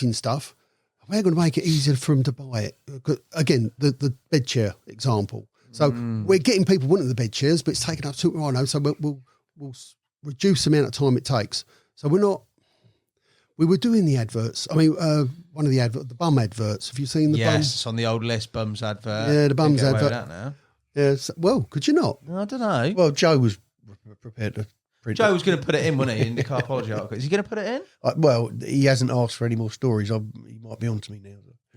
going to make it easier for them to buy it. Again, the bed chair example. So we're getting people wanting the bed chairs, but it's taking up too long. So we'll reduce the amount of time it takes. So we were doing the adverts. I mean, one of the bum adverts. Have you seen the bum? Yes, it's on the old list, bums advert. Yeah, the bums Get away with advert. that now. Yes. Well, could you not? I don't know. Well, Joe was prepared to print Joe was going to put it in, wasn't he, in the Carpology article? Is he going to put it in? Well, he hasn't asked for any more stories. He might be on to me now.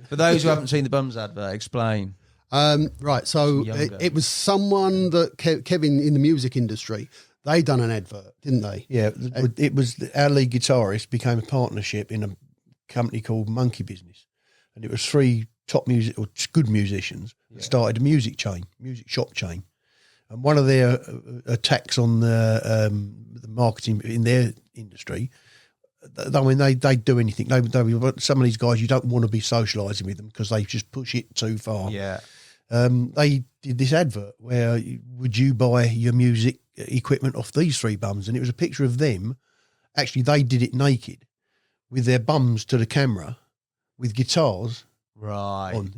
For those who haven't seen the bums advert, explain. Right, so it was someone that Kevin in the music industry, they done an advert, didn't they? Yeah, it was our lead guitarist became a partnership in a company called Monkey Business, and it was 3 top music or good musicians that started a music shop chain, and one of their attacks on the marketing in their industry. I mean, they'd do anything. Some of these guys, you don't want to be socialising with them because they just push it too far. Yeah. They did this advert where would you buy your music equipment off these 3 bums? And it was a picture of them. Actually, they did it naked with their bums to the camera with guitars on,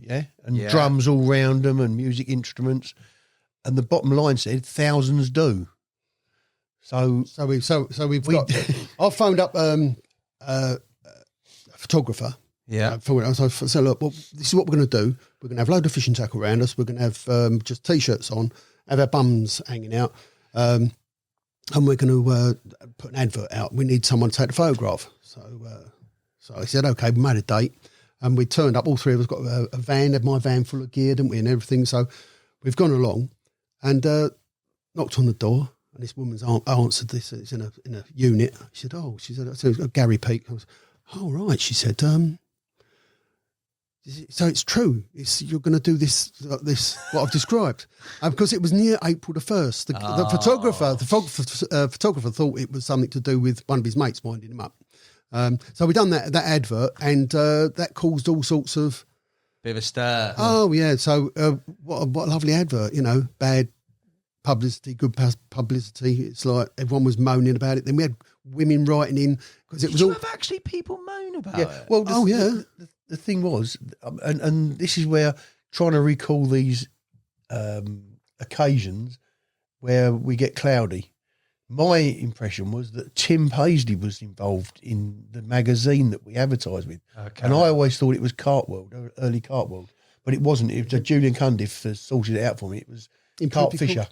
and drums all round them and music instruments. And the bottom line said, thousands do. So we've got. I phoned up a photographer. Yeah. So look, this is what we're going to do. We're going to have a load of fishing tackle around us. We're going to have just t-shirts on, have our bums hanging out, and we're going to put an advert out. We need someone to take the photograph. So I said, okay, we made a date, and we turned up. All 3 of us got a van, had my van full of gear, didn't we, and everything. So we've gone along and knocked on the door. And this woman's answered this. It's in a unit. She said, Gary Peet. I was, oh, right. She said, so it's true. You're going to do this, what I've described. Because it was near April the 1st. The photographer thought it was something to do with one of his mates winding him up. So we done that advert, and that caused all sorts of... Bit of a stir. Oh, yeah. So what a lovely advert, bad publicity, good publicity. It's like everyone was moaning about it. Then we had women writing in because it was all. Have actually people moan about it? Well, the thing was, and this is where trying to recall these occasions where we get cloudy. My impression was that Tim Paisley was involved in the magazine that we advertised with, and I always thought it was Carp World, early Carp World, but it wasn't. It was Julian Cundiff sorted it out for me. It was Carp Fisher.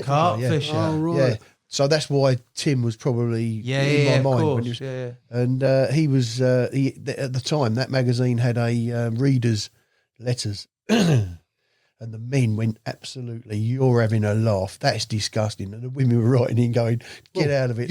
Carp Fisher. Oh, right. Yeah. So that's why Tim was probably in my mind. Of When course. he was, and he was at the time that magazine had a readers' letters, and the men went absolutely. You're having a laugh. That's disgusting. And the women were writing in, going, "Get out of it."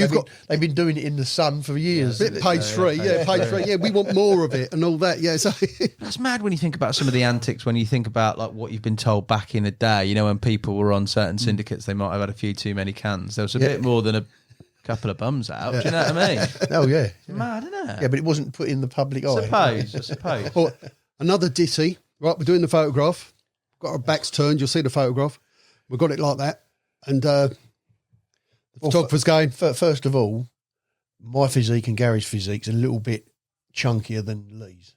They've been doing it in the Sun for years. Page 3, page 3. Yeah, we want more of it and all that. Yeah, so That's mad when you think about some of the antics, when you think about like what you've been told back in the day, you know, when people were on certain syndicates, they might have had a few too many cans. There was a bit more than a couple of bums out. Do you know what I mean? Oh, yeah. It's mad, isn't it? Yeah, but it wasn't put in the public eye. I suppose. Or another ditty. Right, we're doing the photograph. Got our backs turned. You'll see the photograph. We've got it like that. And the photographer's going. First of all, my physique and Gary's physique's a little bit chunkier than Lee's.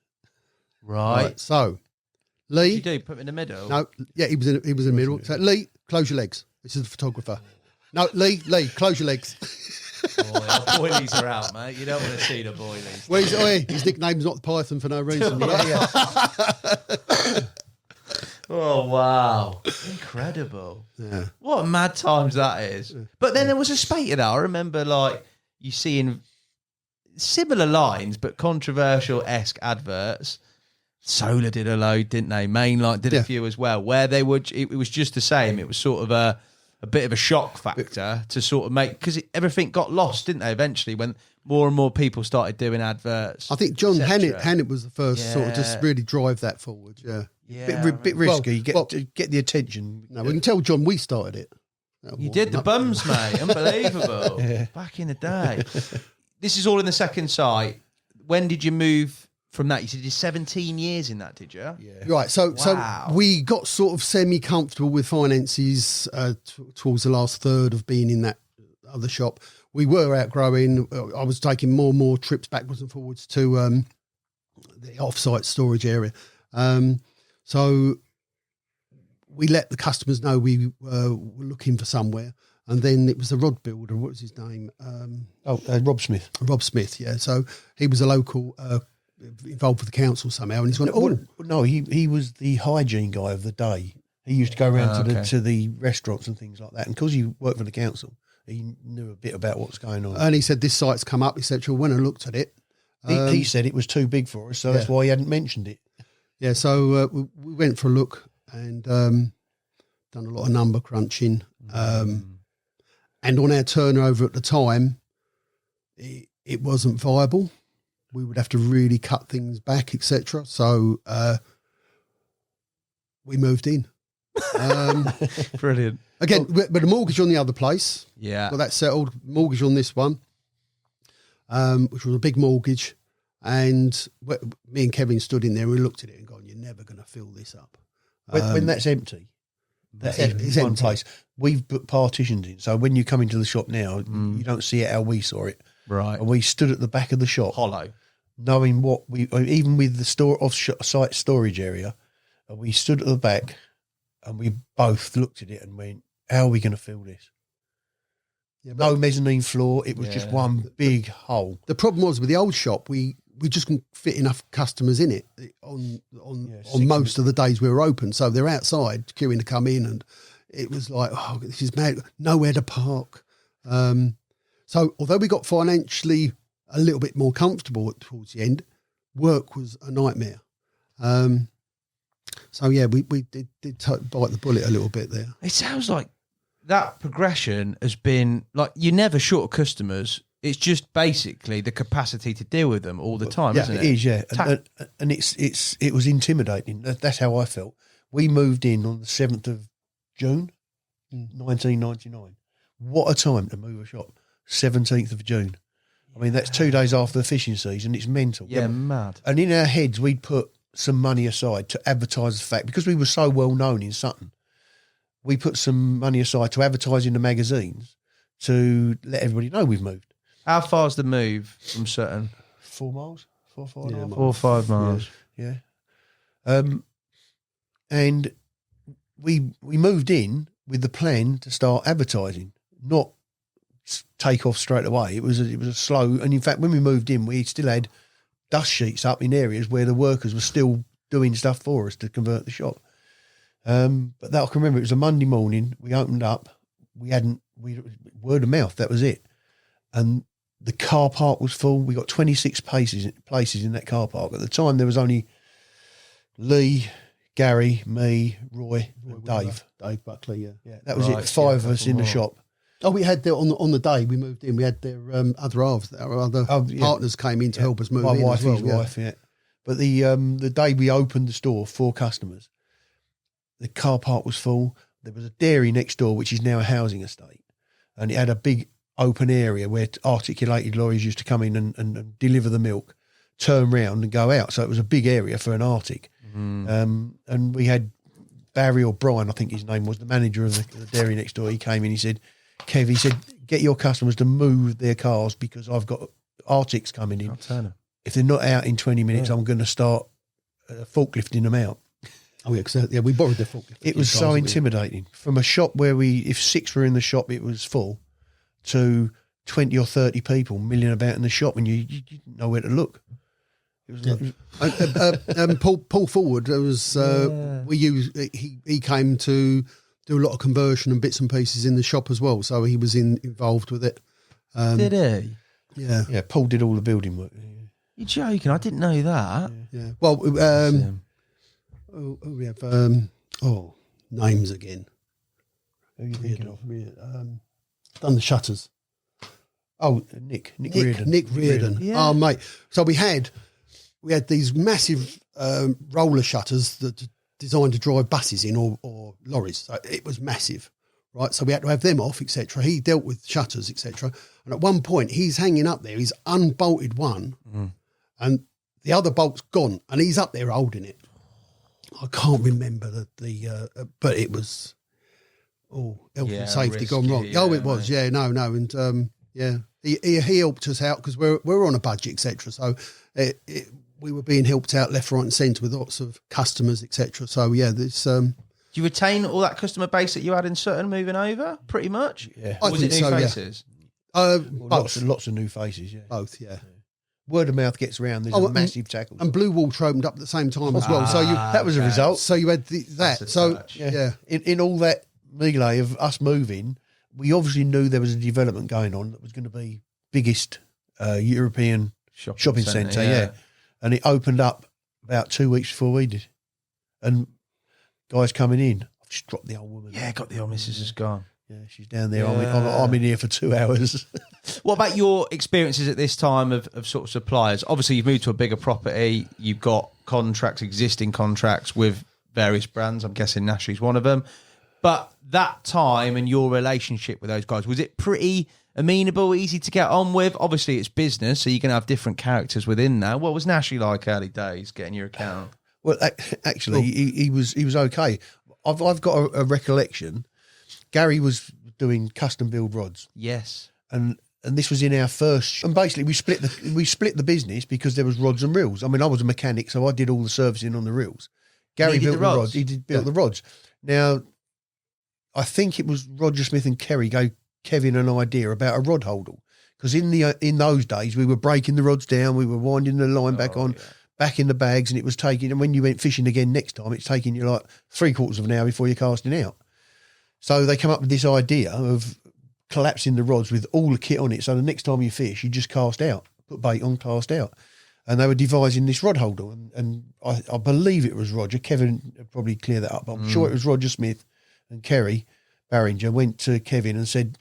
Right. So, Lee. You do put him in the middle. No, yeah, he was in the middle. So, Lee, close your legs. This is the photographer. No, Lee, close your legs. Our boilies are out, mate. You don't want to see the boilies. Well, his nickname's not the Python for no reason. Oh, wow. Incredible. Yeah. What a mad times that is. But then there was a spate of that. I remember, like, you seeing similar lines, but controversial-esque adverts. Solar did a load, didn't they? Mainline did a few as well, where they would, it was just the same. It was sort of a bit of a shock factor to sort of make, because everything got lost, didn't they, eventually, when more and more people started doing adverts. I think John Hannett was the first sort of just really drive that forward, Bit risky, get the attention. No, we can tell John we started it. You did the bums, mate. Unbelievable. Back in the day. This is all in the second site. When did you move from that? You said you're 17 years in that, did you? Yeah. Right, so we got sort of semi-comfortable with finances towards the last third of being in that other shop. We were outgrowing. I was taking more and more trips backwards and forwards to the off-site storage area. So we let the customers know we were looking for somewhere. And then it was a rod builder. What was his name? Rob Smith. Rob Smith, yeah. So he was a local, involved with the council somehow. And he's gone, no, he was the hygiene guy of the day. He used to go around to the restaurants and things like that. And because he worked for the council, he knew a bit about what's going on. And he said, this site's come up, etc. When I looked at it. He said it was too big for us, so that's why he hadn't mentioned it. Yeah, so we went for a look and done a lot of number crunching. And on our turnover at the time, it wasn't viable. We would have to really cut things back, etc. So we moved in. Brilliant. Again, but a mortgage on the other place. Yeah. Well, that's settled. Mortgage on this one, which was a big mortgage. And me and Kevin stood in there and we looked at it and gone, you're never going to fill this up. When that's empty, it's one place. We've put partitions in. So when you come into the shop now, you don't see it how we saw it. Right. And we stood at the back of the shop. Hollow. Knowing what even with the off-site storage area, we stood at the back and we both looked at it and went, how are we going to fill this? Yeah, no mezzanine floor. It was just one big hole. The problem was with the old shop, we just couldn't fit enough customers in it on most of the days we were open. So they're outside queuing to come in, and it was like, oh, this is mad. Nowhere to park. So although we got financially a little bit more comfortable towards the end, work was a nightmare. So yeah, we did bite the bullet a little bit there. It sounds like that progression has been like, you're never short of customers. It's just basically the capacity to deal with them all the time, isn't it? It is, yeah. And it was intimidating. That's how I felt. We moved in on the 7th of June, 1999. What a time to move a shop. 17th of June. I mean, that's 2 days after the fishing season. It's mental. Yeah, mad. And in our heads, we'd put some money aside to advertise the fact, because we were so well known in Sutton, we put some money aside to advertise in the magazines to let everybody know we've moved. How far's the move from Sutton? 4 miles? 4 or 5 miles. Yeah. And we moved in with the plan to start advertising, not take off straight away. It was a slow, and in fact, when we moved in, we still had dust sheets up in areas where the workers were still doing stuff for us to convert the shop. But that I can remember, it was a Monday morning. We opened up. word of mouth, that was it. And the car park was full. We got 26 places in that car park. At the time, there was only Lee, Gary, me, Roy and Dave. Dave Buckley, Yeah, that was it. 5 of us in the shop. Oh, we had their on the day we moved in. We had their other halves, our other partners came in to help us move My in. wife, as well, his wife, yeah. But the day we opened the store for customers, the car park was full. There was a dairy next door, which is now a housing estate, and it had a big open area where articulated lorries used to come in and deliver the milk, turn round and go out. So it was a big area for an Arctic. And we had Barry, or Brian, I think his name was, the manager of the dairy next door. He came in, he said, Kev, he said, get your customers to move their cars because I've got Arctics coming in. I'll turn them. If they're not out in 20 minutes, I'm going to start forklifting them out. Oh, yeah, we borrowed the forklift. It was so intimidating. From a shop where if 6 were in the shop, it was full, to 20 or 30 people milling about in the shop, and you didn't know where to look. It was Paul Forward, there was he came to do a lot of conversion and bits and pieces in the shop as well, so he was involved with it. Did he? Yeah, Paul did all the building work. You're joking? I didn't know that. Yeah. Well, we have names again. Who are you thinking of? Done the shutters. Oh, Nick Reardon. Nick Reardon. Yeah. Oh, mate. So we had these massive roller shutters that designed to drive buses in or lorries. So it was massive, right? So we had to have them off, etc. He dealt with shutters, etc. And at one point, he's hanging up there. He's unbolted one, and the other bolt's gone, and he's up there holding it. I can't remember but it was health and safety risky, gone wrong. It was. Mate. Yeah, no, and he helped us out because we're on a budget, etc. So we were being helped out left, right, and centre with lots of customers, etc. So yeah, this. Do you retain all that customer base that you had in Sutton moving over, pretty much? Yeah, I was think it new so, faces? Yeah. Lots of new faces. Yeah, Both. Yeah. Word of mouth gets around. There's a massive tackle, and Blue Water opened up at the same time as well. So that was a result. So you had that. So touch. yeah. In all that melee of us moving, we obviously knew there was a development going on that was going to be biggest European shopping centre. Yeah, and it opened up about 2 weeks before we did. And guys coming in, I've just dropped the old woman. Yeah, got the old missus is gone. Yeah, she's down there. I'm in here for 2 hours. What about your experiences at this time of sort of suppliers? Obviously, you've moved to a bigger property. You've got existing contracts with various brands. I'm guessing Nashy's one of them. But that time and your relationship with those guys, was it pretty amenable, easy to get on with? Obviously, it's business, so you're going to have different characters within that. What was Nashy like early days, getting your account? Well, actually, he was okay. I've got a recollection. Gary was doing custom build rods. Yes. And this was in our first, and basically we split the business because there was rods and reels. I mean, I was a mechanic, so I did all the servicing on the reels. Gary built the rods. He built the rods. Now, I think it was Roger Smith and Kerry gave Kevin an idea about a rod holdall, because in those days we were breaking the rods down, we were winding the line back on, back in the bags, and it was taking. And when you went fishing again next time, it's taking you like 3/4 of an hour before you're casting out. So they come up with this idea of collapsing the rods with all the kit on it. So the next time you fish, you just cast out, put bait on, cast out. And they were devising this rod holder. And I believe it was Roger. Kevin would probably clear that up. I'm sure it was Roger Smith and Kerry Barringer went to Kevin and said,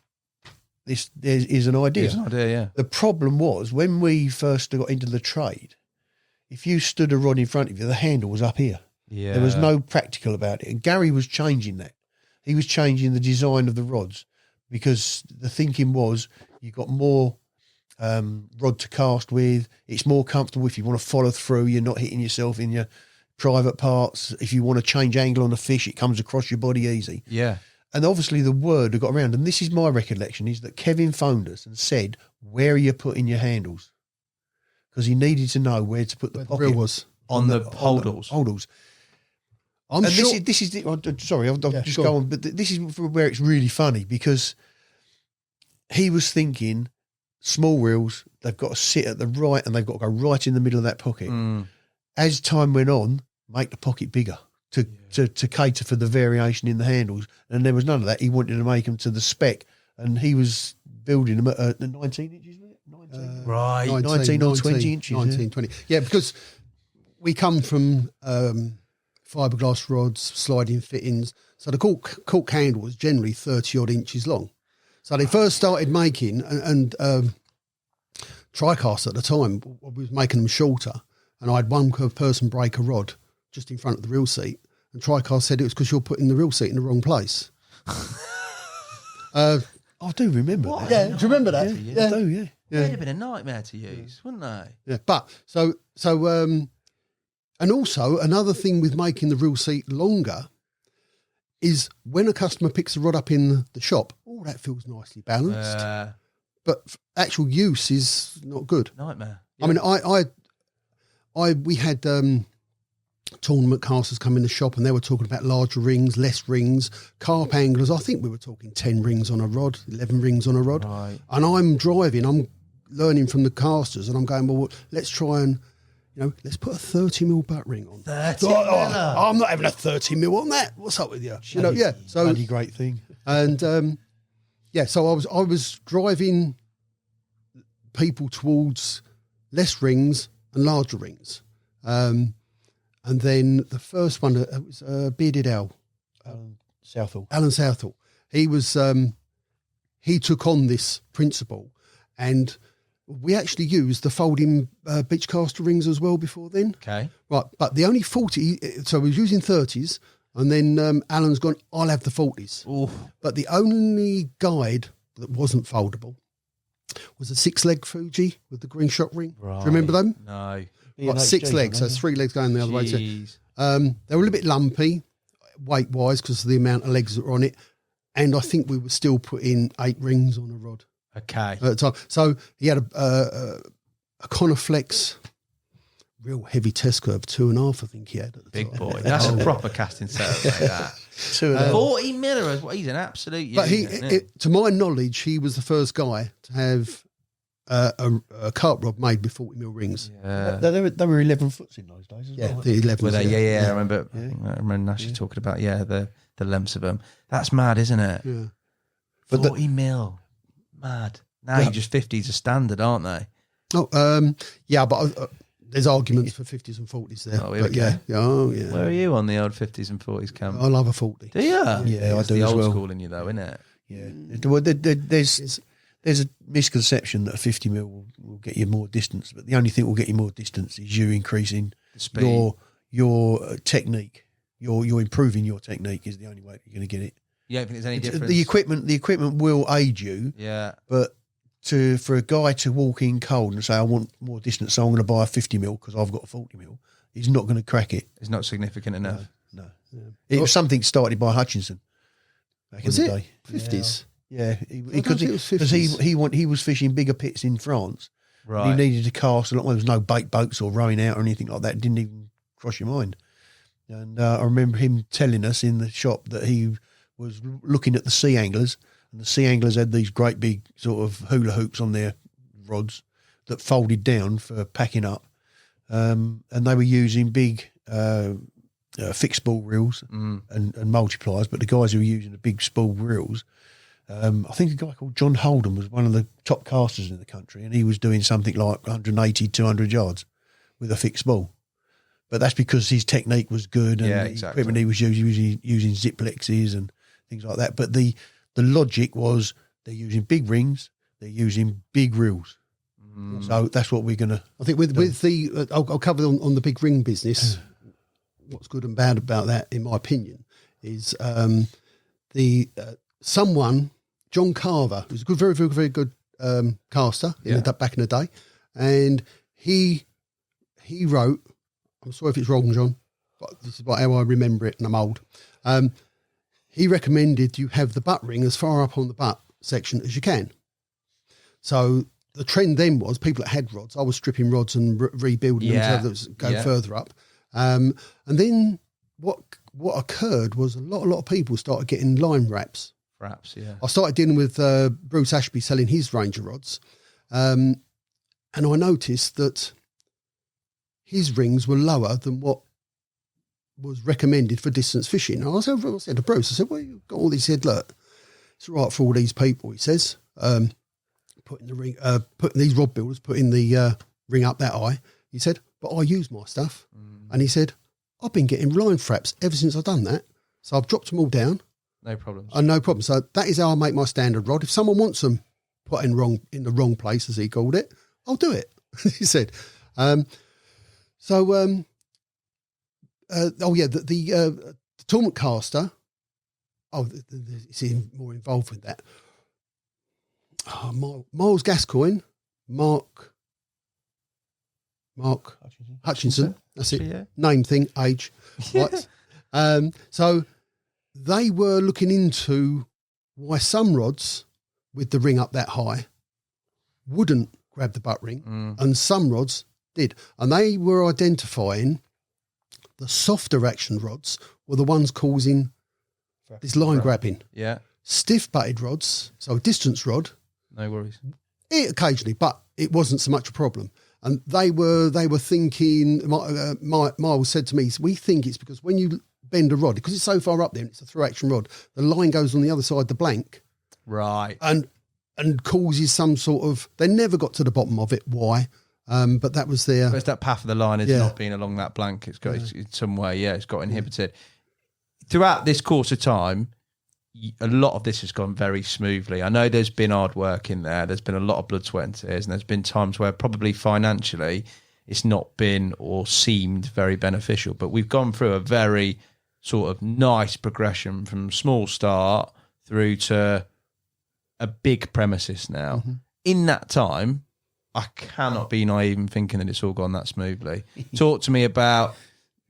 there is an idea. There's an idea, yeah. The problem was when we first got into the trade, if you stood a rod in front of you, the handle was up here. Yeah. There was no practical about it. And Gary was changing that. He was changing the design of the rods because the thinking was you've got more rod to cast with. It's more comfortable if you want to follow through. You're not hitting yourself in your private parts. If you want to change angle on a fish, it comes across your body easy. Yeah. And obviously the word had got around, and this is my recollection, is that Kevin phoned us and said, where are you putting your handles? Because he needed to know where to put the pocket. Reel was on the holdalls. Holdalls. I'm and sure. This is I'll just go on, but this is where it's really funny, because he was thinking small reels, they've got to sit at the right and they've got to go right in the middle of that pocket. As time went on, make the pocket bigger. to cater for the variation in the handles, and there was none of that. He wanted to make them to the spec, and he was building them at 19 inches, wasn't it? 19, Right. 19 or 20 inches. 19, 20. Yeah, because we come from fiberglass rods, sliding fittings, so the cork handle was generally 30 odd inches long. So they first started making, and TriCast at the time was making them shorter, and I had one person break a rod just in front of the reel seat, and TriCast said it was because you're putting the reel seat in the wrong place. I do remember that. Yeah, do you remember that? Yeah, I do, yeah. They'd have been a nightmare to use, wouldn't they? Yeah, but so and also another thing with making the reel seat longer is when a customer picks a rod up in the shop, that feels nicely balanced, but actual use is not good. Nightmare. Yeah. I mean, we had tournament casters come in the shop, and they were talking about larger rings, less rings, carp anglers. I think we were talking 10 rings on a rod, 11 rings on a rod. Right. And I'm learning from the casters, and I'm going, well, let's try and, let's put a 30mm butt ring on. 30 I'm not having a 30mm on that. What's up with you? Yeah. So bloody great thing. And so I was driving people towards less rings and larger rings. And then the first one was Bearded Al, Southall. Alan Southall. He was he took on this principle, and we actually used the folding beachcaster rings as well before then. Okay. Right, but the only 40, so we was using 30s, and then Alan's gone, I'll have the 40s. Ooh. But the only guide that wasn't foldable was a 6-leg Fuji with the green shot ring. Right. Do you remember them? No. Like 6 legs, so 3 legs going the other way. So, they were a little bit lumpy, weight-wise, because of the amount of legs that were on it. And I think we were still putting 8 rings on a rod. Okay. At the time. So he had a Coniflex, real heavy test curve, 2.5, I think he had at the Big time. boy. That's a proper casting setup like that. 40 miller. He's an absolute But unit, to my knowledge, he was the first guy to have a carp rod made with 40mm rings. Yeah. They were 11 foots in those days. Yeah, the 11s. Were they? Yeah. I remember Nashy talking about the lengths of them. That's mad, isn't it? Yeah. 40 mil. Mad. Now you just 50s are standard, aren't they? Oh, yeah, but there's arguments for 50s and 40s there. Oh, here but we go. yeah. Where are you on the old 50s and 40s camp? I love a 40. Do you? Yeah, I do the as old well. school in you though, isn't it? Yeah. Well, there's a misconception that a 50mm will get you more distance, but the only thing that will get you more distance is you increasing speed. Your technique. You're improving your technique is the only way you're going to get it. You don't think there's any difference? The equipment will aid you. Yeah. But for a guy to walk in cold and say, I want more distance, so I'm going to buy a 50mm because I've got a 40mm, he's not going to crack it. It's not significant enough. No. Yeah. It was something started by Hutchinson back in the day. 50s? Yeah, because he was fishing bigger pits in France. Right. He needed to cast a lot. There was no bait boats or rowing out or anything like that. It didn't even cross your mind. And I remember him telling us in the shop that he was looking at the sea anglers, and the sea anglers had these great big sort of hula hoops on their rods that folded down for packing up, and they were using big fixed spool reels and multipliers. But the guys who were using the big spool reels, I think a guy called John Holden was one of the top casters in the country, and he was doing something like 180, 200 yards with a fixed spool. But that's because his technique was good, and the equipment he was using Ziplexes and things like that. But the logic was they're using big rings, they're using big reels. So that's what we're going to. I think with the I'll cover on the big ring business. What's good and bad about that, in my opinion, is someone, John Carver, who's a good, very, very, very good caster back in the day, and he wrote. I'm sorry if it's wrong, John, but this is how I remember it, and I'm old. He recommended you have the butt ring as far up on the butt section as you can. So the trend then was people that had rods. I was stripping rods and rebuilding them to go further up. And then what occurred was a lot of people started getting line wraps. Wraps, yeah. I started dealing with Bruce Ashby selling his Ranger rods, and I noticed that his rings were lower than what was recommended for distance fishing. And I said to Bruce, I said, well, you've got all these. He said, look, it's all right for all these people, he says, putting the ring, putting these rod builders, putting the ring up that high. He said, but I use my stuff. And he said, I've been getting line fraps ever since I've done that. So I've dropped them all down. No problem. No problem. So that is how I make my standard rod. If someone wants them put in the wrong place, as he called it, I'll do it. He said. The tournament caster. Oh, is he more involved with that? Oh, Miles Gascoigne, Mark Hutchinson. That's it. Yeah. Name, thing, age. Right. So they were looking into why some rods with the ring up that high wouldn't grab the butt ring, and some rods did. And they were identifying the softer action rods were the ones causing this line grabbing. Yeah. Stiff butted rods, so a distance rod. No worries. Occasionally, but it wasn't so much a problem. And they were thinking, Miles said to me, we think it's because when you bend a rod, because it's so far up there and it's a through action rod, the line goes on the other side of the blank. Right. And causes some sort of, they never got to the bottom of it, why. But that was their... But it's that path of the line is not being along that blank. It's got it's in some way, it's got inhibited. Throughout this course of time, a lot of this has gone very smoothly. I know there's been hard work in there. There's been a lot of blood, sweat and tears, and there's been times where probably financially it's not been or seemed very beneficial. But we've gone through a very sort of nice progression from small start through to a big premises now. Mm-hmm. In that time, I cannot be naive in thinking that it's all gone that smoothly. Talk to me about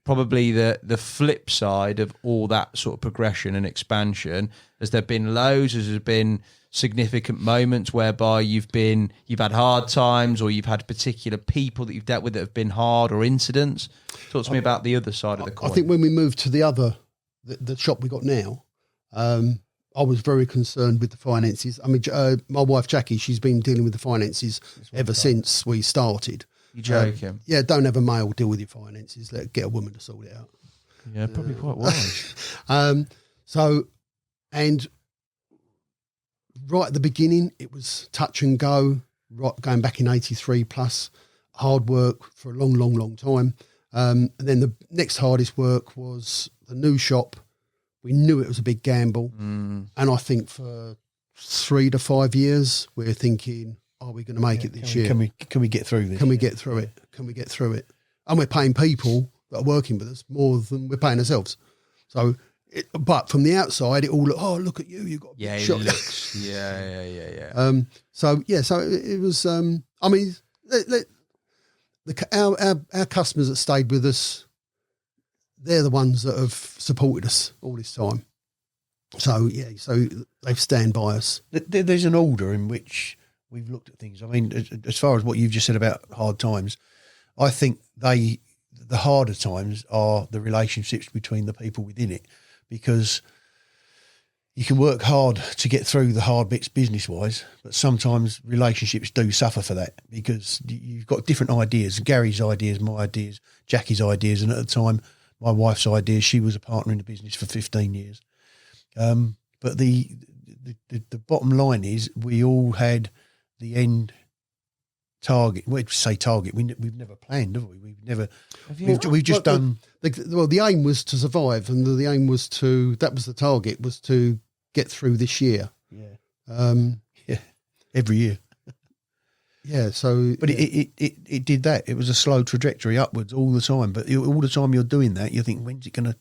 probably the flip side of all that sort of progression and expansion. Has there been lows? Has there been significant moments whereby you've had hard times, or you've had particular people that you've dealt with that have been hard, or incidents? Talk to me about the other side of the coin. I think when we moved to the shop we got now, I was very concerned with the finances. I mean, my wife Jackie, she's been dealing with the finances ever since we started. You joking? Yeah, don't have a male deal with your finances. Get a woman to sort it out. Yeah, probably quite wise. And right at the beginning, it was touch and go, right, going back in 83 plus, hard work for a long, long, long time. And then the next hardest work was the new shop. We knew it was a big gamble. And I think for 3 to 5 years, we're thinking, are we going to make it this year? Can we get through this? Can we get through it? Can we get through it? And we're paying people that are working with us more than we're paying ourselves. So, but from the outside, it all look at you. You've got a big shop. Looks, yeah. So it was. I mean, our customers that stayed with us, they're the ones that have supported us all this time. So they stand by us. There's an order in which we've looked at things. I mean, as far as what you've just said about hard times, I think the harder times are the relationships between the people within it, because you can work hard to get through the hard bits business-wise, but sometimes relationships do suffer for that, because you've got different ideas. Gary's ideas, my ideas, Jackie's ideas, and at the time, my wife's ideas. She was a partner in the business for 15 years. But the bottom line is we all had the end target. We'd say target. We've never planned, have we? We've just done. The aim was to survive, and the aim was that was the target, was to get through this year. Yeah. Every year. Yeah. So, but it did that. It was a slow trajectory upwards all the time. But all the time you're doing that, you think, when's it going to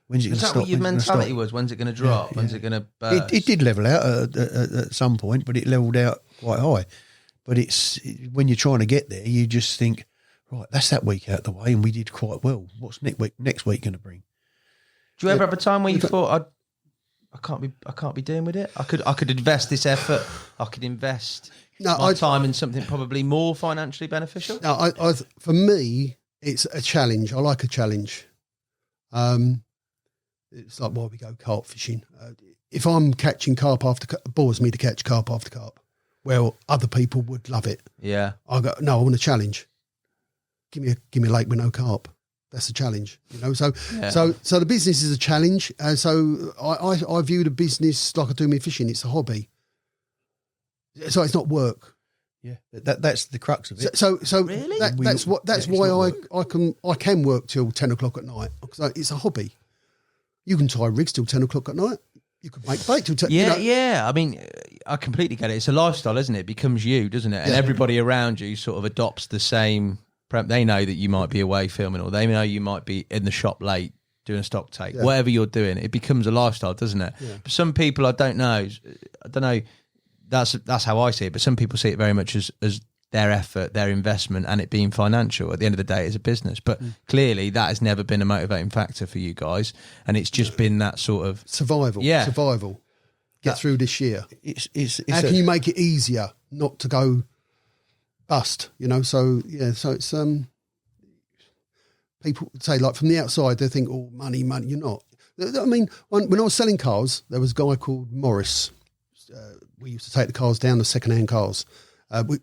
Is that what your mentality was? When's it going to drop? Yeah. When's it going to burst? It did level out at some point, but it leveled out quite high. But it's when you're trying to get there, you just think, right, that's that week out the way, and we did quite well. What's next week going to bring? Do you ever have a time where you thought, I can't be doing with it? I could invest this effort. I could invest my time in something probably more financially beneficial. No, for me, it's a challenge. I like a challenge. It's like why we go carp fishing. If I'm catching carp it bores me to catch carp after carp. Well, other people would love it. Yeah. I go, no, I want a challenge. Give me a lake with no carp. that's a challenge, you know. So the business is a challenge. So I view the business like I do my fishing. It's a hobby. So it's not work. Yeah, that's the crux of it. So really? That's why I can work till 10 o'clock at night, because it's a hobby. You can tie rigs till 10 o'clock at night. You could make bait till 10. Yeah. I mean, I completely get it. It's a lifestyle, isn't it? It becomes you, doesn't it? And everybody around you sort of adopts the same. They know that you might be away filming, or they know you might be in the shop late doing a stock take. Yeah. Whatever you're doing, it becomes a lifestyle, doesn't it? Yeah. But some people, I don't know. That's how I see it. But some people see it very much as their effort, their investment, and it being financial. At the end of the day, it's a business. But clearly, that has never been a motivating factor for you guys, and it's just been that sort of survival. Yeah, survival. Get through this year. How can you make it easier not to go bust? You know. So it's people say, like, from the outside, they think, oh, money. You're not. I mean, when I was selling cars, there was a guy called Morris. We used to take the cars down, the second-hand cars.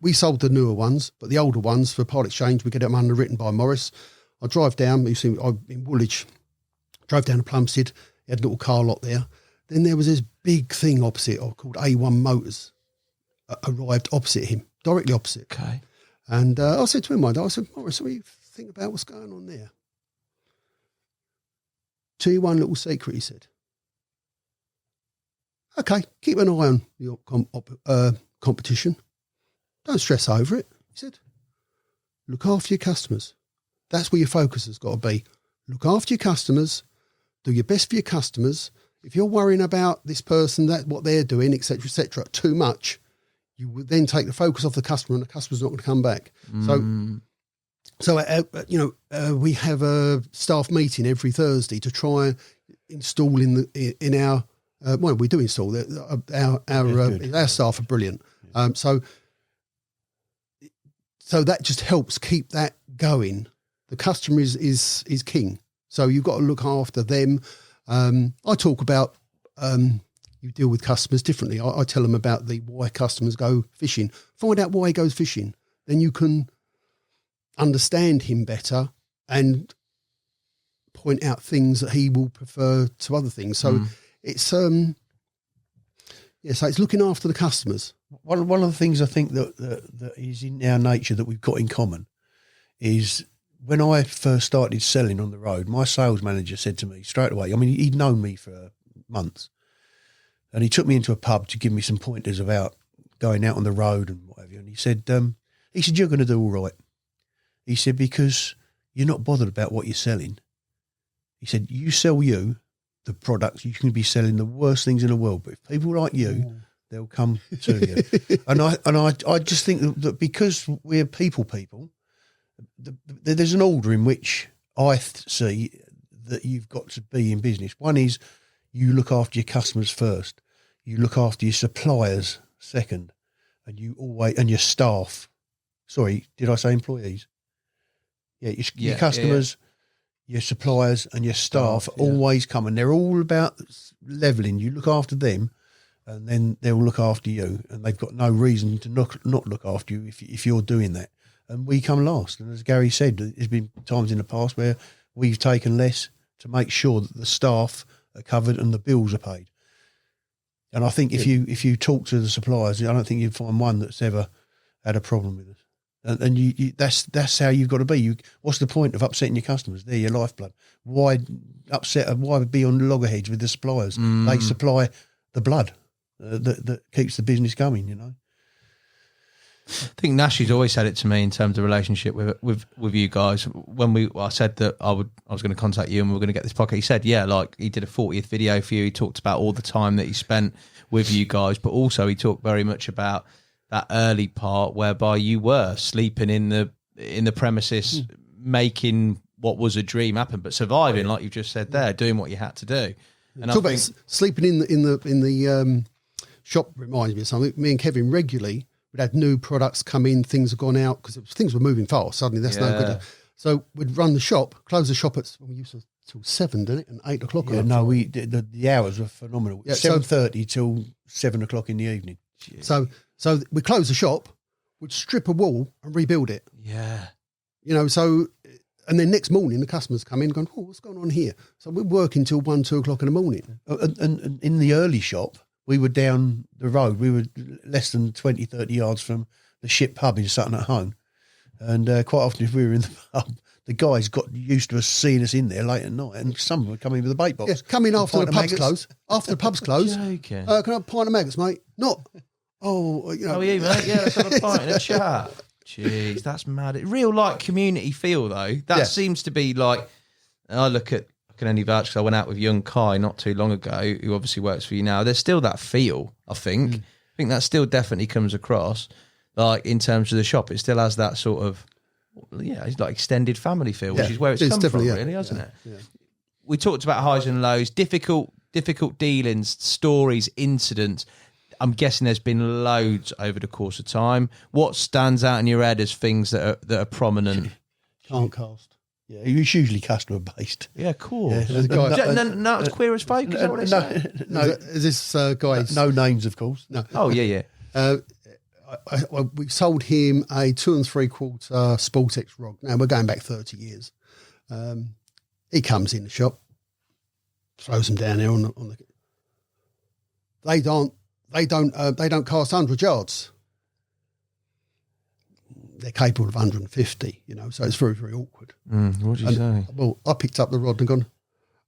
We sold the newer ones, but the older ones for part exchange, we get them underwritten by Morris. I drive down, you see, I'm in Woolwich, drove down to Plumstead, he had a little car lot there. Then there was this big thing opposite, called A1 Motors, arrived opposite him, directly opposite. Okay. And I said to him one day, I said, Morris, what do you think about what's going on there? Tell you one little secret, he said. Okay, keep an eye on your competition. Don't stress over it, he said. Look after your customers. That's where your focus has got to be. Look after your customers. Do your best for your customers. If you're worrying about this person, what they're doing, etc., too much, you would then take the focus off the customer, and the customer's not going to come back. So we have a staff meeting every Thursday to try and install in our. We do install our staff are brilliant. So that just helps keep that going. The customer is king. So you've got to look after them. I talk about you deal with customers differently. I tell them about why customers go fishing. Find out why he goes fishing. Then you can understand him better and point out things that he will prefer to other things. So it's so it's looking after the customers. One of the things I think that is in our nature that we've got in common is when I first started selling on the road, my sales manager said to me straight away, I mean, he'd known me for months, and he took me into a pub to give me some pointers about going out on the road and whatever. And he said, you're going to do all right. He said, because you're not bothered about what you're selling. He said, you sell the products, you can be selling the worst things in the world, but if people like you, they'll come to you. And I just think that because we're people, there's an order in which I see that you've got to be in business. One is you look after your customers first, you look after your suppliers second, and your staff. Sorry, did I say employees? Yeah, your customers. Yeah. Your suppliers and your staff always come, and they're all about levelling. You look after them, and then they'll look after you, and they've got no reason to not look after you if you're doing that. And we come last. And as Gary said, there's been times in the past where we've taken less to make sure that the staff are covered and the bills are paid. And I think if you talk to the suppliers, I don't think you'd find one that's ever had a problem with us. And you that's how you've got to be. What's the point of upsetting your customers? They're your lifeblood. Why be on loggerheads with the suppliers? They supply the blood that keeps the business going, you know. I think Nashy's always said it to me in terms of relationship with you guys. When I said that I was going to contact you and we were going to get this podcast, he said, like he did a 40th video for you. He talked about all the time that he spent with you guys, but also he talked very much about that early part whereby you were sleeping in the premises, making what was a dream happen, but surviving, like you've just said there, doing what you had to do. And talk about sleeping in the shop reminds me of something. Me and Kevin regularly would have new products come in, things have gone out because things were moving fast. Suddenly, that's no good. So we'd run the shop, close the shop we used to till 7, didn't it? And 8 o'clock. Yeah, no, the hours were phenomenal. Yeah, 7:30 till 7 o'clock in the evening. Jeez. So we close the shop, we'd strip a wall and rebuild it. Yeah. You know, so And then next morning, the customers come in going, oh, what's going on here? So we're working till 1, 2 o'clock in the morning. And in the early shop, we were down the road. We were less than 20, 30 yards from the Ship pub in Sutton at Home. And quite often if we were in the pub, the guys got used to us seeing us in there late at night, and some would come in with a bait box. Yeah, come in after the pub's closed. After the pub's closed. Joking. Can I have a pint of maggots, mate? Not, Oh, you mate? Yeah, let's have a pint and a chat. Jeez, that's mad. Real like community feel though. That seems to be like. I can only vouch because I went out with young Kai not too long ago, who obviously works for you now. There's still that feel. I think. I think that still definitely comes across. Like in terms of the shop, it still has that sort of. Yeah, it's like extended family feel, which is where it's come from, really, hasn't it? Yeah. We talked about highs and lows, difficult dealings, stories, incidents. I'm guessing there's been loads over the course of time. What stands out in your head as things that are prominent? Can't cast. Yeah, it's usually customer based. Yeah, of course. Yeah, no, it's queer as folk. Is that what it's saying? No, is this guy? No names, of course. No. Oh yeah. We sold him a 2 3/4 Sportex rod. Now we're going back 30 years. He comes in the shop, throws them down there on the. They don't cast 100 yards. They're capable of 150, so it's very, very awkward. What did you say? Well, I picked up the rod and gone,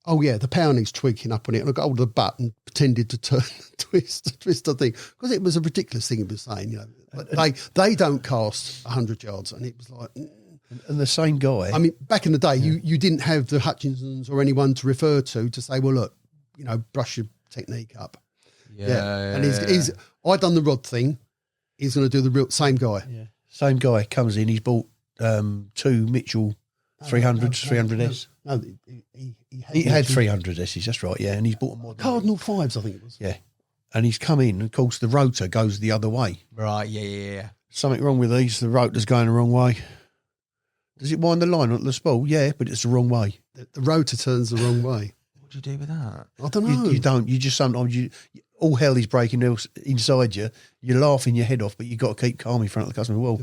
oh yeah, the pounding's tweaking up on it, and I got hold of the butt and pretended to twist the thing, because it was a ridiculous thing he was saying. But they don't cast 100 yards, and it was like. And the same guy. I mean, back in the day, you didn't have the Hutchinsons or anyone to refer to say, well, look, brush your technique up. Yeah. And he's I done the rod thing. He's going to do the real same guy. Yeah. Same guy comes in. He's bought 2 Mitchell 300s, 300S. No, he had 300Ss. That's right. Yeah, and he's bought a modern Cardinal 5s, I think it was. Yeah, and he's come in. And of course, the rotor goes the other way. Right. Yeah. Something wrong with these. The rotor's going the wrong way. Does it wind the line on the spool? Yeah, but it's the wrong way. The rotor turns the wrong way. What do you do with that? I don't know. You don't. You just sometimes all hell is breaking loose inside you. You're laughing your head off, but you've got to keep calm in front of the customer. Well,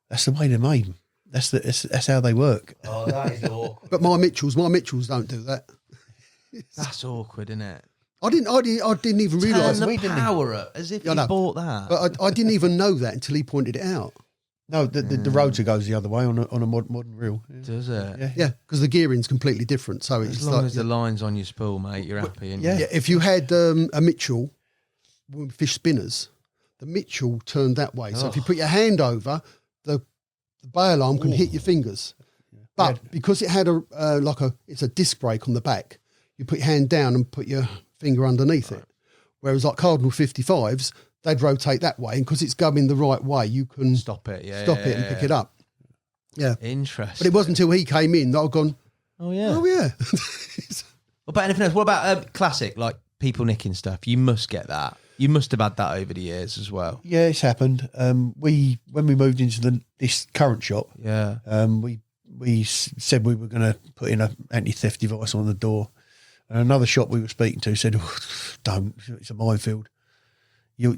that's the way they're made. That's how they work. Oh, that is awkward. But my Mitchells don't do that. That's awkward, isn't it? I didn't even realise. Turn the power up as if you bought that. But I didn't even know that until he pointed it out. No, the rotor goes the other way on a modern reel. Yeah. Does it? Yeah, because the gearing's completely different. So it's as long as the line's on your spool, mate, you're happy. Yeah. If you had a Mitchell with fish spinners, the Mitchell turned that way. So if you put your hand over, the bail arm can hit your fingers. But because it had it's a disc brake on the back, you put your hand down and put your finger underneath it. Whereas like Cardinal 55s, they'd rotate that way, and because it's going the right way, you can stop it and pick it up. Yeah, interesting. But it wasn't until he came in that I've gone. Oh yeah. What about anything else? What about classic, like people nicking stuff? You must get that. You must have had that over the years as well. Yeah, it's happened. When we moved into this current shop, we said we were going to put in an anti-theft device on the door, and another shop we were speaking to said, oh, "Don't, it's a minefield. You'll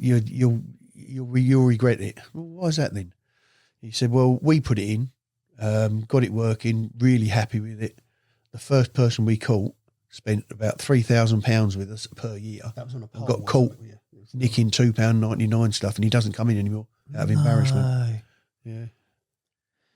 regret it." Well, why is that then? He said, well, we put it in, got it working, really happy with it. The first person we caught spent about £3,000 with us per year. That was on a pole. Got caught nicking £2.99 stuff, and he doesn't come in anymore out of embarrassment. Yeah.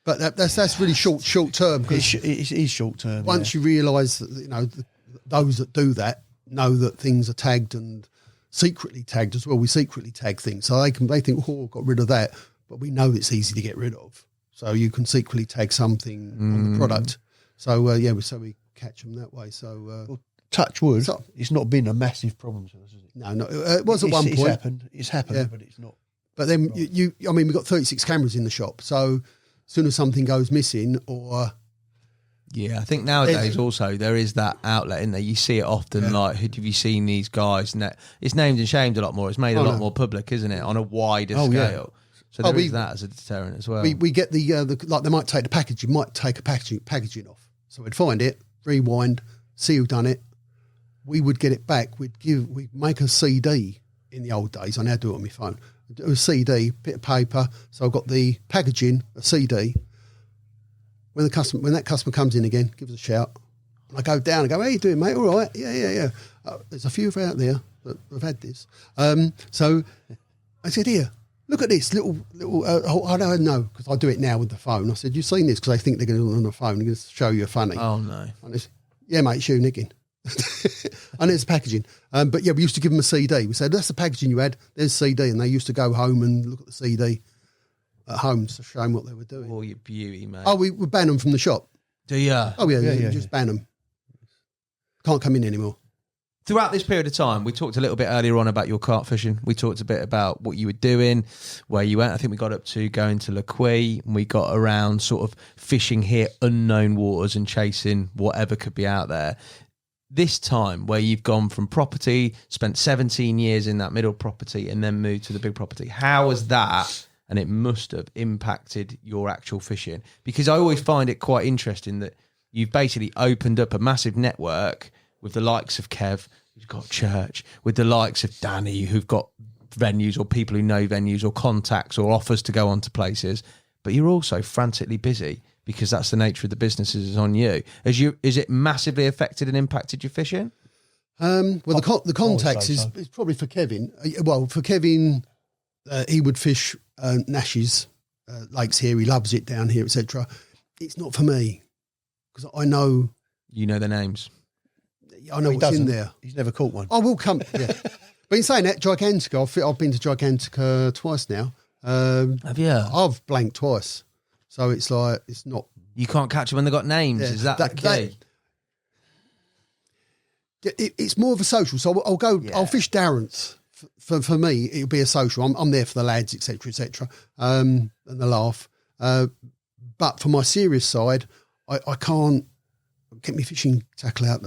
But that's really short term. It is short term. Once you realise that those that do that know that things are tagged and secretly tagged as well. We secretly tag things, so they think, oh, got rid of that, but we know it's easy to get rid of. So you can secretly tag something on the product. So so we catch them that way. So touch wood, it's not been a massive problem to us, has it? No, it was at one point. It's happened, but it's not. But then we've got 36 cameras in the shop, so as soon as something goes missing or. Yeah, I think nowadays also there is that outlet in there. You see it often. Like, have you seen these guys? It's named and shamed a lot more. It's made a lot more public, isn't it, on a wider scale? Yeah. So there is that as a deterrent as well. We get the like they might take the package. You might take a packaging off. So we'd find it, rewind, see who done it. We would get it back. We'd make a CD in the old days. I now do it on my phone. Do a CD, bit of paper. So I've got the packaging, a CD. when that customer comes in again, give us a shout. And I go down and go, how you doing, mate? All right. Yeah. There's a few out there that have had this. So I said, here, look at this little. I don't know, because I do it now with the phone. I said, you've seen this, because I think they're going to do it on the phone. They're going to show you a funny. Oh, no. And it's, yeah, mate, it's you nicking. And there's packaging. But yeah, we used to give them a CD. We said, that's the packaging you had. There's CD. And they used to go home and look at the CD at home to show them what they were doing. Oh, you beauty, mate. Oh, we would ban them from the shop. Do you? Oh, yeah. Just ban them. Can't come in anymore. Throughout this period of time, we talked a little bit earlier on about your carp fishing. We talked a bit about what you were doing, where you went. I think we got up to going to Quis, and we got around sort of fishing here, unknown waters, and chasing whatever could be out there. This time, where you've gone from property, spent 17 years in that middle property, and then moved to the big property, how has that, and it must have, impacted your actual fishing? Because I always find it quite interesting that you've basically opened up a massive network with the likes of Kev, who's got church, with the likes of Danny, who've got venues or people who know venues or contacts or offers to go on to places. But you're also frantically busy, because that's the nature of the business is on you. Is it massively affected and impacted your fishing? Well, the contacts is probably for Kevin. Well, for Kevin, he would fish Nash's lakes here. He loves it down here, etc. It's not for me, because I know. You know the names. I know what's in there. He's never caught one. I will come. Yeah. But in saying that, Gigantica, I've been to Gigantica twice now. Have you? I've blanked twice. So it's like, it's not. You can't catch them when they've got names. Yeah, is that the key? It's more of a social. So I'll go, I'll fish Darenth. For me, it'll be a social. I'm there for the lads, etc., and the laugh. But for my serious side, I can't get me fishing tackle out.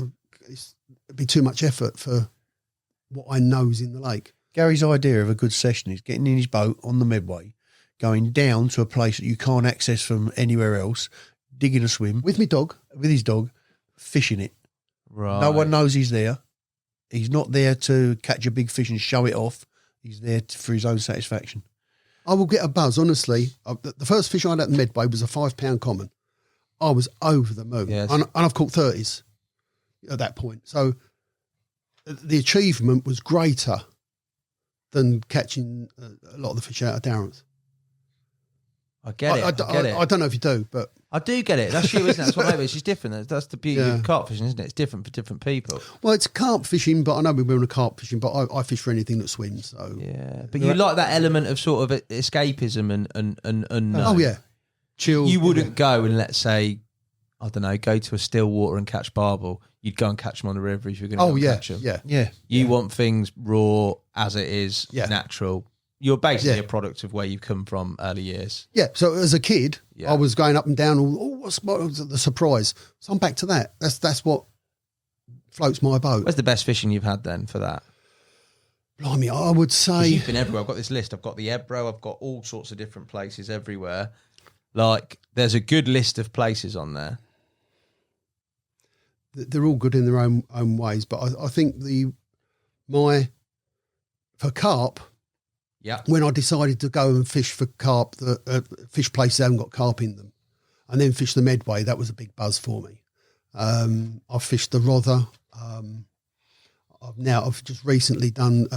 It'd be too much effort for what I know's in the lake. Gary's idea of a good session is getting in his boat on the Medway, going down to a place that you can't access from anywhere else, digging a swim. With his dog, fishing it. Right. No one knows he's there. He's not there to catch a big fish and show it off. He's there for his own satisfaction. I will get a buzz, honestly. The first fish I had at the Medway was a 5 pound common. I was over the moon. Yes. And I've caught 30s at that point. So the achievement was greater than catching a lot of the fish out of Darenth. I get it. I don't know if you do, but I do get it. That's you, isn't it? That's what it's just different. That's the beauty of carp fishing, isn't it? It's different for different people. Well, it's carp fishing, but I know we're on a carp fishing, but I fish for anything that swims. So yeah, but you like that element of sort of escapism and oh yeah, chill. You wouldn't go and, let's say, I don't know, go to a still water and catch barbel. You'd go and catch them on the river if you're going to catch them. Yeah. You want things raw as it is, natural. You're basically a product of where you've come from early years. Yeah. So as a kid, I was going up and down. What was the surprise? So I'm back to that. That's what floats my boat. Where's the best fishing you've had then for that? Blimey, I would say you've been everywhere. I've got this list. I've got the Ebro. I've got all sorts of different places everywhere. Like, there's a good list of places on there. They're all good in their own ways, but I think for carp. Yeah. When I decided to go and fish for carp, fish places that haven't got carp in them, and then fish the Medway, that was a big buzz for me. I've fished the Rother. I've just recently done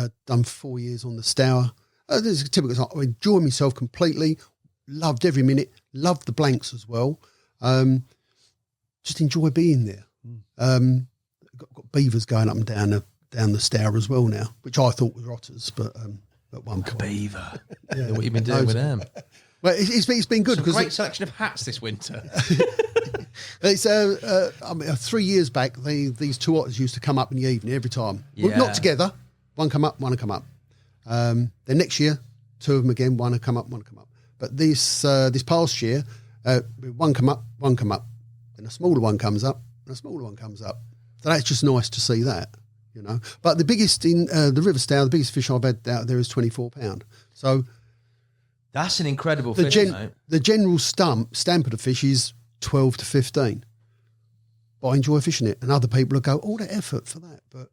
4 years on the Stour. This is a typical. I enjoyed myself completely. Loved every minute. Loved the blanks as well. Just enjoy being there. Got beavers going up and down the Stour as well now, which I thought was otters, but. At one point. Beaver. Yeah. What you've been doing with them? Well, it's been good because great selection of hats this winter. It's 3 years back. These two otters used to come up in the evening every time. Yeah. Well, not together. One come up, one come up. Then next year, two of them again. One come up, one come up. But this past year, one come up, one come up. Then a smaller one comes up, and a smaller one comes up. So that's just nice to see that. You know, but the biggest in the River Stour, the biggest fish I've had out there is 24 pound. So that's an incredible fish, mate. The general stamp of the fish is 12 to 15. But I enjoy fishing it, and other people will go, all the effort for that. But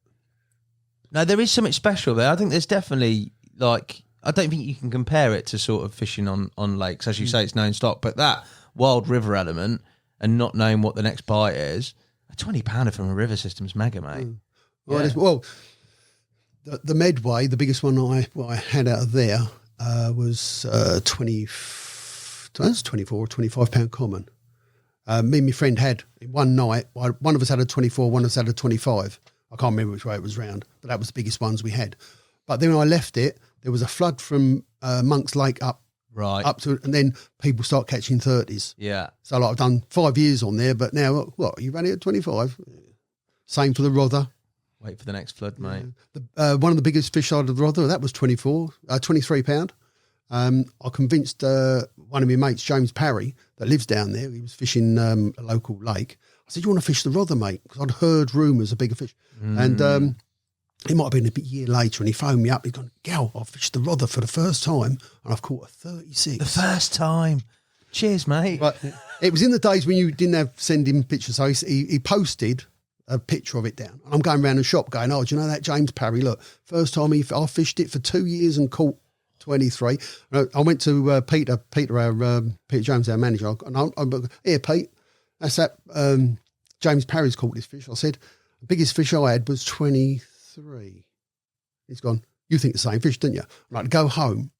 no, there is something special there. I think there's definitely, like, I don't think you can compare it to sort of fishing on lakes. As you say, it's known stock, but that wild river element and not knowing what the next bite is, a 20-pounder from a river system's mega, mate. Well, the Medway, the biggest one I had out of there was 24 or 25 pound common. Me and my friend had in one night. One of us had a 24, one of us had a 25. I can't remember which way it was round, but that was the biggest ones we had. But then when I left it, there was a flood from Monk's Lake up to, and then people start catching 30s. Yeah. So like I've done 5 years on there, but now what? You ran it at 25. Same for the Rother. Wait for the next flood, mate. One of the biggest fish out of the Rother, that was 23 pound. I convinced one of my mates, James Parry, that lives down there. He was fishing a local lake. I said, "You want to fish the Rother, mate?" Because I'd heard rumours of bigger fish. And it might have been a year later, and he phoned me up. He'd gone, "Gal, I've fished the Rother for the first time, and I've caught a 36. The first time. Cheers, mate. But it was in the days when you didn't have sending pictures. So he posted a picture of it down. And I'm going around the shop going, "Oh, do you know that James Parry? Look, first time I fished it for 2 years and caught 23. I went to Peter Jones, our manager, and I'm here, Pete, that's that James Parry's caught this fish. I said, the biggest fish I had was 23. He's gone, "You think the same fish, didn't you?" I'm like, go home,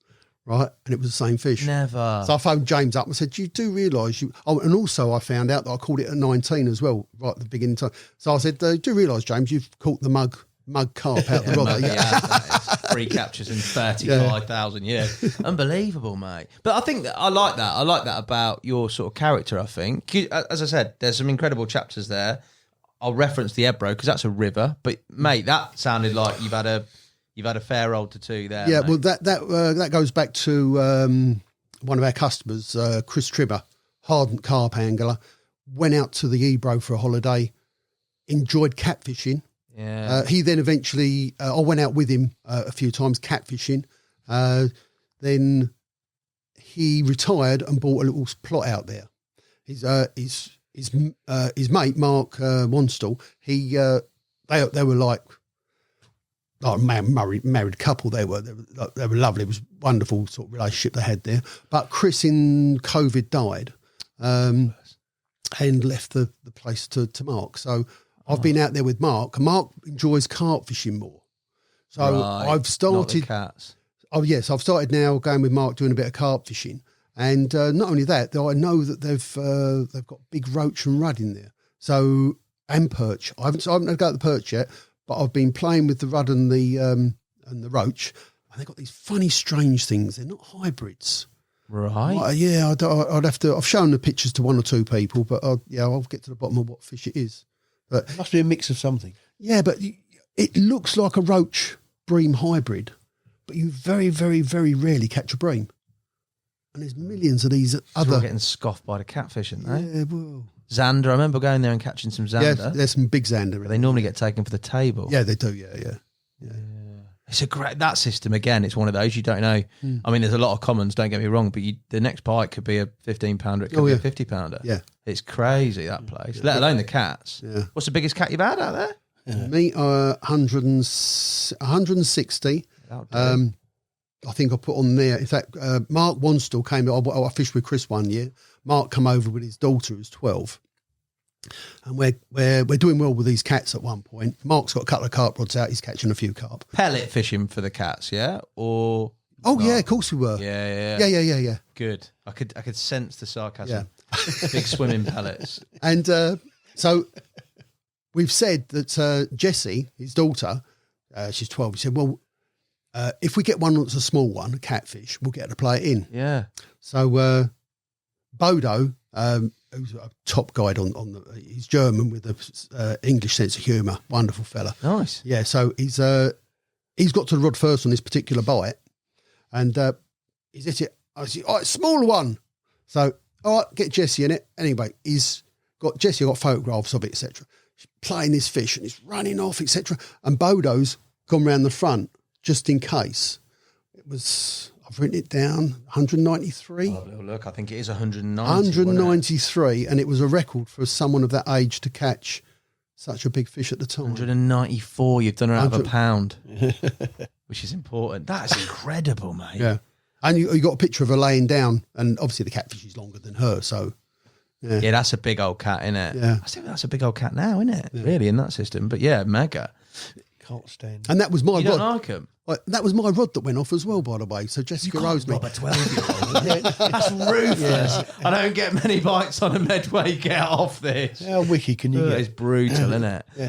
right? And it was the same fish. Never. So I phoned James up and I said, "You do realise you..." Oh, and also I found out that I caught it at 19 as well, right at the beginning time. So I said, "Do you realise, James, you've caught the mug carp out the Rother?" Free captures in 35,000 years. Unbelievable, mate. But I think that I like that. I like that about your sort of character, I think. As I said, there's some incredible chapters there. I'll reference the Ebro because that's a river. But, mate, that sounded like you've had a fair old tattoo there. Yeah, mate. well, that goes back to one of our customers, Chris Tribber, hardened carp angler, went out to the Ebro for a holiday, enjoyed catfishing. Yeah. He then eventually, I went out with him a few times catfishing. Then he retired and bought a little plot out there. His mate Mark Wanstall, they were like married couple. They were lovely. It was a wonderful sort of relationship they had there. But Chris in COVID died, and left the place to Mark. So I've been out there with Mark. Mark enjoys carp fishing more. So I've started. Not the cats. Oh yes, I've started now going with Mark doing a bit of carp fishing, and not only that, I know that they've got big roach and rudd in there. So and perch. I haven't had a go at the perch yet, but I've been playing with the rudd and the roach, and they've got these funny, strange things. They're not hybrids. Right. Yeah, I'd have to. I've shown the pictures to one or two people, but I'll get to the bottom of what fish it is. But it must be a mix of something. Yeah, but it looks like a roach bream hybrid, but you very, very, very rarely catch a bream. And there's millions of these other getting scoffed by the catfish, aren't they? Yeah, well, Zander. I remember going there and catching some Zander. Yeah, there's some big Zander. But they normally get taken for the table. Yeah, they do. Yeah. It's a great that system again. It's one of those you don't know. I mean, there's a lot of commons. Don't get me wrong, but the next bite could be a 15-pounder. It could be a 50-pounder. Yeah, it's crazy that place. Let alone the cats. Yeah. What's the biggest cat you've had out there? Yeah. Me, 160. I think I put on there. In fact, Mark Wanstall came. I fished with Chris one year. Mark come over with his daughter, who's 12. And we're doing well with these cats at one point. Mark's got a couple of carp rods out. He's catching a few carp. Pellet fishing for the cats, yeah? Or yeah, of course we were. Yeah. Good. I could sense the sarcasm. Yeah. Big swimming pellets. And so we've said that Jessie, his daughter, she's 12. We said, well, if we get one that's a small one, a catfish, we'll get her to play it in. Yeah. So Bodo, who's a top guide he's German with an English sense of humour, wonderful fella. Nice. Yeah, so he's got to the rod first on this particular bite, and he's hit it. I said, "All right, smaller one." So, all right, get Jessie in it. Anyway, Jessie got photographs of it, etc. She's playing this fish and it's running off, etc. And Bodo's gone round the front just in case. It was. I've written it down, 193. Oh, look, I think it is 190. 193, and it was a record for someone of that age to catch such a big fish at the time. 194, you've done her out of a pound, which is important. That's incredible, mate. Yeah. And you got a picture of her laying down, and obviously the catfish is longer than her, so Yeah, that's a big old cat, isn't it? Yeah. I think that's a big old cat now, isn't it? Really, in that system. But yeah, mega. Can't stand. And that was my You don't rod. like them? That was my rod that went off as well, by the way. So Jessica Rose me. Rob a 12-year-old. That's ruthless. I don't get many bites on a Medway. Get off this. How wicked can you get? It's brutal, isn't it? Yeah,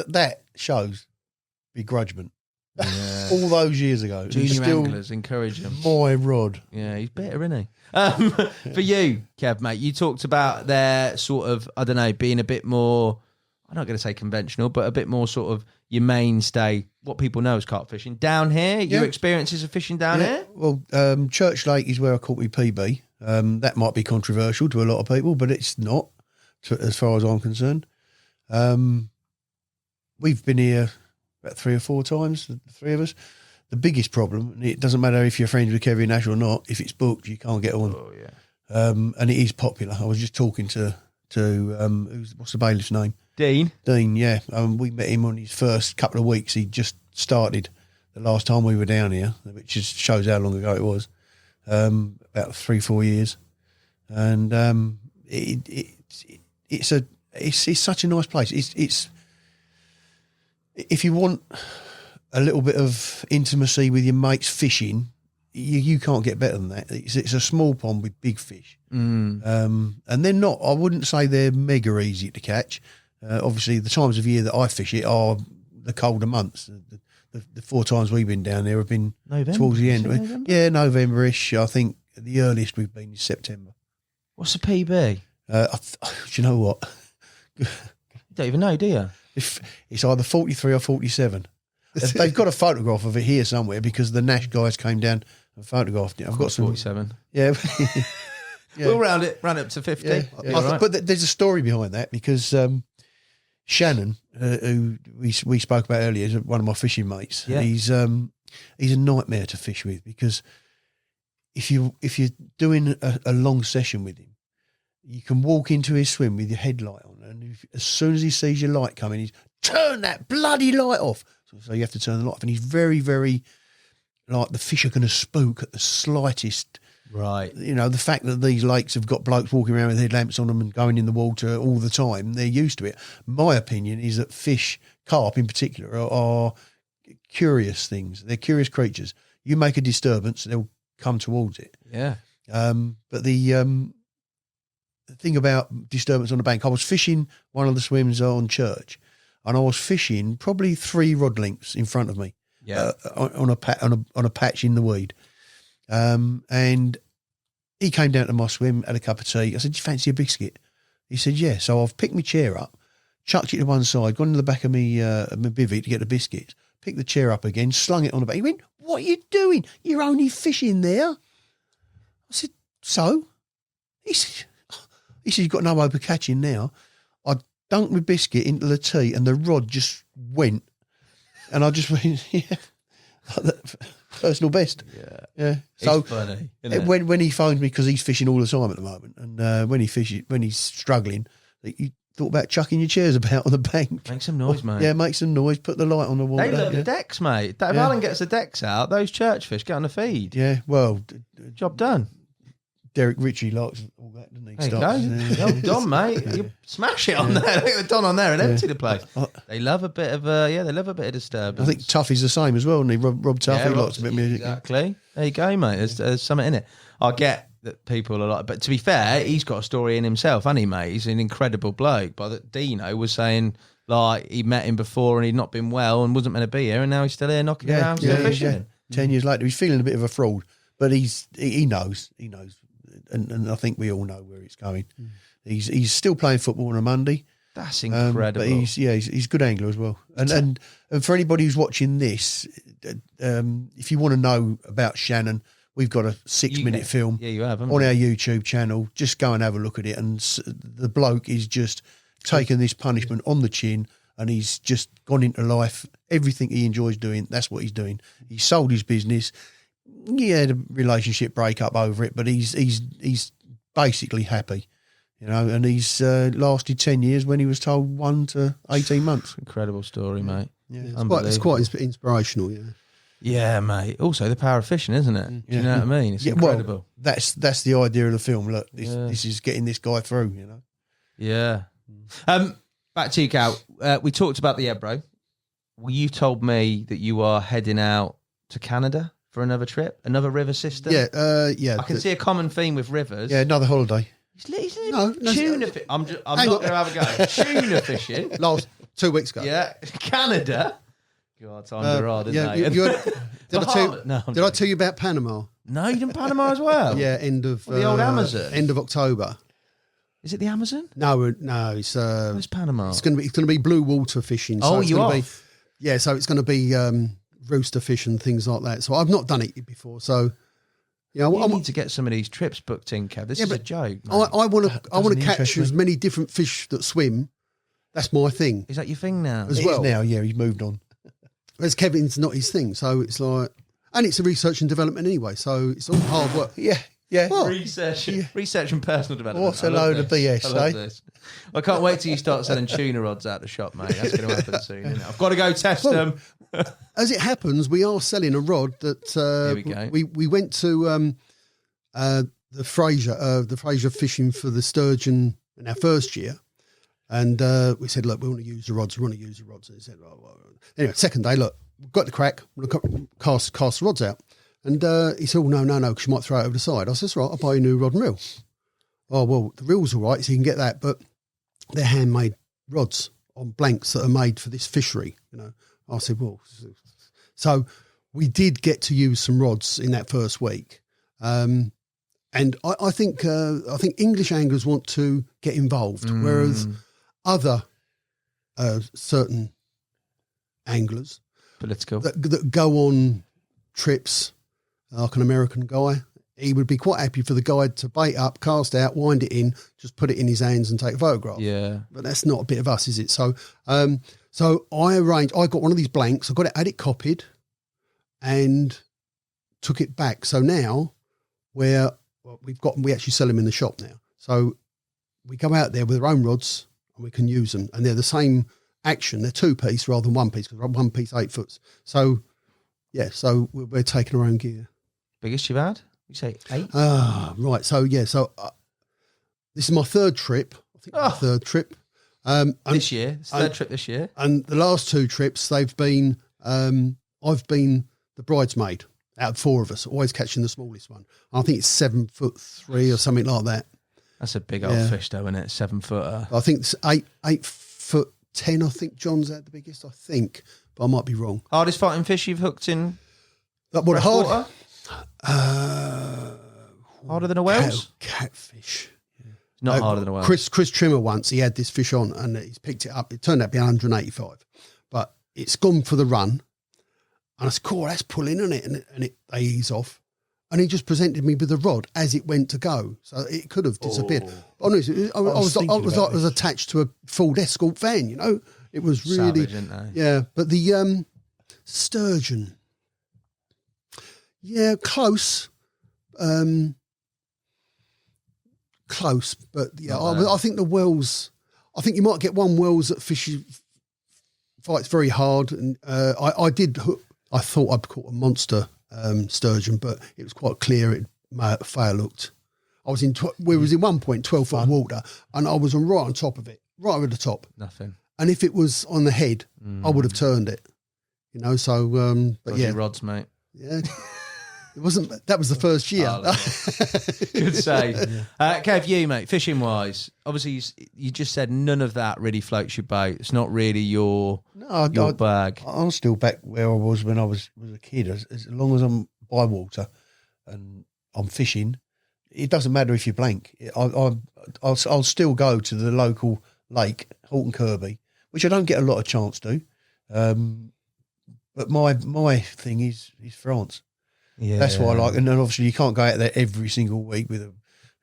that shows begrudgement. Yeah. All those years ago, Junior still anglers encourage him. my rod. Yeah, he's better, isn't he? For you, Kev, mate, you talked about their sort of, I don't know, being a bit more, I'm not going to say conventional, but a bit more sort of your mainstay, what people know as carp fishing. Down here, your experiences of fishing down here? Well, Church Lake is where I caught my PB. That might be controversial to a lot of people, but it's not, as far as I'm concerned. We've been here about 3 or 4 times, the three of us. The biggest problem, and it doesn't matter if you're friends with Kevin Nash or not, if it's booked, you can't get on. Oh, yeah. And it is popular. I was just talking to what's the bailiff's name? Dean, yeah. We met him on his first couple of weeks. He just started the last time we were down here, which just shows how long ago it was, about 3-4 years. And it's such a nice place. It's if you want a little bit of intimacy with your mates fishing, you can't get better than that. It's a small pond with big fish. And they're not, I wouldn't say they're mega easy to catch. Obviously, the times of year that I fish it are the colder months. The 4 times we've been down there have been November, towards the end. November? Yeah, November-ish. I think the earliest we've been is September. what's the PB? Do you know what? You don't even know, do you? It's either 43 or 47. They've got a photograph of it here somewhere because the Nash guys came down and photographed it. I've got some 47. Yeah. We'll round up to 50. Yeah. Right. But there's a story behind that because Shannon, who we spoke about earlier, is one of my fishing mates. Yeah. He's a nightmare to fish with because if you're doing a long session with him, you can walk into his swim with your headlight on, and as soon as he sees your light coming, he's turn that bloody light off. So you have to turn the light off, and he's very, very like the fish are going to spook at the slightest. Right. You know, the fact that these lakes have got blokes walking around with headlamps on them and going in the water all the time, they're used to it. My opinion is that fish, carp in particular, are curious things. They're curious creatures. You make a disturbance, they'll come towards it. Yeah. But the thing about disturbance on the bank, I was fishing one of the swims on Church, and I was fishing probably 3 rod lengths in front of me. Yeah. On a patch in the weed. And he came down to my swim, had a cup of tea. I said, do you fancy a biscuit? He said, yeah. So I've picked my chair up, chucked it to one side, gone to the back of my bivvy to get the biscuits, picked the chair up again, slung it on the back. He went, what are you doing? You're only fishing there. I said, so? He said, you've got no hope of catching now. I dunked my biscuit into the tea and the rod just went. And I just went, yeah. Personal best. Yeah. So it's funny, isn't it? when he phoned me, because he's fishing all the time at the moment, and when he's struggling, you thought about chucking your chairs about on the bank. Make some noise, mate. Yeah, make some noise. Put the light on the wall. They love the decks, mate. If Alan gets the decks out, those church fish get on the feed. Yeah, well, Job done. Derek Ritchie likes all that, doesn't he? There you go. Well done, mate. You smash it on there. Look at the Don on there and empty the place. They love a bit of they love a bit of disturbance. I think Tuffy's the same as well, and he Rob Tuffy likes a bit of music. Exactly. There you go, mate. There's something in it. I get that people are like, but to be fair, he's got a story in himself, hasn't he, mate? He's an incredible bloke. But that Dino was saying like he met him before and he'd not been well and wasn't meant to be here, and now he's still here knocking around still fishing. 10 years later, he's feeling a bit of a fraud, but he knows. And I think we all know where it's going. He's still playing football on a Monday. That's incredible. But he's a good angler as well. And for anybody who's watching this, if you want to know about Shannon, we've got a 6-minute film. Yeah, you have on our YouTube channel. Just go and have a look at it. And the bloke is just taken this punishment on the chin, and he's just gone into life. Everything he enjoys doing, that's what he's doing. He sold his business. He had a relationship breakup over it, but he's basically happy, you know. And he's lasted 10 years when he was told 1 to 18 months. Incredible story, mate. Yeah, it's quite inspirational. Yeah. Yeah, mate. Also, the power of fishing, isn't it? Do you know what I mean? It's incredible. Well, that's the idea of the film. Look, this is getting this guy through, you know? Yeah. Back to you, Cal. We talked about the Ebro. Well, you told me that you are heading out to Canada for another trip, another river system. Yeah. I can see a common theme with rivers. Yeah, another holiday. He's tuna fishing. I'm not going to have a go. Tuna fishing. Last 2 weeks ago. Yeah. Canada. God, times are hard, isn't they? Did I tell you about Panama? No, you did Panama as well? Yeah, end of... the old Amazon? End of October. Is it the Amazon? No, it's... Where's Panama? It's going to be blue water fishing. So you are? Yeah, so it's going to be rooster fish and things like that. So I've not done it before, so... You need to get some of these trips booked in, Kev. This is a joke. I want to catch as many different fish that swim. That's my thing. Is that your thing now? It is now, yeah. He's moved on. Whereas Kevin's not his thing, so it's like... And it's a research and development anyway, so it's all hard work. Yeah. Research and personal development. What a load of BS, I love this. I can't wait till you start selling tuna rods out the shop, mate. That's going to happen soon. Isn't it? I've got to go test them. As it happens, we are selling a rod that Here we go. we went to the Fraser fishing for the sturgeon in our first year, and we said, look, we want to use the rods. And he said, oh, well. Anyway, second day, look, we've got the crack. We'll cast the rods out. And he said, oh, no, because you might throw it over the side. I said, right, I'll buy you a new rod and reel. Oh, well, the reel's all right, so you can get that, but they're handmade rods on blanks that are made for this fishery, you know. I said, well, so we did get to use some rods in that first week. And I think English anglers want to get involved, whereas other certain anglers political that go on trips, like an American guy, he would be quite happy for the guide to bait up, cast out, wind it in, just put it in his hands and take a photograph. Yeah, but that's not a bit of us, is it? So, so I got one of these blanks. I had it copied, and took it back. So now we actually sell them in the shop now. So we go out there with our own rods and we can use them, and they're the same action. They're 2-piece rather than 1-piece, because 1-piece 8 foots. So yeah, so we're taking our own gear. Biggest you've had? You say 8? Right. So yeah, so this is my third trip. I think my third trip. This year, it's third trip this year. And the last 2 trips, they've been, I've been the bridesmaid out of 4 of us, always catching the smallest one. I think it's 7'3" or something like that. That's a big old fish, though, isn't it? 7-footer. I think it's 8'10". I think John's had the biggest. I think, but I might be wrong. Hardest fighting fish you've hooked in? What hard? Harder than a whale's? Catfish. Not harder than a whale. Chris Trimmer once, he had this fish on and he's picked it up. It turned out to be 185, but it's gone for the run. And I said, cool, that's pulling, isn't it? And they ease off. And he just presented me with the rod as it went to go. So it could have disappeared. Honestly, I was attached to a Ford Escort van, you know? It was really... Savage, isn't they? Yeah, but the sturgeon... Yeah, close. Close, but yeah, I think the Wells... I think you might get one Wells that fights very hard. And I thought I'd caught a monster sturgeon, but it was quite clear it fail hooked. We was in 12 foot of water, and I was right on top of it, right over the top. Nothing. And if it was on the head, I would have turned it. You know, so but Dodgy yeah, rods, mate. Yeah. It wasn't. That was the first year. Good save. Kev, you mate, fishing wise, obviously you just said none of that really floats your boat. It's not really your bag. I'm still back where I was when I was a kid. As long as I'm by water and I'm fishing, it doesn't matter if you're blank. I'll still go to the local lake, Halton Kirby, which I don't get a lot of chance to. But my thing is France. Yeah, that's what I like. And then obviously you can't go out there every single week with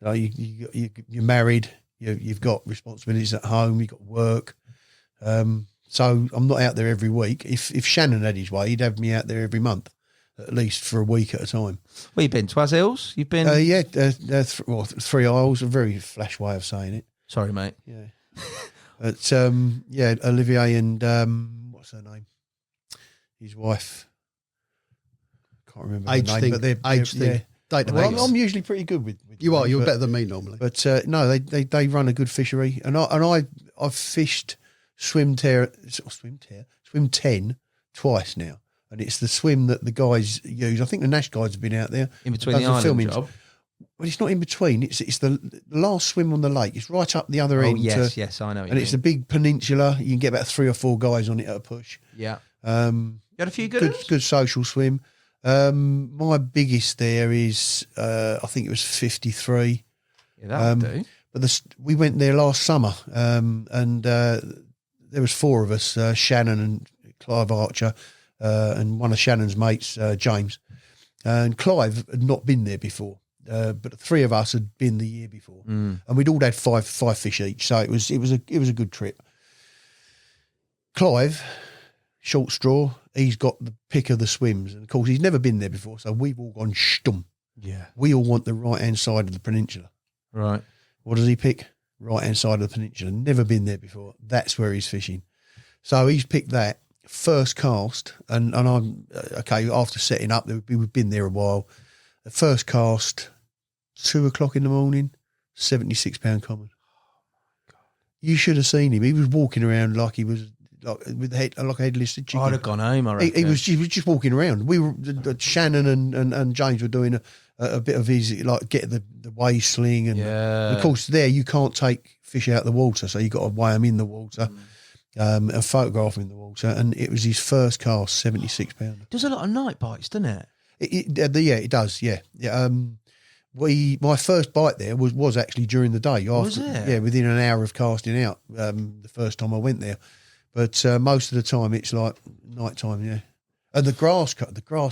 you're married, you've got responsibilities at home, you've got work. So I'm not out there every week. If Shannon had his way, he'd have me out there every month, at least for a week at a time. Where you been? Twaz Hills? You've been? 3 Isles, a very flash way of saying it. Sorry, mate. Yeah. But Olivier and what's her name? His wife. can't remember Age the name, thing, but they're age thing. Well, I'm usually pretty good with You are. names, You're but- better than me normally. But no, they run a good fishery, and I've fished swim 10 twice now, and it's the swim that the guys use. I think the Nash guys have been out there In between Does the the island filming. job. Well, it's not in between. It's the last swim on the lake. It's right up the other Oh, end. yes, to- yes, I know what you and it's a mean. big peninsula. You can get about 3 or 4 guys on it at a push. Yeah. You had a few good ones? good social swim. My biggest there is I think it was 53. Yeah, that would do. But we went there last summer, and there was 4 of us: Shannon and Clive Archer, and one of Shannon's mates, James. And Clive had not been there before, but the 3 of us had been the year before, and we'd all had five fish each, so it was a good trip. Clive, short straw, he's got the pick of the swims, and of course he's never been there before, so we've all gone stum. Yeah. We all want the right hand side of the peninsula. Right. What does he pick? Right hand side of the peninsula. Never been there before. That's where he's fishing. So he's picked that first cast, and I'm okay. After setting up, we've been there a while. The first cast, 2:00 in the morning, £76 common. You should have seen him. He was walking around like he was with the head like a headless chicken. I'd have gone home. I reckon. He was just walking around. We were Shannon and James were doing a bit of his like get the weigh sling, and of course there you can't take fish out of the water, so you got to weigh them in the water. And photograph him in the water, and it was his first cast, £76. Does a lot of night bites, doesn't it? Yeah, it does. Yeah. My first bite there was actually during the day. Was it? Yeah, within an hour of casting out. The first time I went there, but most of the time it's like night time. Yeah, and the grass cut.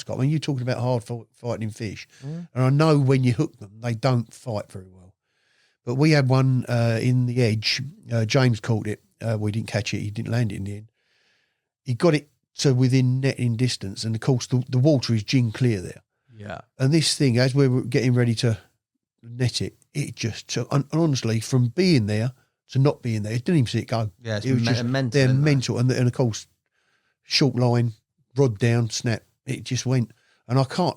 I mean, you're talking about hard fighting fish, and I know when you hook them, they don't fight very well. But we had one in the edge. James caught it. We didn't catch it. He didn't land it in the end. He got it to within netting distance, and of course the water is gin clear there. Yeah. And this thing, as we were getting ready to net it, it just took. And honestly, from being there to not being there, it didn't even see it go. Yeah, it's it was just mental. they're isn't it? mental, and of course, short line, rod down, snap. It just went, and I can't.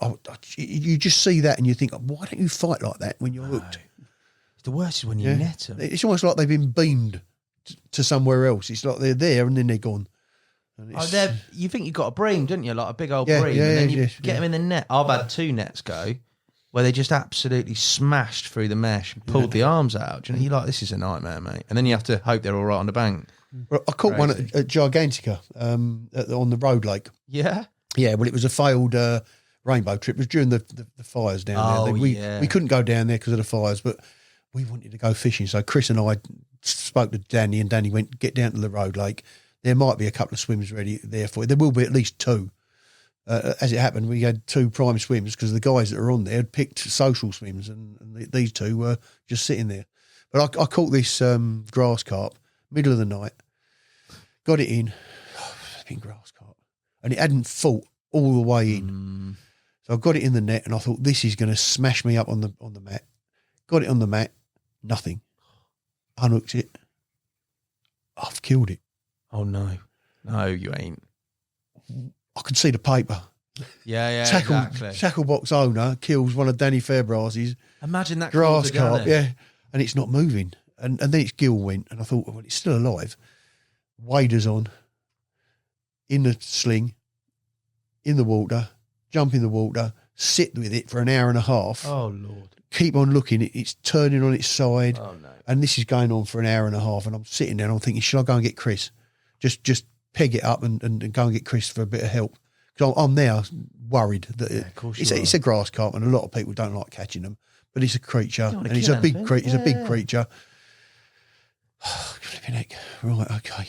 You just see that, and you think, why don't you fight like that when you're hooked? The worst is when you net them. It's almost like they've been beamed to somewhere else. It's like they're there and then they're gone. And You think you've got a bream, don't you? Like a big old Yeah, bream. yeah, and then yeah, you yeah, get them in the net. I've had 2 nets go where they just absolutely smashed through the mesh and pulled the arms out. Do you know, you're like, this is a nightmare, mate. And then you have to hope they're all right on the bank. Well, I caught one Crazy. at Gigantica on the road lake. Yeah? Yeah, well, it was a failed rainbow trip. It was during the fires down there. We couldn't go down there because of the fires, but we wanted to go fishing. So Chris and I spoke to Danny, and Danny went, get down to the road lake. There might be a couple of swims ready there for you. There will be at least 2. As it happened, we had 2 prime swims because the guys that are on there had picked social swims, and these 2 were just sitting there. But I caught this grass carp, middle of the night, got it in, flipping grass carp, and it hadn't fought all the way in. So I got it in the net, and I thought, this is going to smash me up on the mat. Got it on the mat, nothing. Unhooked it. I've killed it. Oh, no. No, you ain't. I could see the paper. Yeah, Tackle box owner kills one of Danny Fairbrass's Imagine that grass crawled carp, together. yeah, and it's not moving. And then its gill went, and I thought, well, it's still alive. Waders on, in the sling, in the water, jump in the water, sit with it for an hour and a half. Oh, Lord. Keep on looking, it's turning on its side. Oh, no. And this is going on for an hour and a half, and I'm sitting there and I'm thinking, should I go and get Chris? Just peg it up and go and get Chris for a bit of help. Because I'm now worried that of course it's a grass carp, and a lot of people don't like catching them, but it's a creature, wanna and it's kill a big anything. It's a big creature. Flipping heck. Right, okay.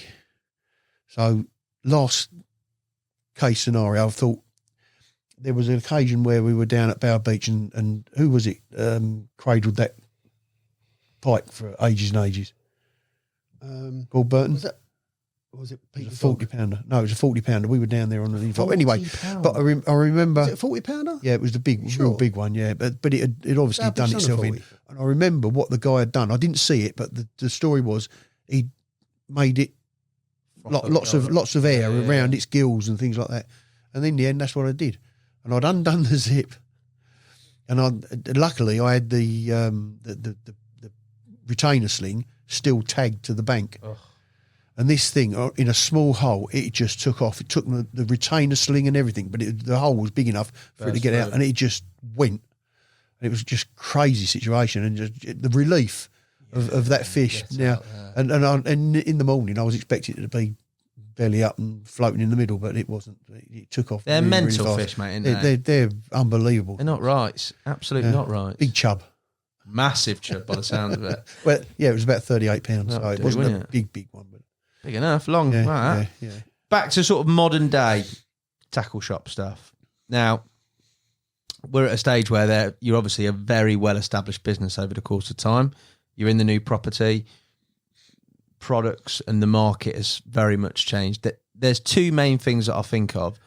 So last case scenario, I thought there was an occasion where we were down at Bower Beach, and who was it cradled that pike for ages and ages? Paul Burton. Was it It Peter was a 40-pounder. No, it was a 40-pounder. We were down there on the info. Anyway, but I remember... Was it a 40-pounder? Yeah, it was the big, Sure. real big one, yeah. But it had obviously How done big's itself a in. 40? And I remember what the guy had done. I didn't see it, but the story was he made it lots of air around its gills and things like that. And in the end, that's what I did. and I'd undone the zip, and luckily I had the retainer sling still tagged to the bank. Ugh. And this thing, in a small hole, it just took off. It took the retainer sling and everything, but the hole was big enough for it to get out, and it just went. And it was just crazy situation, and just the relief of that fish. Now, and in the morning, I was expecting it to be belly up and floating in the middle, but it wasn't. It took off. They're really, mental really fish, mate, aren't they? They're unbelievable. They're not right. Absolutely not right. Big chub. Massive chub by the sound of it. Well, yeah, it was about 38 pounds, so it wasn't a big one, but big enough, long. Yeah, like that. Yeah. Back to sort of modern day tackle shop stuff. Now, we're at a stage where you're obviously a very well established business over the course of time. You're in the new property, products, and the market has very much changed. There's two main things that I think of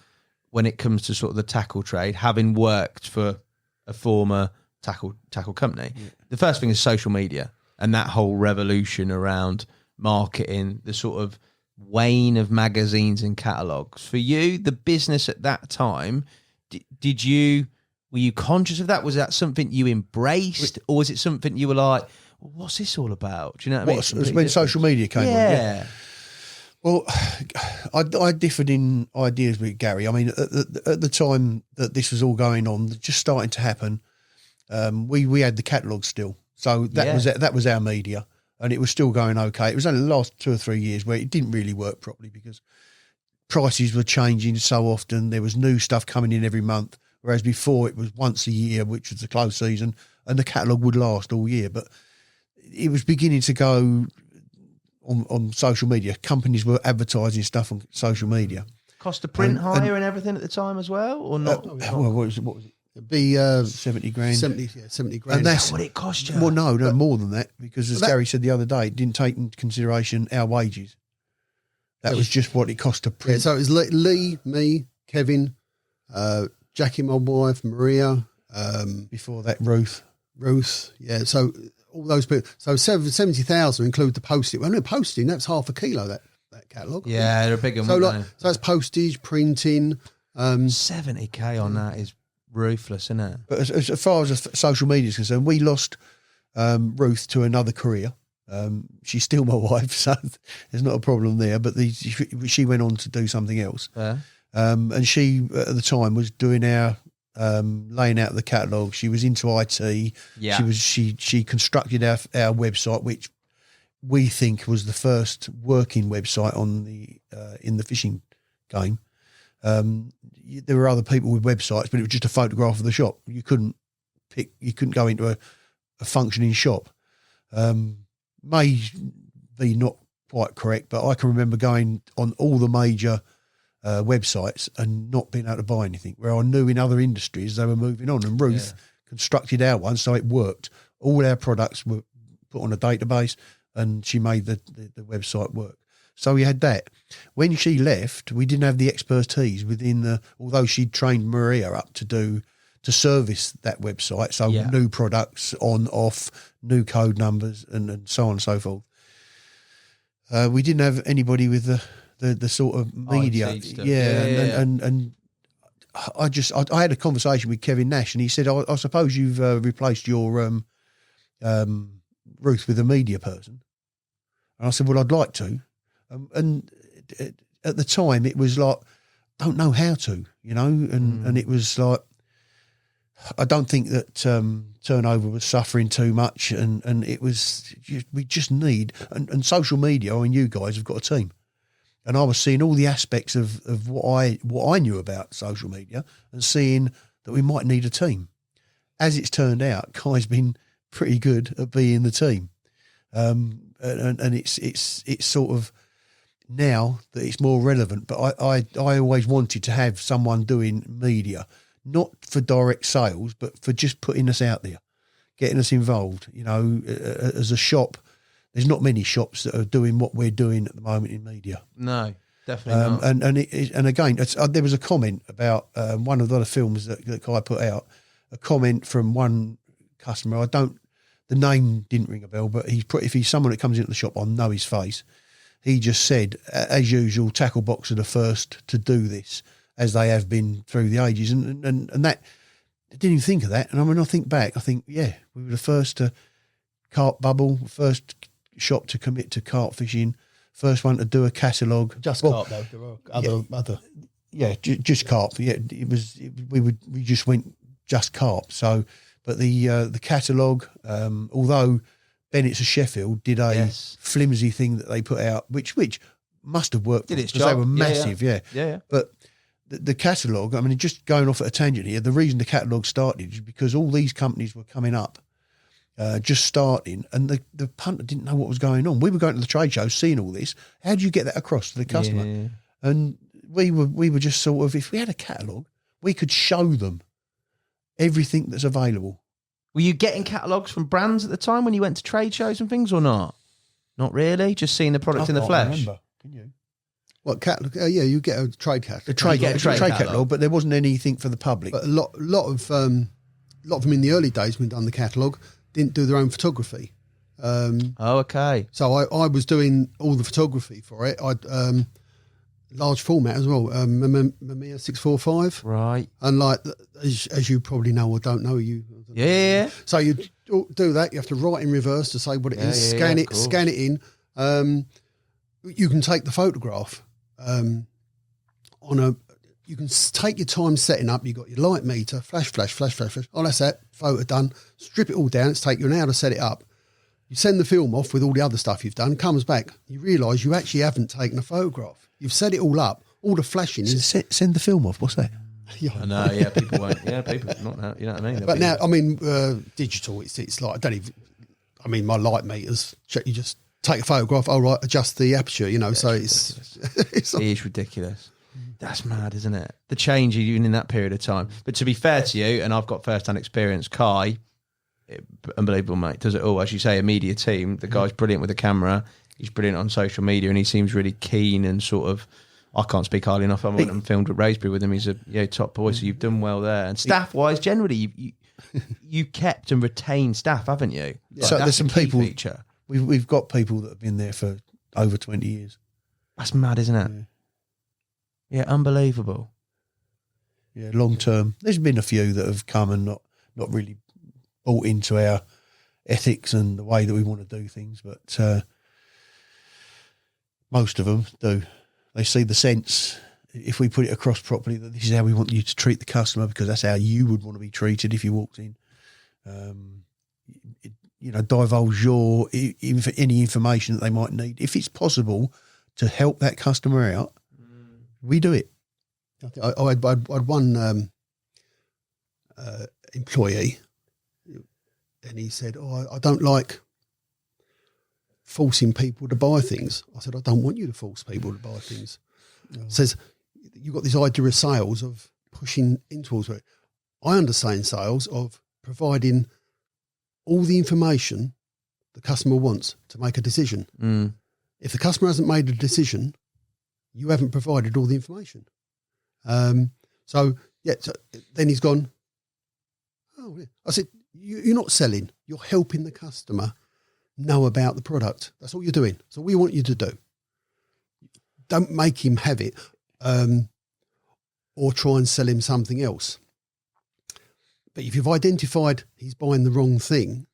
when it comes to sort of the tackle trade, having worked for a former tackle company. Yeah. The first thing is social media and that whole revolution around marketing, the sort of wane of magazines and catalogues. For you, the business at that time, were you conscious of that? Was that something you embraced, or was it something you were like, well, what's this all about? Do you know what I mean? When social media came on? Yeah. Well, I differed in ideas with Gary. I mean, at the time that this was all going on, just starting to happen, we had the catalogue still. So that was our media, and it was still going okay. It was only the last 2 or 3 years where it didn't really work properly because prices were changing so often. There was new stuff coming in every month, whereas before it was once a year, which was the close season, and the catalogue would last all year. But it was beginning to go on social media. Companies were advertising stuff on social media. Cost of print higher and everything at the time as well, or not? Well, what was it? It'd be 70 grand. 70 grand. And that's what it cost you. Well, no, more than that, because as Gary said the other day, it didn't take into consideration our wages. That was just what it cost to print. Yeah, so it was Lee, me, Kevin, Jackie, my wife, Maria. Before that, Ruth. Yeah. So all those people. So 70,000 include the postage. Well, no, posting, that's half a kilo, that catalogue. Yeah, they're a big one. So that's postage, printing. 70k on that is ruthless, isn't it? But as far as social media is concerned, we lost Ruth to another career. She's still my wife, so there's not a problem there. But she went on to do something else. Yeah. And she, at the time, was doing our laying out the catalogue. She was into IT. Yeah. She constructed our website, which we think was the first working website on in the fishing game. There were other people with websites, but it was just a photograph of the shop. You couldn't go into a functioning shop. May be not quite correct, but I can remember going on all the major websites and not being able to buy anything, where I knew in other industries they were moving on. And Ruth constructed our one, so it worked. All our products were put on a database, and she made the website work. So we had that. When she left, we didn't have the expertise although she'd trained Maria up to service that website. So new products on, off, new code numbers, and so on and so forth. We didn't have anybody with the sort of media. And I had a conversation with Kevin Nash, and he said, I suppose you've replaced your Ruth with a media person. And I said, well, I'd like to. And at the time, it was like, don't know how to, and it was like, I don't think that turnover was suffering too much, and it was, we just need, and social media, I mean, you guys have got a team. And I was seeing all the aspects of what I knew about social media and seeing that we might need a team. As it's turned out, Kai's been pretty good at being the team. And it's sort of, now that it's more relevant, but I always wanted to have someone doing media, not for direct sales, but for just putting us out there, getting us involved. As a shop, there's not many shops that are doing what we're doing at the moment in media. No, definitely not. And again, there was a comment about one of the other films that Kai put out, a comment from one customer. The name didn't ring a bell, but if he's someone that comes into the shop, I know his face. He just said, as usual, Tackle Box are the first to do this, as they have been through the ages, and that I didn't even think of that. And when I think back, I think we were the first to carp bubble, first shop to commit to carp fishing, first one to do a catalogue. Just carp though. There were other. Yeah, just carp. Yeah, we just went just carp. So, but the catalogue, although Bennett's of Sheffield did a flimsy thing that they put out, which must have worked because they were massive. Yeah. But the catalogue, I mean, just going off at a tangent here, the reason the catalogue started is because all these companies were coming up, just starting, and the punter didn't know what was going on. We were going to the trade shows, seeing all this. How do you get that across to the customer? Yeah. And we were just sort of, if we had a catalogue, we could show them everything that's available. Were you getting catalogues from brands at the time when you went to trade shows and things, or not? Not really. Just seeing the product in the flesh. Remember. Can you? What catalogue? You get a trade catalogue. A trade catalogue, but there wasn't anything for the public. But a lot of them in the early days when we done the catalogue didn't do their own photography. Okay. So I was doing all the photography for it. I'd large format as well, Mamiya 645. Right. And like as you probably know or don't know, Yeah. So you do that. You have to write in reverse to say what it is. Scan it in. You can take the photograph you can take your time setting up. You've got your light meter, flash. Oh, that's that. Photo done. Strip it all down. It's take you an hour to set it up. You send the film off with all the other stuff you've done, comes back. You realise you actually haven't taken a photograph. You've set it all up. All the flashing is... Send the film off. What's that? I know, people won't. Yeah, people, not now, you know what I mean? But now, I mean, digital, it's like, I don't even... I mean, my light meters, you just take a photograph, adjust the aperture, so it's... It is ridiculous. That's mad, isn't it? The change even in that period of time. But to be fair to you, and I've got first-hand experience, Kai, unbelievable, mate, does it all. As you say, a media team, the guy's brilliant with the camera, he's brilliant on social media, and he seems really keen and sort of... I can't speak highly enough. I went and filmed at Raisbury with him. He's a top boy, so you've done well there. And staff-wise, generally, you kept and retained staff, haven't you? Yeah. So there's some people... Feature. We've got people that have been there for over 20 years. That's mad, isn't it? Yeah, unbelievable. Yeah, long term. There's been a few that have come and not really bought into our ethics and the way that we want to do things, but most of them do. They see the sense, if we put it across properly, that this is how we want you to treat the customer because that's how you would want to be treated if you walked in. Divulge any information that they might need. If it's possible to help that customer out, we do it. I had one employee, and he said, I don't like forcing people to buy things. I said, I don't want you to force people to buy things. No. Says, you've got this idea of sales, of pushing in towards it. I understand sales of providing all the information the customer wants to make a decision. If the customer hasn't made a decision, you haven't provided all the information. So then he's gone, oh, yeah. I said, you're not selling. You're helping the customer know about the product. That's all you're doing. That's all we want you to do. Don't make him have it or try and sell him something else. But if you've identified he's buying the wrong thing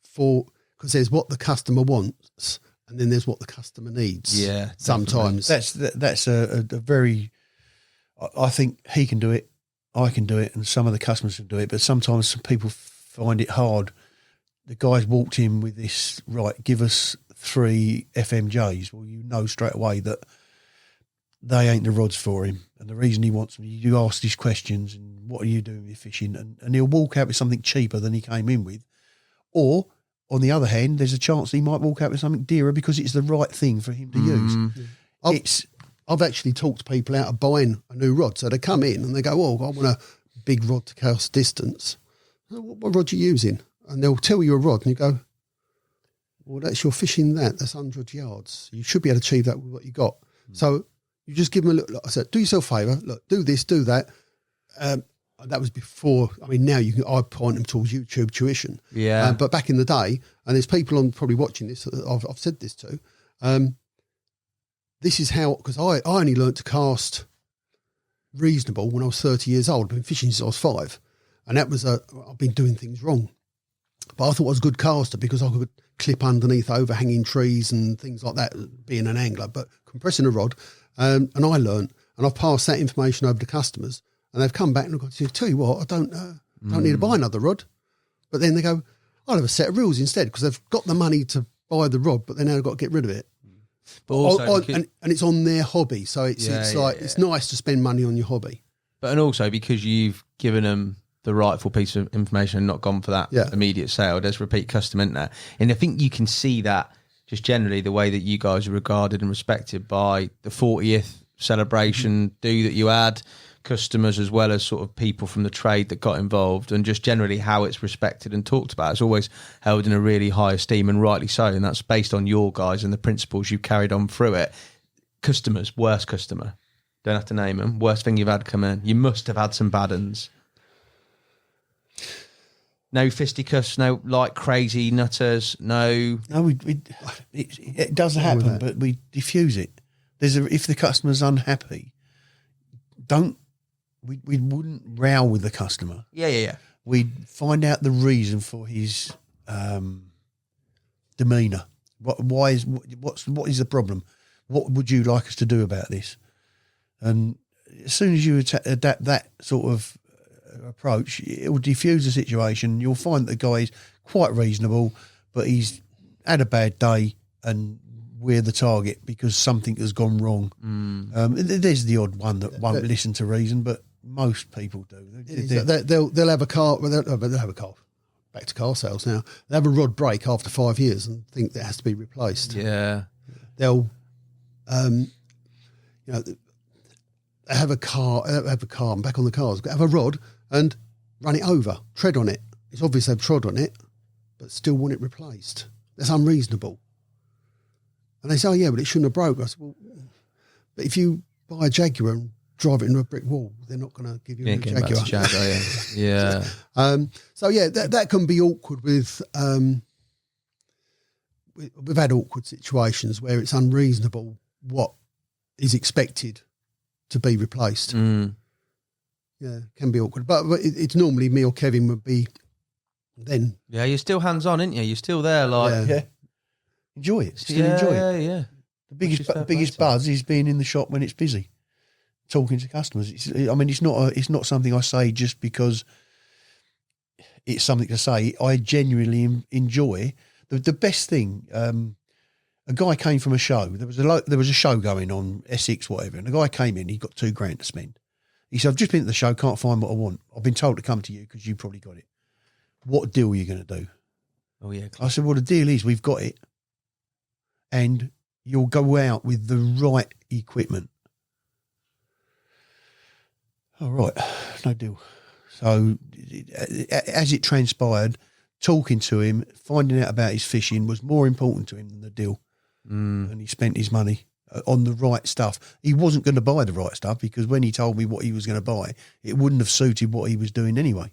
because there's what the customer wants and then there's what the customer needs. Yeah. Sometimes. That's a very, I think he can do it, I can do it, and some of the customers can do it, but sometimes some people find it hard. The guy's walked in with this, right, give us 3 FMJs. Well, you know straight away that they ain't the rods for him. And the reason he wants them, you ask these questions, and what are you doing with fishing? And he'll walk out with something cheaper than he came in with. Or, on the other hand, there's a chance he might walk out with something dearer because it's the right thing for him to use. I've actually talked people out of buying a new rod. So they come in and they go, I want a big rod to cast distance. What rod are you using? And they'll tell you a rod, and you go, well, you're fishing that's 100 yards. You should be able to achieve that with what you got. So you just give them a look. I said, do yourself a favour. Look, do this, do that. That was before. I mean, now I point them towards YouTube tuition. Yeah. But back in the day, and there's people on probably watching this that I've said this to. This is how, because I only learnt to cast reasonable when I was 30 years old. I've been fishing since I was 5. And that was I've been doing things wrong. But I thought I was a good caster because I could clip underneath overhanging trees and things like that, being an angler. But compressing a rod, and I learned, and I've passed that information over to customers, and they've come back and I've got to tell you what, I don't need to buy another rod. But then they go, I'll have a set of reels instead, because they've got the money to buy the rod, but then they've got to get rid of it. But also, and it's on their hobby, so it's it's nice to spend money on your hobby. But and also because you've given them the rightful piece of information and not gone for that immediate sale. There's repeat customer in there, and I think you can see that just generally the way that you guys are regarded and respected by the 40th celebration do that you had, customers as well as sort of people from the trade that got involved, and just generally how it's respected and talked about. It's always held in a really high esteem, and rightly so, and that's based on your guys and the principles you've carried on through it. Customers, worst customer, don't have to name them, worst thing you've had come in. You must have had some bad uns. No fisticuffs, no like crazy nutters, no. It does happen, but we diffuse it. If the customer's unhappy, we wouldn't row with the customer. Yeah. We'd find out the reason for his demeanour. What is the problem? What would you like us to do about this? And as soon as you adapt that sort of approach, it will diffuse the situation. You'll find the guy is quite reasonable, but he's had a bad day and we're the target because something has gone wrong. There's the odd one that won't listen to reason, but most people do. They'll have a car. They'll have a car. Back to car sales now. They have a rod break after 5 years and think that has to be replaced. Yeah, they'll, they have a car. I'm back on the cars. Have a rod and run it over, tread on it. It's obvious they've trod on it, but still want it replaced. That's unreasonable. And they say, oh, yeah, but it shouldn't have broke. I said, well, but if you buy a Jaguar and drive it into a brick wall, they're not going to give you a Jaguar. Yeah. So, that can be awkward with... we've had awkward situations where it's unreasonable what is expected to be replaced. Yeah, can be awkward. But it's normally me or Kevin would be then. Yeah, you're still hands-on, aren't you? You're still there, Yeah. Enjoy it. Enjoy it. Yeah. The biggest buzz is being in the shop when it's busy, talking to customers. It's not something I say just because it's something to say. I genuinely enjoy the best thing. A guy came from a show. There was a show going on, Essex, whatever, and a guy came in. He got $2,000 to spend. He said, I've just been at the show, can't find what I want. I've been told to come to you because you probably got it. What deal are you going to do? Oh, yeah. I said, well, the deal is we've got it and you'll go out with the right equipment. All right, no deal. So as it transpired, talking to him, finding out about his fishing was more important to him than the deal. And he spent his money on the right stuff. He wasn't going to buy the right stuff because when he told me what he was going to buy, it wouldn't have suited what he was doing anyway.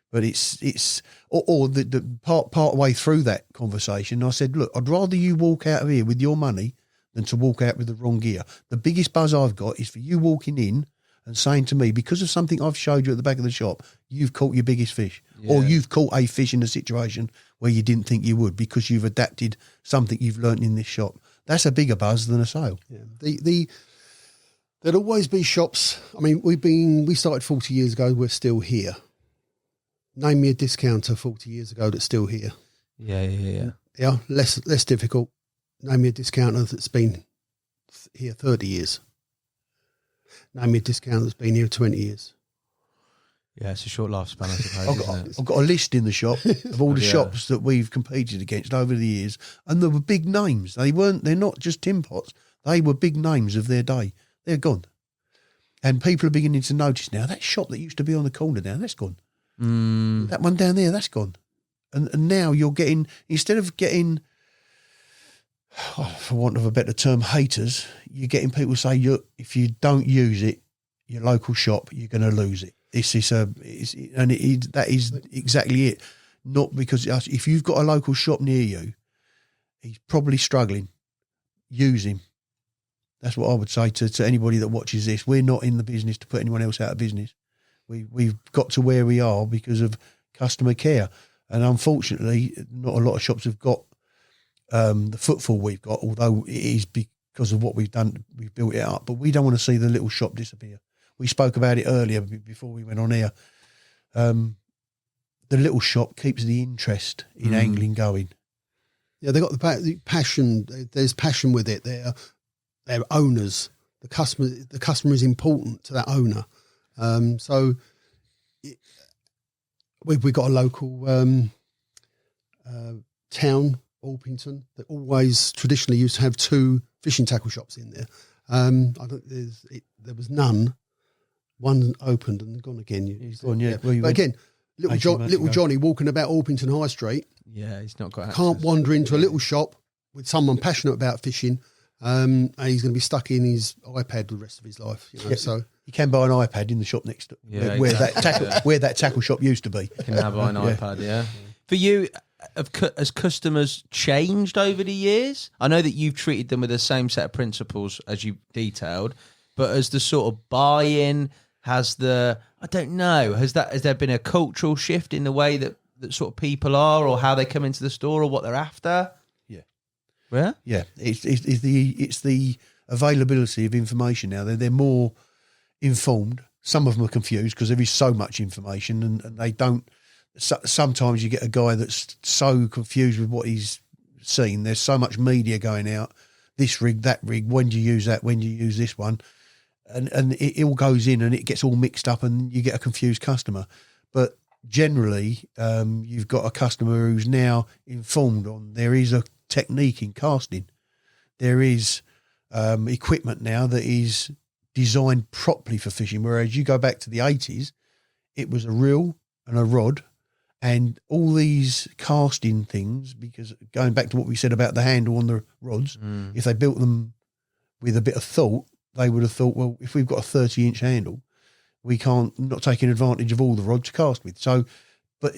But the part way through that conversation, I said, look, I'd rather you walk out of here with your money than to walk out with the wrong gear. The biggest buzz I've got is for you walking in and saying to me, because of something I've showed you at the back of the shop, you've caught your biggest fish, or you've caught a fish in a situation where you didn't think you would because you've adapted something you've learnt in this shop. That's a bigger buzz than a sale. Yeah. There'll always be shops. I mean, we started 40 years ago. We're still here. Name me a discounter 40 years ago that's still here. Yeah. Yeah, less difficult. Name me a discounter that's been here 30 years. Name me a discounter that's been here 20 years. Yeah, it's a short lifespan, I suppose. I've got a list in the shop of all the shops that we've competed against over the years, and there were big names. They're not just tin pots. They were big names of their day. They're gone. And people are beginning to notice now, that shop that used to be on the corner now, that's gone. That one down there, that's gone. And now you're getting, instead of getting, for want of a better term, haters, you're getting people say, if you don't use it, your local shop, you're going to lose it. That is exactly it. Not because if you've got a local shop near you, he's probably struggling. Use him. That's what I would say to anybody that watches this. We're not in the business to put anyone else out of business. We've got to where we are because of customer care. And unfortunately, not a lot of shops have got the footfall we've got, although it is because of what we've done. We've built it up. But we don't want to see the little shop disappear. We spoke about it earlier before we went on here. The little shop keeps the interest in angling going. Yeah, they got the passion. There's passion with it. They're owners. The customer is important to that owner. We've got a local town, Orpington, that always traditionally used to have 2 fishing tackle shops in there. There was none. One opened and gone again. He's gone, yeah. But again, little Johnny walking about Orpington High Street. Yeah, he's not got access. Can't wander into a little shop with someone passionate about fishing, and he's going to be stuck in his iPad the rest of his life. So you can buy an iPad in the shop next to where that tackle shop used to be. You can now buy an iPad. Yeah. For you, has customers changed over the years? I know that you've treated them with the same set of principles as you detailed, but as the sort of buy-in, has there been a cultural shift in the way that sort of people are, or how they come into the store, or what they're after? Yeah. It's the availability of information now. They're more informed. Some of them are confused because there is so much information, and they don't. Sometimes you get a guy that's so confused with what he's seen. There's so much media going out. This rig, that rig. When do you use that? When do you use this one? And it all goes in, and it gets all mixed up, and you get a confused customer. But generally, you've got a customer who's now informed on there is a technique in casting. There is equipment now that is designed properly for fishing, whereas you go back to the 80s, it was a reel and a rod and all these casting things, because going back to what we said about the handle on the rods, if they built them with a bit of thought, they would have thought, well, if we've got a 30-inch handle, we can't not taking advantage of all the rods to cast with. So, but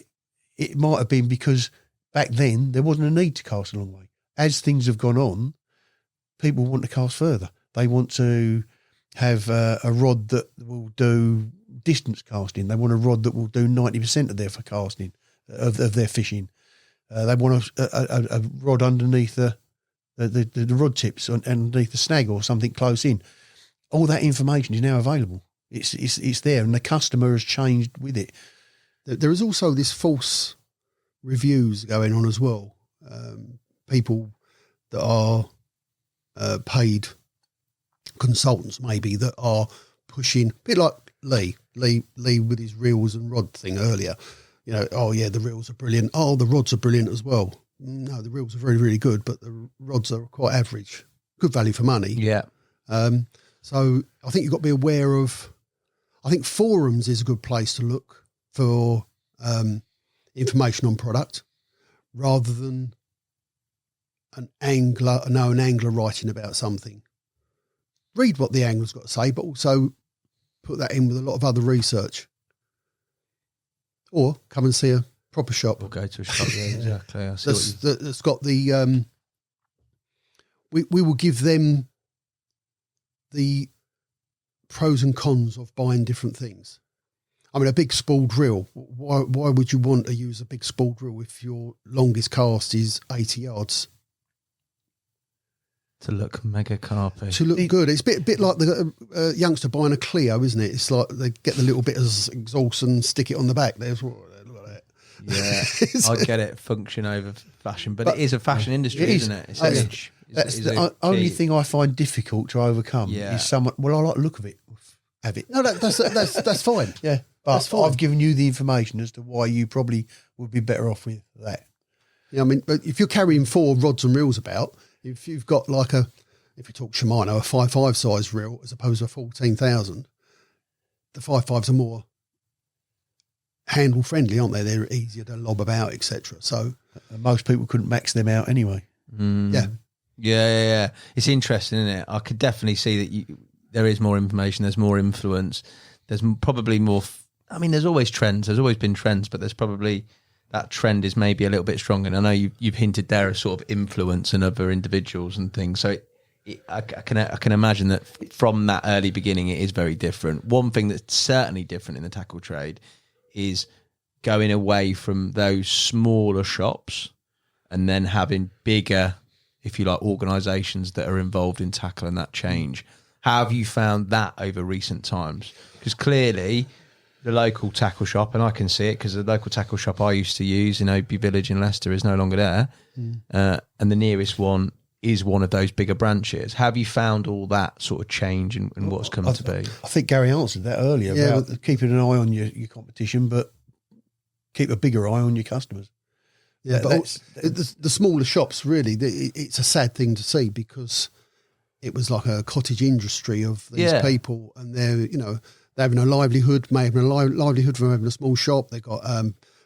it might have been because back then there wasn't a need to cast a long way. As things have gone on, people want to cast further. They want to have a rod that will do distance casting. They want a rod that will do 90% of their casting, of their fishing. They want a rod underneath the rod tips underneath the snag or something close in. All that information is now available. It's there, and the customer has changed with it. There is also this false reviews going on as well. People that are paid consultants, maybe, that are pushing, a bit like Lee with his reels and rod thing earlier. Oh yeah, the reels are brilliant. Oh, the rods are brilliant as well. No, the reels are very, really good, but the rods are quite average. Good value for money. Yeah. So I think you've got to be aware of, I think forums is a good place to look for information on product rather than an angler writing about something. Read what the angler's got to say, but also put that in with a lot of other research. Or come and see a proper shop. Or go to a shop, yeah, exactly. I see that's got the... we will give them the pros and cons of buying different things. I mean, a big spooled reel. Why would you want to use a big spooled reel if your longest cast is 80 yards? To look mega carpy. To look good. It's a bit like the youngster buying a Clio, isn't it? It's like they get the little bit of exhaust and stick it on the back. There's look at that. Yeah, I get it. Function over fashion, but it is a fashion industry, isn't it? It's image. That's the only thing I find difficult to overcome is someone. Well, I like the look of it. Have it. No, that's fine. Yeah, but I've given you the information as to why you probably would be better off with that. Yeah, I mean, but if you're carrying 4 rods and reels about, if you've got like if you talk Shimano, a 5.5 size reel as opposed to a 14,000, the 5.5s are more handle friendly, aren't they? They're easier to lob about, etc. So most people couldn't max them out anyway. Yeah. It's interesting, isn't it? I could definitely see that there is more information. There's more influence. There's probably more. I mean, there's always trends. There's always been trends, but there's probably that trend is maybe a little bit stronger. And I know you've hinted there a sort of influence in other individuals and things. So I can imagine that from that early beginning, it is very different. One thing that's certainly different in the tackle trade is going away from those smaller shops and then having bigger, if you like, organisations that are involved in tackle and that change. How have you found that over recent times? Because clearly the local tackle shop, and I can see it because the local tackle shop I used to use in Opie Village in Leicester is no longer there. And the nearest one is one of those bigger branches. Have you found all that sort of change and what's come to be? I think Gary answered that earlier about keeping an eye on your competition, but keep a bigger eye on your customers. Yeah, but the smaller shops, really, it's a sad thing to see because it was like a cottage industry of these people, and they're having a livelihood, may have a livelihood from having a small shop. They've got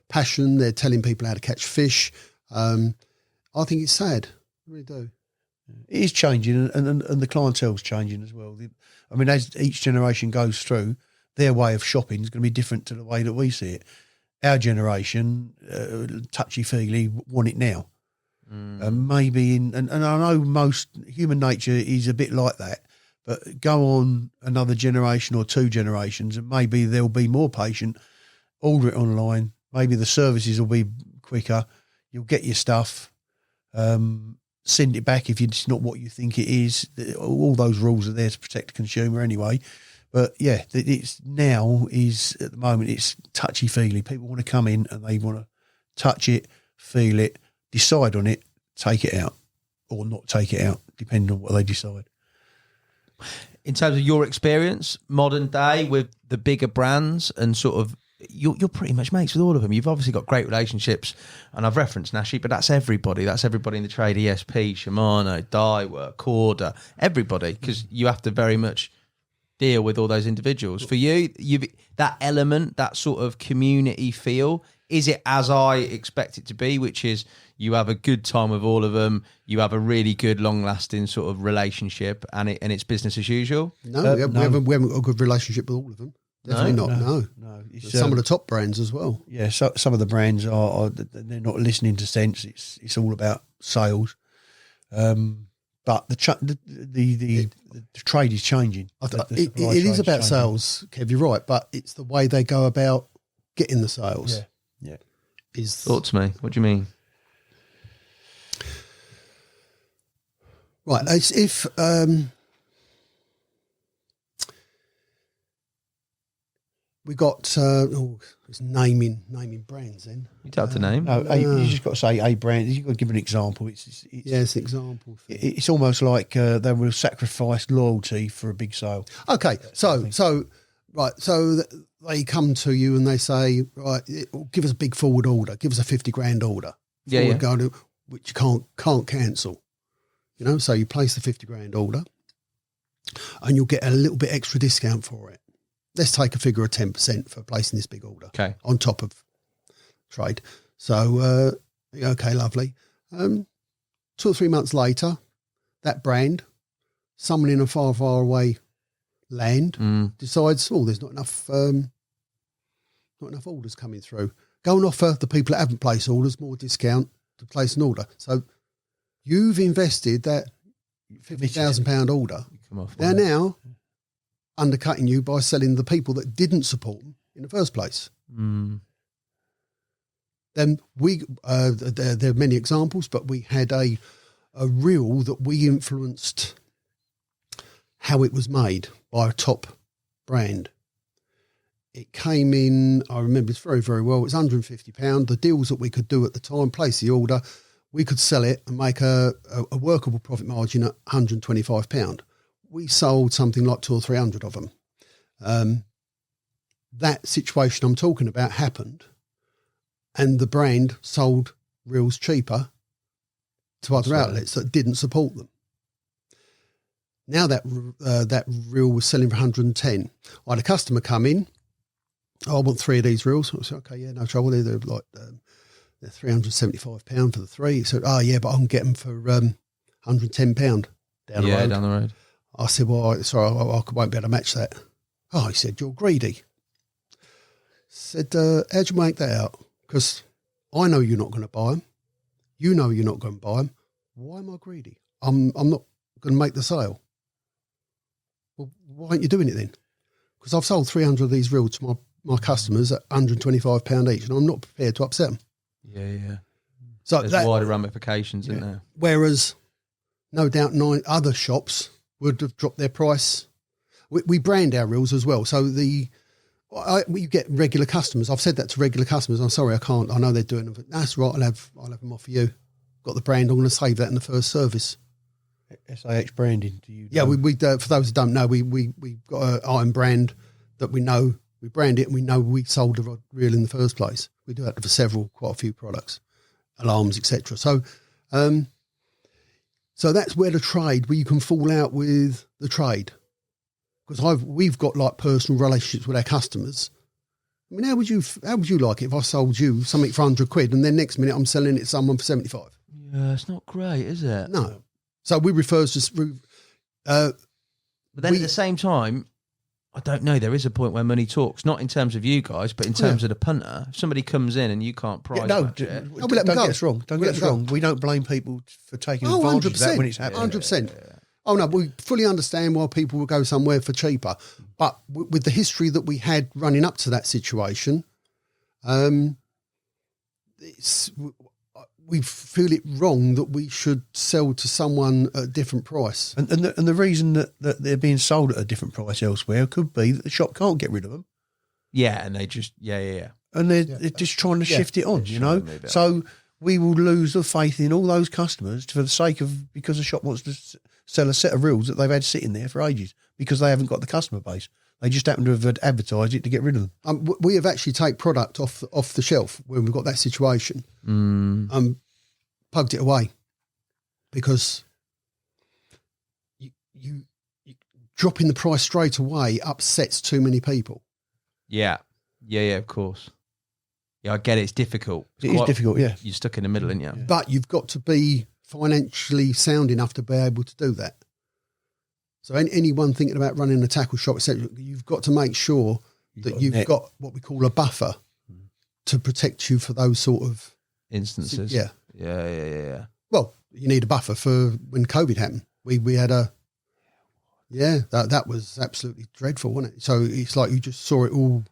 passion. They're telling people how to catch fish. I think it's sad. I really do. It is changing, and the clientele's changing as well. I mean, as each generation goes through, their way of shopping is going to be different to the way that we see it. Our generation, touchy-feely, want it now. Maybe, and I know most human nature is a bit like that, but go on another generation or 2 generations and maybe they'll be more patient, order it online, maybe the services will be quicker, you'll get your stuff, send it back if it's not what you think it is. All those rules are there to protect the consumer anyway. But yeah, it's now is at the moment it's touchy-feely. People want to come in and they want to touch it, feel it, decide on it, take it out or not take it out, depending on what they decide. In terms of your experience, modern day with the bigger brands and sort of, you're pretty much mates with all of them. You've obviously got great relationships, and I've referenced Nashy, but that's everybody. That's everybody in the trade, ESP, Shimano, Daiwa, Corda, everybody, because you have to very much deal with all those individuals. For you, that element, that sort of community feel, is it as I expect it to be, which is you have a good time with all of them, you have a really good, long-lasting sort of relationship, and it's business as usual? No, we haven't got a good relationship with all of them. Definitely not. No. Some of the top brands as well. Yeah, so some of the brands are they're not listening to sense. It's all about sales. But the trade is changing. It is about sales, Kev. You're right, but it's the way they go about getting the sales. Yeah. Talk to me. What do you mean? Right. If we got it's naming brands. Then you don't have to name. You just got to say a brand. You've got to give an example. It's an example. It's almost like they will sacrifice loyalty for a big sale. Okay, so they come to you and they say, right, give us a big forward order. Give us a 50 grand order. Which you can't cancel. So you place the 50 grand order, and you'll get a little bit extra discount for it. Let's take a figure of 10% for placing this big order on top of trade. So, okay, lovely. 2 or 3 months later, that brand, someone in a far, far away land decides, there's not enough orders coming through. Go and offer the people that haven't placed orders more discount to place an order. So you've invested that £50,000 order. They're now undercutting you by selling the people that didn't support them in the first place. Then there are many examples, but we had a reel that we influenced how it was made by a top brand. It came in, I remember it very, very well. It was £150. The deals that we could do at the time, place the order, we could sell it and make a workable profit margin at £125. We sold something like 200 or 300 of them. That situation I'm talking about happened, and the brand sold reels cheaper to other outlets that didn't support them. Now that reel was selling for 110. I had a customer come in. I want 3 of these reels. I said, okay, yeah, no trouble. They're like they're £375 for the 3. He said, but I can get them for £110 down the road. Yeah, down the road. I said, well, sorry, I won't be able to match that. Oh, he said, you're greedy. Said, how'd you make that out? Because I know you're not going to buy them. You know you're not going to buy them. Why am I greedy? I'm not going to make the sale. Well, why aren't you doing it then? Because I've sold 300 of these reels to my customers at £125 each, and I'm not prepared to upset them. Yeah. So there's wider ramifications, isn't there? Whereas, no doubt, 9 other shops would have dropped their price. We brand our reels as well. So we get regular customers. I've said that to regular customers. I'm sorry, I can't. I know they're doing them. That's right. I'll have them off for you. Got the brand. I'm going to save that in the first service. SAH branding. Do you? Yeah, we for those who don't know, we've got an iron brand that we know. We brand it and we know we sold the reel in the first place. We do that for quite a few products, alarms, etc. So, so that's where where you can fall out with the trade. Because we've got like personal relationships with our customers. I mean, how would you like it if I sold you something for £100 and then next minute I'm selling it to someone for 75? Yeah, it's not great, is it? No. So we refer to. But then at the same time, I don't know. There is a point where money talks, not in terms of you guys, but in terms of the punter. If somebody comes in and you can't price don't get us wrong. Don't get us wrong. We don't blame people for taking advantage of that when it's happening. 100%. Oh no, we fully understand why people will go somewhere for cheaper. But with the history that we had running up to that situation, we feel it wrong that we should sell to someone at a different price. And the reason that they're being sold at a different price elsewhere could be that the shop can't get rid of them. Yeah, and they just and they're just trying to shift it on, you know. So we will lose the faith in all those customers for the sake of because the shop wants to sell a set of reels that they've had sitting there for ages because they haven't got the customer base. They just happen to have advertised it to get rid of them. We have actually taken product off the shelf when we've got that situation. Pugged it away because you dropping the price straight away upsets too many people. Yeah, of course. Yeah, I get it. It's difficult. It is difficult, yeah. You're stuck in the middle, aren't you? Yeah. But you've got to be financially sound enough to be able to do that. So anyone thinking about running a tackle shop, etc., you've got to make sure that you've got what we call a buffer to protect you for those sort of instances. Yeah. Well, you need a buffer for when COVID happened. We had that was absolutely dreadful, wasn't it? So it's like you just saw it all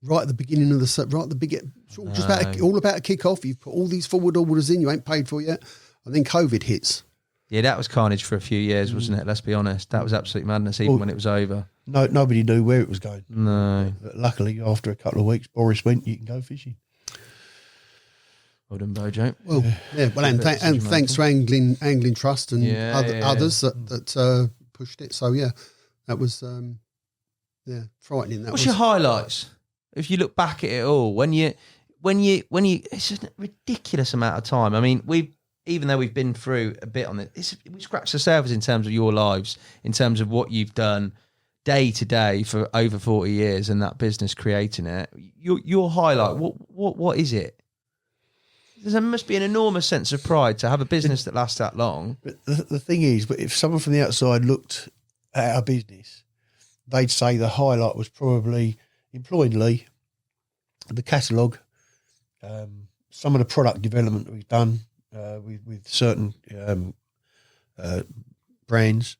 right at the beginning of it's all about a kick off. You've put all these forward orders in, you ain't paid for yet, and then COVID hits. Yeah, that was carnage for a few years, wasn't it? Let's be honest. That was absolute madness, even when it was over. No, nobody knew where it was going. No. But luckily, after a couple of weeks, Boris went, you can go fishing. Well done, Bojo. Well, well, and thanks to Angling Trust and others that pushed it. So that was frightening. What's your highlights? If you look back at it all, when you, it's just a ridiculous amount of time. I mean, even though we've been through a bit on it, we scratched the surface in terms of your lives, in terms of what you've done day to day for over 40 years and that business creating it. Your highlight, what is it? There must be an enormous sense of pride to have a business that lasts that long. But the thing is, but if someone from the outside looked at our business, they'd say the highlight was probably employedly the catalogue, some of the product development that we've done with certain brands.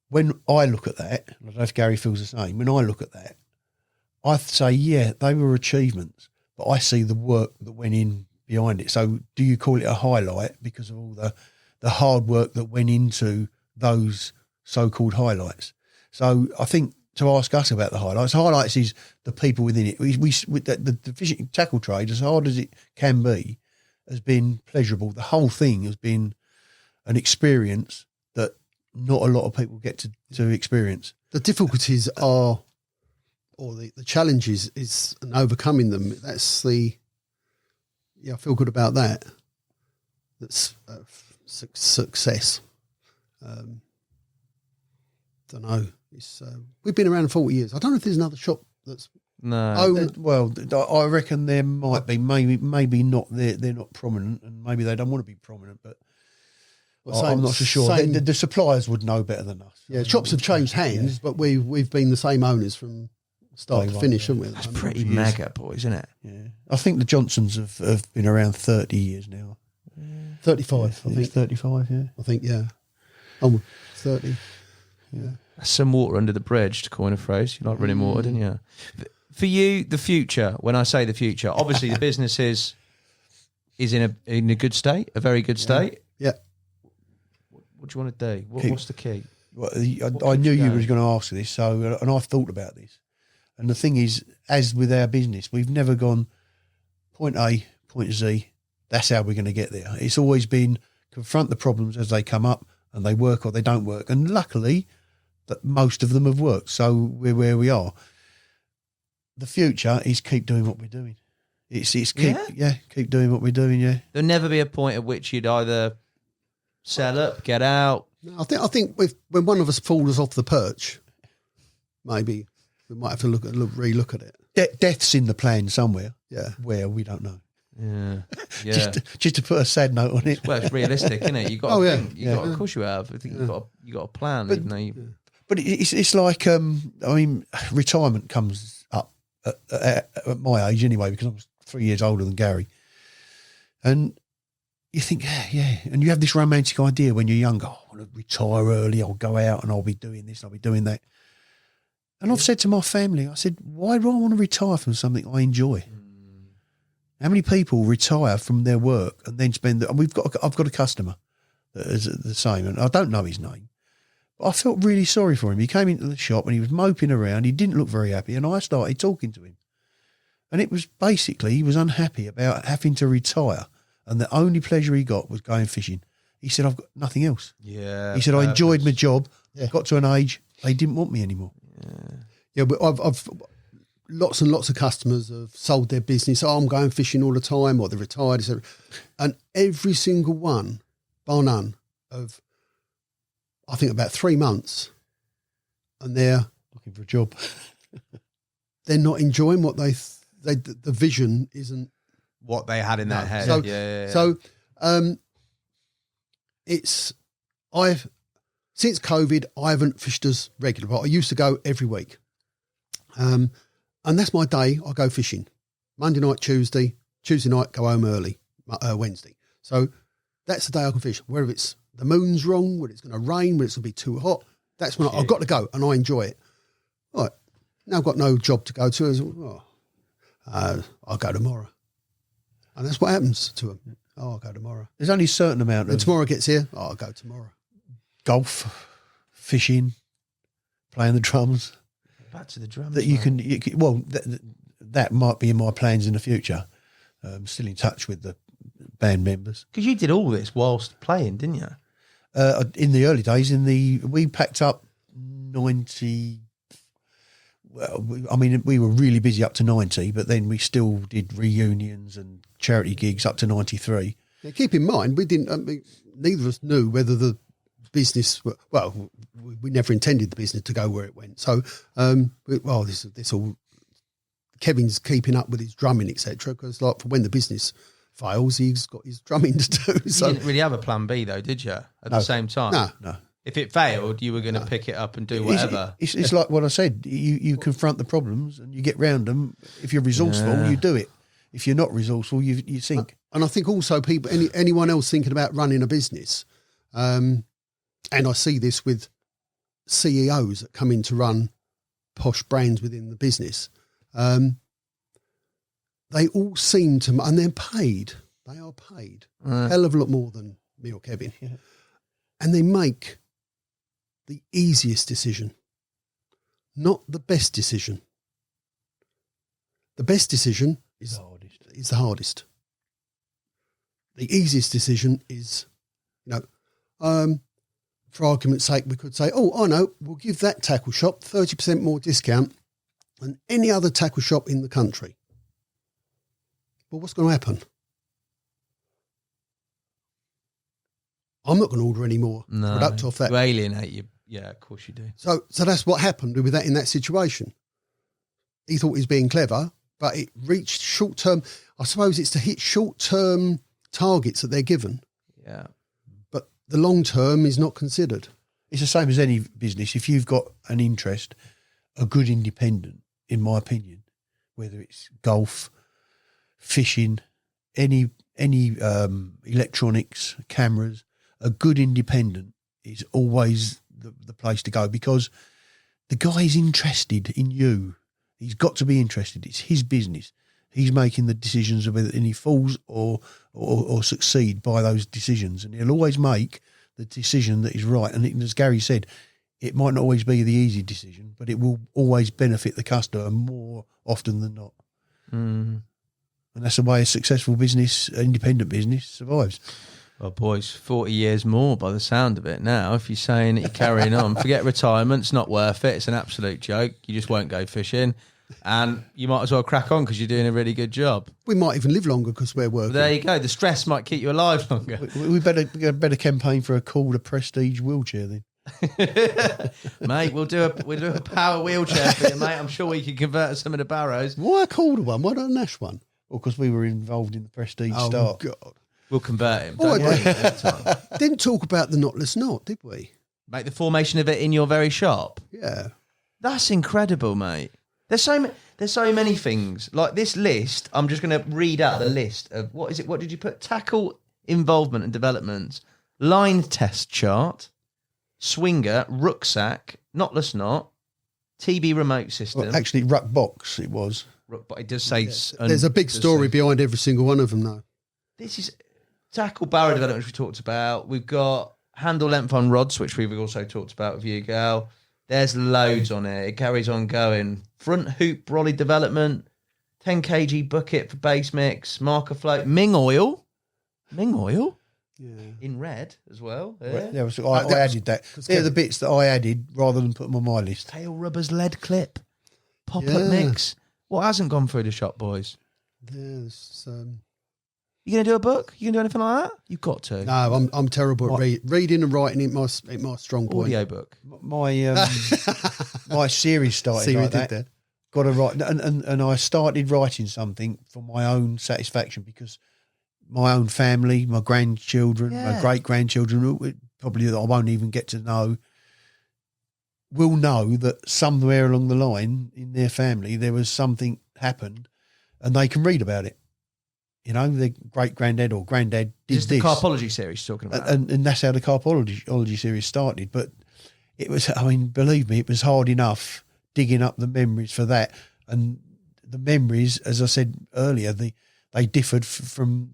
When I look at that, I don't know if Gary feels the same, when I look at that, I say, they were achievements, but I see the work that went in behind it. So do you call it a highlight because of all the hard work that went into those so-called highlights? So I think to ask us about the highlights is the people within it. The fishing tackle trade, as hard as it can be, has been pleasurable. The whole thing has been an experience that not a lot of people get to experience. The difficulties are, or the challenges is and overcoming them. That's I feel good about that. That's success. Don't know. We've been around 40 years. I don't know if there's another shop that's I reckon there might be. Maybe not. They're not prominent, and maybe they don't want to be prominent. But I'm not so sure. The suppliers would know better than us. Yeah, shops have changed hands, but we've been the same owners from start to finish, haven't we? That's pretty mega, boys, isn't it? Yeah, I think the Johnsons have been around 30 years now. 35, I think. 35, yeah. I think, yeah. Oh, 30. Yeah. Some water under the bridge, to coin a phrase. You like running water, didn't you? For you, the future, when I say the future, obviously the business is in a good state, a very good state. Yeah. What do you want to do? What's the key? Well, I knew you were going to ask this, and I've thought about this. And the thing is, as with our business, we've never gone point A, point Z. That's how we're going to get there. It's always been confront the problems as they come up, and they work or they don't work. And luckily, that most of them have worked. So we're where we are. The future is keep doing what we're doing. It's keep doing what we're doing. Yeah, there'll never be a point at which you'd either sell up, get out. I think when one of us falls off the perch, maybe we might have to re-look at it. Death's in the plan somewhere. Yeah, where we don't know. Yeah. just to put a sad note on it. Well, it's realistic, isn't it? You got. Of course, you have. I think you got a plan, but, even though you. But it's like retirement comes up at my age anyway, because I'm 3 years older than Gary, and you think, and you have this romantic idea when you're younger. Oh, I want to retire early. I'll go out and I'll be doing this. I'll be doing that. And I've said to my family, I said, why do I want to retire from something I enjoy? How many people retire from their work and then spend? And I've got a customer that is the same, and I don't know his name, but I felt really sorry for him. He came into the shop and he was moping around. He didn't look very happy, and I started talking to him, and it was basically he was unhappy about having to retire, and the only pleasure he got was going fishing. He said, "I've got nothing else." Yeah, he said, "I enjoyed my job. Got to an age they didn't want me anymore." Yeah, but I've lots and lots of customers have sold their business. Oh, I'm going fishing all the time, or they're retired, etc. And every single one, bar none, of I think about 3 months, and they're looking for a job. They're not enjoying what the vision isn't what they had in their head. So, it's since COVID, I haven't fished as regular, but I used to go every week. And that's my day. I go fishing Monday night, Tuesday night, go home early, Wednesday. So that's the day I can fish. Whether it's the moon's wrong, whether it's going to rain, whether it's going to be too hot, that's when I've got to go, and I enjoy it. All right. Now I've got no job to go to. I'll go tomorrow. And that's what happens to them. Oh, I'll go tomorrow. There's only a certain amount. And tomorrow gets here. Oh, I'll go tomorrow. Golf, fishing, playing the drums. Back to the drums. That you can that might be in my plans in the future. I'm still in touch with the band members. Because you did all this whilst playing, didn't you? In the early days, we packed up 90. Well, we were really busy up to 90, but then we still did reunions and charity gigs up to 93. Yeah, keep in mind, we didn't. Neither of us knew whether the business. Well, we never intended the business to go where it went. So, this all. Kevin's keeping up with his drumming, etc. Because, like, for when the business fails, he's got his drumming to do. So you didn't really have a plan B, though, did you? At the same time, no. If it failed, you were going to pick it up and do whatever. It's like what I said. You confront the problems and you get round them. If you're resourceful, you do it. If you're not resourceful, you sink. And I think also people, anyone else thinking about running a business, and I see this with CEOs that come in to run posh brands within the business. They all seem to, and they're paid. They are paid a hell of a lot more than me or Kevin, and they make the easiest decision, not the best decision. The best decision is the hardest. The easiest decision is, for argument's sake, we could say, oh, I know, we'll give that tackle shop 30% more discount than any other tackle shop in the country. Well, what's going to happen? I'm not going to order any more product off that. You alienate you. Yeah, of course you do. So that's what happened with that in that situation. He thought he was being clever, but it reached short-term. I suppose it's to hit short-term targets that they're given. Yeah. But the long-term is not considered. It's the same as any business. If you've got an interest, a good independent, in my opinion, whether it's golf, fishing, any electronics, cameras, a good independent is always the place to go, because the guy is interested in you. He's got to be interested. It's his business. He's making the decisions of whether he falls or succeed by those decisions, and he'll always make the decision that is right. And as Gary said, it might not always be the easy decision, but it will always benefit the customer more often than not. Mm. And that's the way a successful business, independent business, survives. Well, boys, 40 years more by the sound of it now. If you're saying that you're carrying on, forget retirement. It's not worth it. It's an absolute joke. You just won't go fishing. And you might as well crack on because you're doing a really good job. We might even live longer because we're working. But there you go. The stress might keep you alive longer. We better campaign for a call to Prestige wheelchair then. Mate, we'll do a power wheelchair for you, mate. I'm sure we can convert some of the barrows. Why a Calder one? Why not a Nash one? Well, because we were involved in the Prestige start. God. We'll convert him. Oh, didn't talk about the knotless knot, did we? Make the formation of it in your very shop. Yeah. That's incredible, mate. There's so many things. Like this list, I'm just going to read out the list of, what is it? What did you put? Tackle, involvement and development, line test chart, swinger, rucksack, knotless knot, TB remote system. Well, actually, ruck box it was. But it does say... There's a big story behind every single one of them, though. This is tackle barrow development, which we talked about. We've got handle length on rods, which we've also talked about with you, Gal. There's loads on it. It carries on going. Front hoop brolly development, 10 kg bucket for base mix, marker float, Ming oil. Yeah. In red as well. Yeah, I added that. They're the bits that I added rather than put them on my list. Tail rubbers, lead clip, pop-up mix. What hasn't gone through the shop, boys? There's... You going to do a book? You going to do anything like that? You've got to. No, I'm terrible at reading and writing. It my strong point. Audio book. My my series started like that. Got to write, and I started writing something for my own satisfaction, because my own family, my grandchildren, my great grandchildren, probably that I won't even get to know, will know that somewhere along the line in their family there was something happened, and they can read about it. You know, the great granddad or granddad did this. The Carpology series you're talking about, and that's how the Carpology series started. But it was, I mean, believe me, it was hard enough digging up the memories for that. And the memories, as I said earlier, they differed from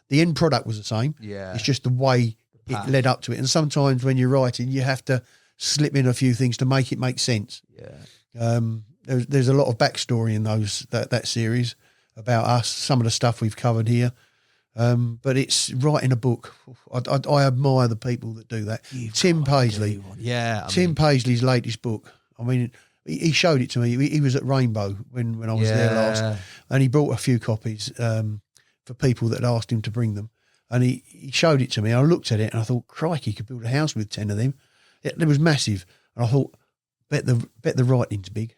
the end product was the same. Yeah, it's just the way it led up to it. And sometimes when you're writing, you have to slip in a few things to make it make sense. Yeah, there's a lot of backstory in that series about us, some of the stuff we've covered here. But it's writing a book. I admire the people that do that. Tim Paisley. Tim Paisley's latest book. I mean, he showed it to me. He was at Rainbow when I was there last, and he brought a few copies for people that had asked him to bring them. And he showed it to me. I looked at it and I thought, crikey, he could build a house with 10 of them. It was massive. And I thought, bet the writing's big.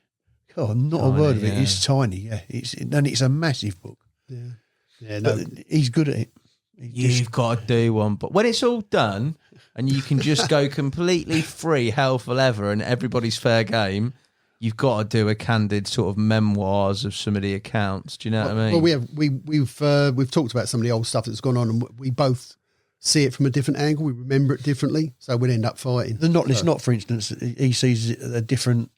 God, not tiny, a word of it. It's tiny, yeah. It's a massive book. Yeah. No, he's good at it. You've got to do one, but when it's all done and you can just go completely free, hell for leather, and everybody's fair game, you've got to do a candid sort of memoirs of some of the accounts. Do you know what I mean? Well, we've talked about some of the old stuff that's gone on, and we both see it from a different angle. We remember it differently, so we'd end up fighting. The knotless knot, for instance, he sees a different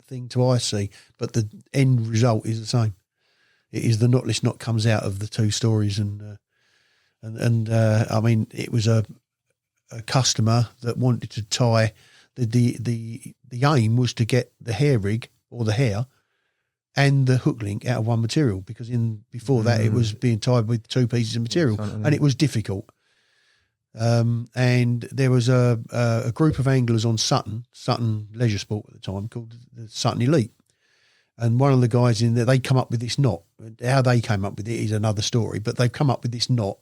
thing to I see, but the end result is the same. It is the knotless knot comes out of the two stories, and I mean, it was a customer that wanted to tie the aim was to get the hair rig or the hair and the hook link out of one material, because before that it was being tied with two pieces of material, and it was difficult. And there was a group of anglers on Sutton Leisure Sport at the time, called the Sutton Elite. And one of the guys in there, they come up with this knot. How they came up with it is another story, but they've come up with this knot.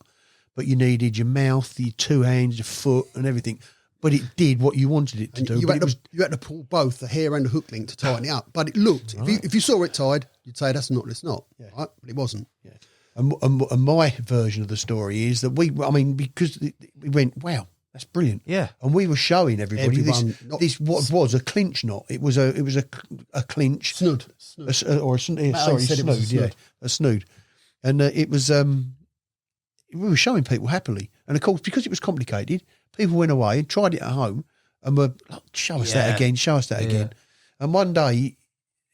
But you needed your mouth, your two hands, your foot, and everything. But it did what you wanted it to do. You had to pull both the hair and the hook link to tighten it up. But it looked, if you saw it tied, you'd say that's a knotless knot, right? But it wasn't. Yeah. And my version of the story is that because we went, wow, that's brilliant. Yeah. And we were showing everybody this what was a clinch knot. It was a clinch. Snood. A snood. A snood. And it was, we were showing people happily. And of course, because it was complicated, People went away and tried it at home and were like, show us that again, show us that again. And one day,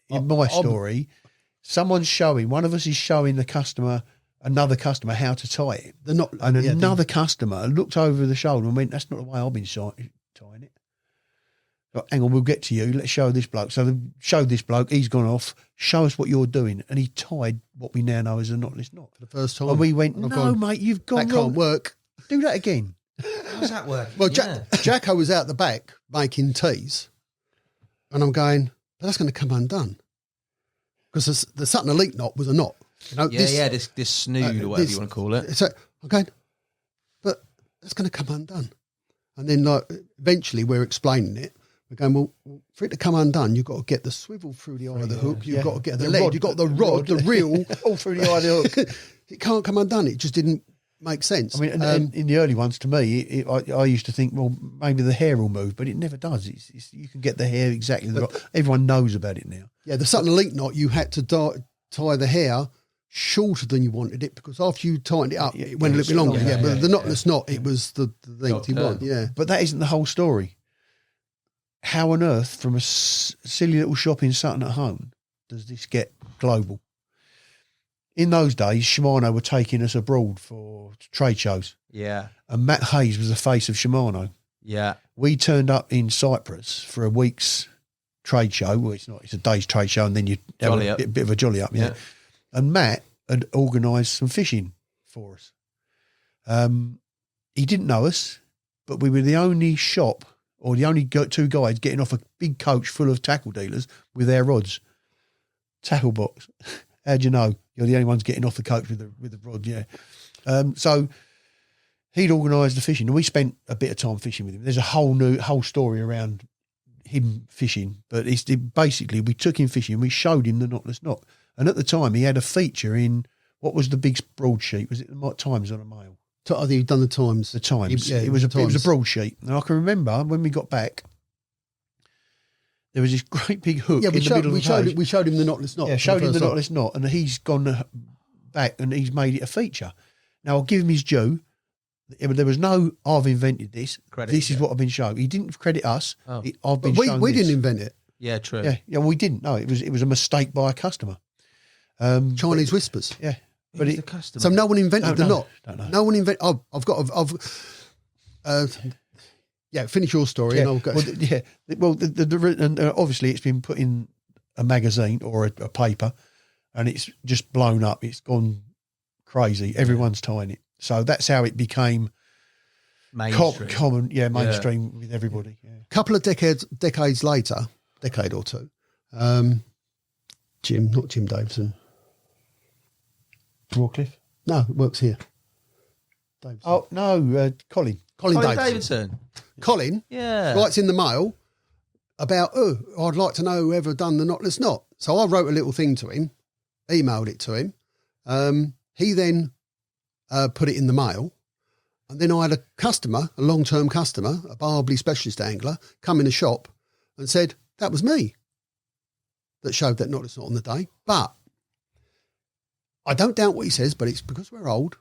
in my story, one of us is showing another customer how to tie it. Another customer looked over the shoulder and went, that's not the way I've been tying it. Like, hang on, we'll get to you. Let's show this bloke. So they showed this bloke. He's gone off. Show us what you're doing. And he tied what we now know as a knotless knot. For the first time. And we went, mate, you've gone That can't work. Do that again. How's that work? Well, Jacko was out the back making teas. And I'm going, but that's going to come undone. Because the Sutton Elite knot was a knot. You know, this snood or whatever you want to call it. So, okay, but that's going to come undone. And then eventually we're explaining it. We're going, well, for it to come undone, you've got to get the swivel through the eye of the hook. You've got to get the lead. You've got the rod, the reel, all through the eye of the hook. It can't come undone. It just didn't make sense. I mean, and in the early ones, to me, I used to think, well, maybe the hair will move, but it never does. You can get the hair exactly the right. Everyone knows about it now. Yeah, the Sutton Elite knot, you had to tie the hair shorter than you wanted it because after you tightened it up, it went a little bit longer. Yeah, but the knotless knot, it was the length you want. Yeah, but that isn't the whole story. How on earth, from a silly little shop in Sutton at home, does this get global? In those days, Shimano were taking us abroad for trade shows. Yeah. And Matt Hayes was the face of Shimano. Yeah. We turned up in Cyprus for a week's trade show. Well, it's not. It's a day's trade show and then you have a bit of a jolly up. Yeah. And Matt had organised some fishing for us. He didn't know us, but we were the only shop or the only two guys getting off a big coach full of tackle dealers with their rods. Tackle box. How'd you know? You're the only ones getting off the coach with the rod, yeah. So he'd organised the fishing and we spent a bit of time fishing with him. There's a whole story around him fishing, but basically we took him fishing and we showed him the knotless knot. And at the time he had a feature in, what was the big broadsheet? Was it the Times on a Mail? I think he'd done the Times. The Times. It was a broadsheet. And I can remember when we got back, there was this great big hook in the middle of the page. We showed him the knotless knot. Yeah, showed him the knotless knot, and he's gone back and he's made it a feature. Now, I'll give him his due. There was no, I've invented this. This is what I've been shown. He didn't credit us. Oh. I've been shown We this. didn't invent it. Yeah, true. Yeah, we didn't. No, it was a mistake by a customer. Chinese whispers. Yeah. But the customer? So no one invented the knot. No one invented. Finish your story and I'll go. And obviously it's been put in a magazine or a paper, and it's just blown up. It's gone crazy. Everyone's tying it. So that's how it became mainstream. Common, mainstream with everybody. Yeah. Couple of decades later, decade or two, not Jim Davison. Rawcliffe? No, it works here. Davison. Oh, no, Colin. Colin Davidson. Colin writes in the mail about, I'd like to know whoever done the knotless knot. So I wrote a little thing to him, emailed it to him. He then put it in the mail. And then I had a long-term customer, a Barbley specialist angler, come in the shop and said, that was me that showed that knotless knot on the day. But I don't doubt what he says, but it's because we're old.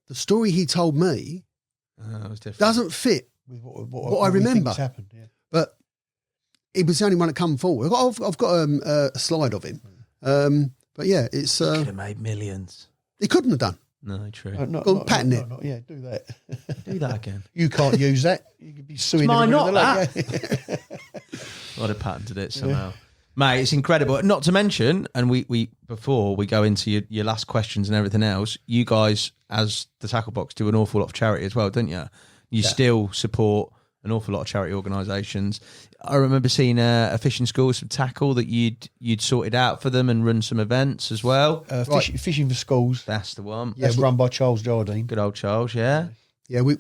The story he told me doesn't fit with what I remember. Happened, yeah. But he was the only one that come forward. I've got a slide of him. But yeah, it's... he could have made millions. He couldn't have done. No, true. Patent it. Yeah, do that. Do that again. You can't use that. You could be suing mine, not that. I'd have patented it somehow. Yeah. Mate, it's incredible. Not to mention, and we before we go into your last questions and everything else, you guys, as the Tackle Box, do an awful lot of charity as well, don't you? You still support an awful lot of charity organisations. I remember seeing a fishing school with some tackle that you'd sorted out for them and run some events as well. Fishing for schools. That's the one. That's run by Charles Jardine. Good old Charles, yeah. Yeah, we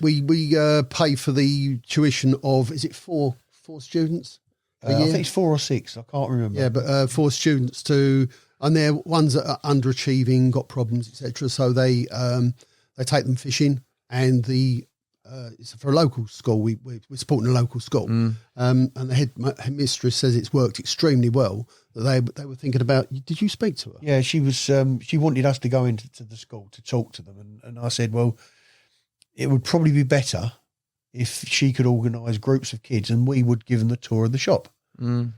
pay for the tuition of, is it four students? I think it's 4 or 6. I can't remember. Yeah, but 4 students and they're ones that are underachieving, got problems, etc. So they take them fishing, and it's for a local school. We're supporting a local school, and the head mistress says it's worked extremely well. That they were thinking about. Did you speak to her? Yeah, she was. She wanted us to go into the school to talk to them, and I said, well, it would probably be better if she could organise groups of kids and we would give them the tour of the shop. And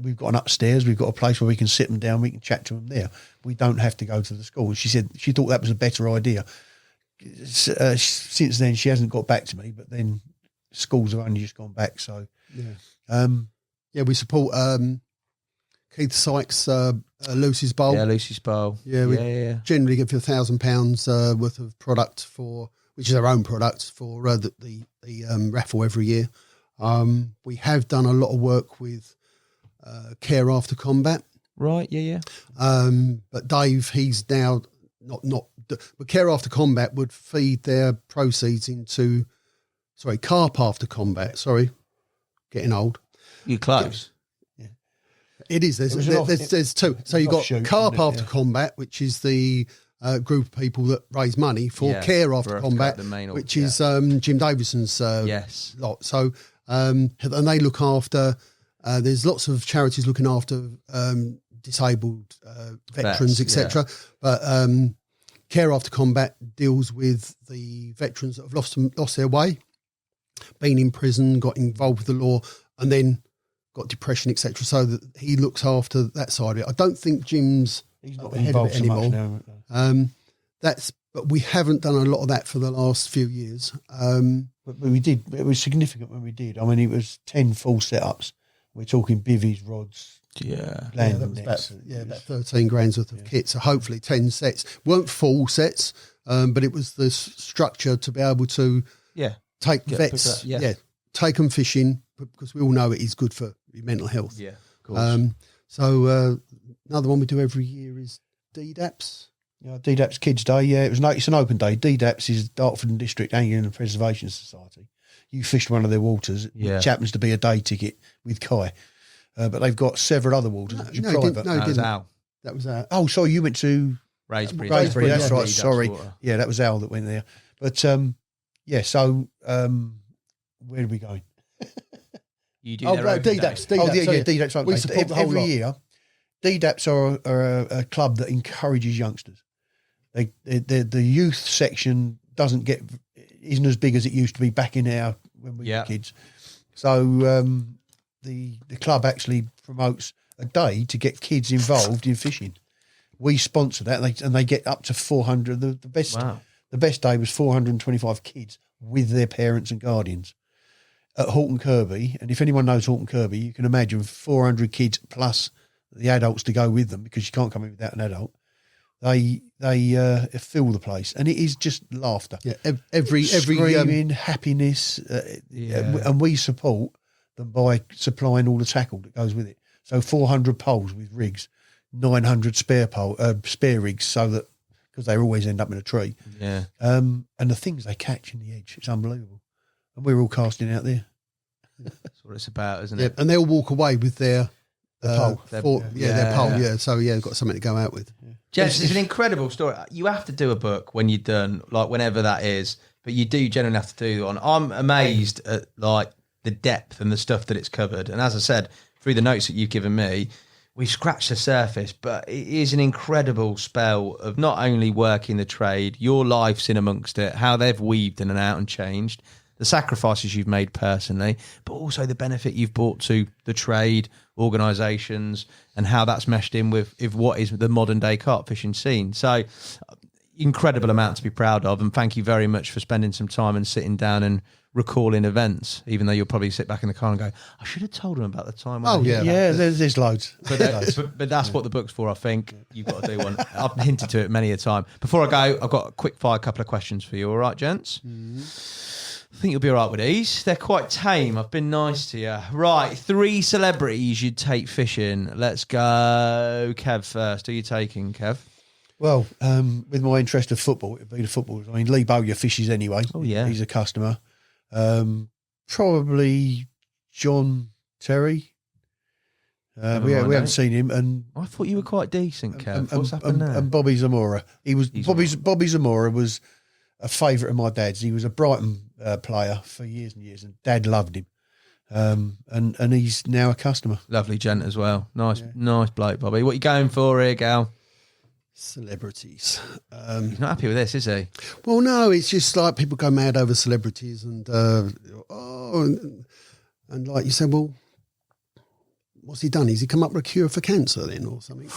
we've got an upstairs, we've got a place where we can sit them down, we can chat to them there. We don't have to go to the school. She said she thought that was a better idea. Since then, she hasn't got back to me, but then schools have only just gone back. So, we support Keith Sykes' Lucy's Bowl. Yeah, Lucy's Bowl. Yeah, we generally give you £1,000 worth of product which is our own product for the raffle every year. We have done a lot of work with Care After Combat. Right, yeah. But Dave, he's now but Care After Combat would feed their proceeds into, Carp After Combat. Sorry, getting old. You're close. Yeah. It is. There's two. So you've got Carp After Combat, which is the group of people that raise money for Care After Combat, which is Jim Davison's lot. So, and they look after, there's lots of charities looking after disabled veterans, etc. But Care After Combat deals with the veterans that have lost their way, been in prison, got involved with the law, and then got depression, etc. So that he looks after that side of it. I don't think Jim's he's not involved so much now. But we haven't done a lot of that for the last few years. But we did. It was significant when we did. I mean, it was 10 full setups. We're talking bivvies, rods, that was about 13 grand's worth of kit. So hopefully 10 sets weren't full sets, but it was the structure to be able to take vets, take them fishing, because we all know it is good for your mental health. Yeah, of course. So another one we do every year is DDAPS. Yeah, DDAPS Kids Day. Yeah, it's an open day. DDAPS is Dartford and District Anglian and Preservation Society. You fished one of their waters, which happens to be a day ticket with Kai. But they've got several other waters which are private. That was Al. That was Al. Oh, sorry, you went to Raisbury. That's right. Sorry. Yeah, that was Al that went there. But so where are we going? You do their open DDAPS. day. DDAPS. We support the whole every lot. year. DDAPS are a club that encourages youngsters. The youth section isn't as big as it used to be back in when we were kids. So the club actually promotes a day to get kids involved in fishing. We sponsor that, and they get up to 400. The best day was 425 kids with their parents and guardians at Horton Kirby. And if anyone knows Horton Kirby, you can imagine 400 kids plus the adults to go with them, because you can't come in without an adult. They fill the place, and it is just laughter. Yeah, every screaming, happiness, and we support them by supplying all the tackle that goes with it. So 400 poles with rigs, 900 spare rigs, so that because they always end up in a tree. Yeah, and the things they catch in the edge, it's unbelievable, and we're all casting out there. That's what it's about, isn't it? And they'll walk away with their pole. Their pole. Yeah, so they've got something to go out with. Jess, it's an incredible story. You have to do a book when you're done, like whenever that is, but you do generally have to do one. I'm amazed at like the depth and the stuff that it's covered. And as I said, through the notes that you've given me, we've scratched the surface, but it is an incredible spell of not only working the trade, your life's in amongst it, how they've weaved in and out and changed, the sacrifices you've made personally, but also the benefit you've brought to the trade, organisations, and how that's meshed in with what is the modern day carp fishing scene. So incredible amount to be proud of, and thank you very much for spending some time and sitting down and recalling events, even though you'll probably sit back in the car and go, I should have told them about the time. There's loads. But that's what the book's for, I think. You've got to do one. I've hinted to it many a time. Before I go, I've got a quick fire couple of questions for you. All right, gents? I think you'll be all right with these. They're quite tame. I've been nice to you. Right, 3 celebrities you'd take fishing. Let's go. Kev first. Who are you taking, Kev? Well, with my interest of football, it'd be the footballers. I mean, Lee Bowyer fishes anyway. Oh, yeah. He's a customer. Probably John Terry. We haven't seen him, and I thought you were quite decent, Kev. What's happened there? And Bobby Zamora. Bobby Zamora was a favourite of my dad's. He was a Brighton player for years and years, and Dad loved him. And he's now a customer. Lovely gent as well. Nice bloke, Bobby. What are you going for here, gal? Celebrities. He's not happy with this, is he? Well, no, it's just like people go mad over celebrities and like you said, well, what's he done? Has he come up with a cure for cancer then or something?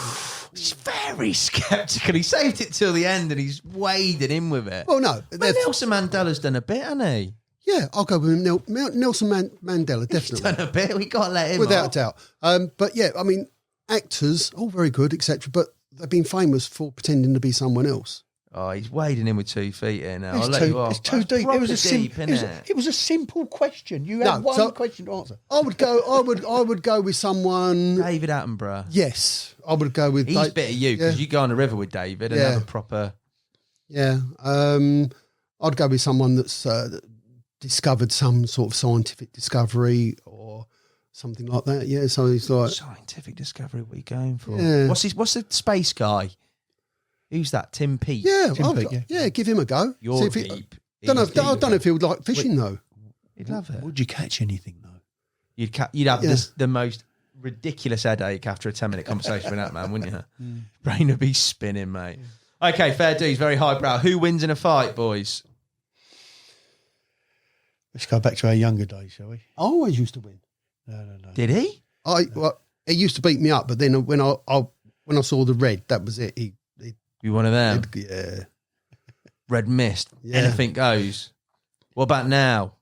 He's very sceptical. He saved it till the end and he's wading in with it. Well, no. But Nelson Mandela's done a bit, hasn't he? Yeah, I'll go with him. Nelson Mandela, definitely. He's done a bit. We got to let him without off. doubt. But yeah, I mean, actors, all very good, etc. But they've been famous for pretending to be someone else. Oh, he's wading in with 2 feet here now. I'll let too, you off. it's too That's deep. It was proper it was a simple question. You had one question to answer. I would go with someone. David Attenborough. Yes, I would go with. He's bit of you because you go on the river with David and have a proper. Yeah, I'd go with someone that's discovered some sort of scientific discovery or something like that. Yeah, so he's like scientific discovery. What are you going for? Yeah. What's the space guy? Who's that? Tim Peet. Yeah, Tim Peet, yeah, give him a go. You're deep. I don't know if he would like fishing though. He'd love it. Would you catch anything though? You'd have the most ridiculous headache after a 10-minute conversation with that man, wouldn't you? Brain would be spinning, mate. Okay, fair dues, very highbrow. Who wins in a fight, boys? Let's go back to our younger days, shall we? I always used to win. No. Did he? He used to beat me up, but then when I saw the red, that was it. You one of them? Yeah. Red mist. Yeah. Anything goes. What about now?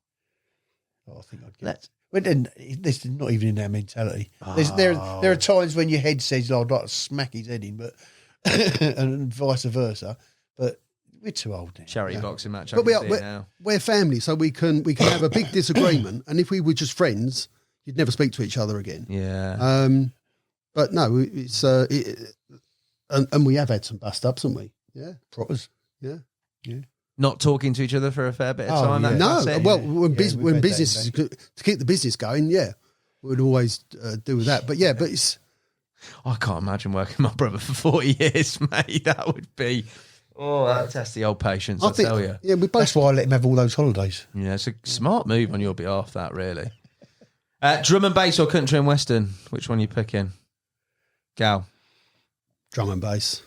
Oh, I think I'd get. Well, then this is not even in our mentality. There are times when your head says, "I'd like to smack his head in," but and vice versa. But we're too old now. Charity boxing match. But we're family, so we can have a big disagreement, and if we were just friends, you'd never speak to each other again. Yeah. But no, it's and we have had some bust ups, haven't we? Yeah, Proppers. Yeah. Not talking to each other for a fair bit of time. Yeah. No, That's it. well, when business to keep the business going, we'd always do that. But but it's. I can't imagine working with my brother for 40 years, mate. That would be. Oh, that tests the old patience, I tell you. Yeah, we both. That's why I let him have all those holidays. Yeah, it's a smart move on your behalf, that really. Drum and bass or country and western? Which one are you picking? Gal. Drum and bass.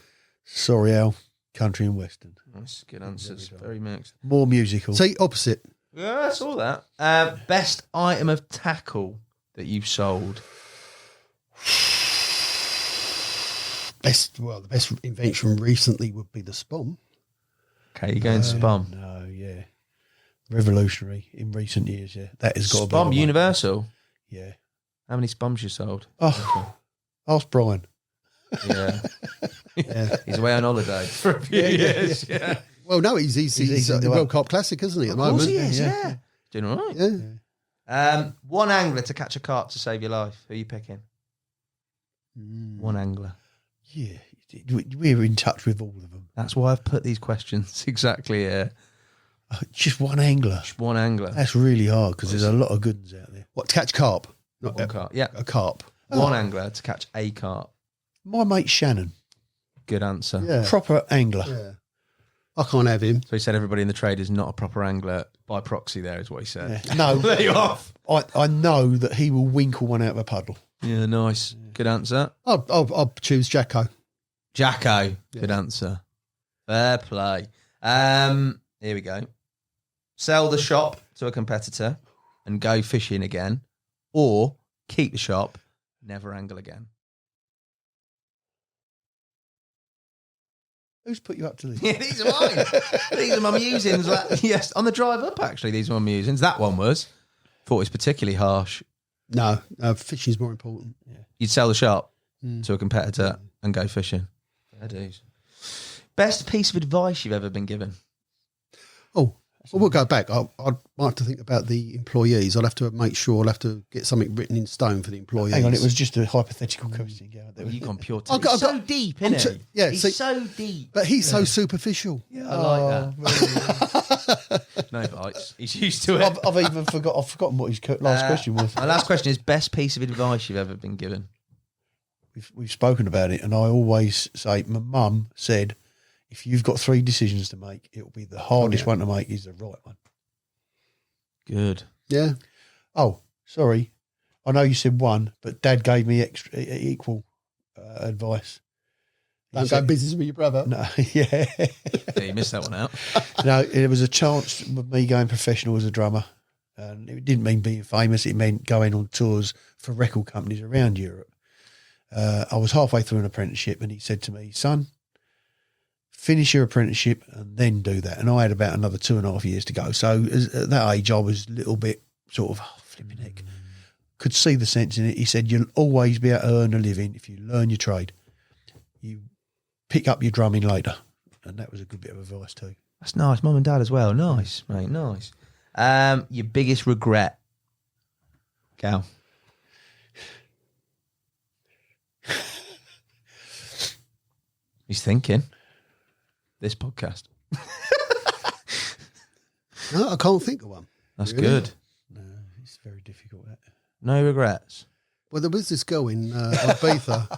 Sorry, Al. Country and western. Nice, good answers. Very mixed. More musical. See, opposite. Yeah, I saw that. Best item of tackle that you've sold? The best invention recently would be the spom. Okay, you're going spom. No, yeah. Revolutionary in recent years, yeah. That has got to be. Spom universal? Yeah. How many spoms you sold? Oh, ask Brian. Yeah. He's away on holiday for a few years. Yeah. Well, no, he's the World Cup Classic, isn't he, at the moment? Of course he is, yeah. Doing all right. Yeah. One angler to catch a carp to save your life. Who are you picking? One angler. Yeah. We're in touch with all of them. That's why I've put these questions exactly here. Just one angler. Just one angler. That's really hard because there's a lot of good ones out there. What, to catch carp? Not one carp. Yeah. A carp. One angler to catch a carp. My mate Shannon. Good answer. Yeah. Proper angler. Yeah. I can't have him. So he said everybody in the trade is not a proper angler by proxy there is what he said. Yeah. No. There you off. I know that he will winkle one out of a puddle. Yeah, nice. Good answer. I'll choose Jacko. Jacko. Good answer. Fair play. Here we go. Sell the shop to a competitor and go fishing again, or keep the shop, never angle again. Who's put you up to this? Yeah, these are mine. These are my musings. Yes, on the drive up, actually, these are my musings. That one was. Thought it was particularly harsh. No, fishing's more important. Yeah. You'd sell the shop to a competitor and go fishing. Fair dues. Best piece of advice you've ever been given? Oh, well, we'll go back. I'd like to think about the employees. I'll have to make sure I'll have to get something written in stone for the employees. Hang on, it was just a hypothetical question. You've gone pure. He's so deep, isn't he? Yeah, he's so deep. But he's so superficial. Yeah, I like that. No bites. He's used to it. I've forgotten what his last question was. My last question is best piece of advice you've ever been given. We've spoken about it, and I always say my mum said, if you've got 3 decisions to make, it'll be the hardest one to make is the right one. Good. Yeah. Oh, sorry. I know you said 1, but Dad gave me equal advice. Don't go business with your brother. No, yeah. Yeah, you missed that one out. No, it was a chance of me going professional as a drummer. And it didn't mean being famous. It meant going on tours for record companies around Europe. I was halfway through an apprenticeship and he said to me, son, finish your apprenticeship and then do that. And I had about another 2.5 years to go. So at that age, I was a little bit sort of, flipping heck. Could see the sense in it. He said, you'll always be able to earn a living if you learn your trade. You pick up your drumming later. And that was a good bit of advice too. That's nice. Mum and dad as well. Nice, mate. Nice. Your biggest regret, Gal? He's thinking. This podcast. No, I can't think of one. That's really. Good. No, it's very difficult. That. No regrets. Well, there was this girl in Ibiza.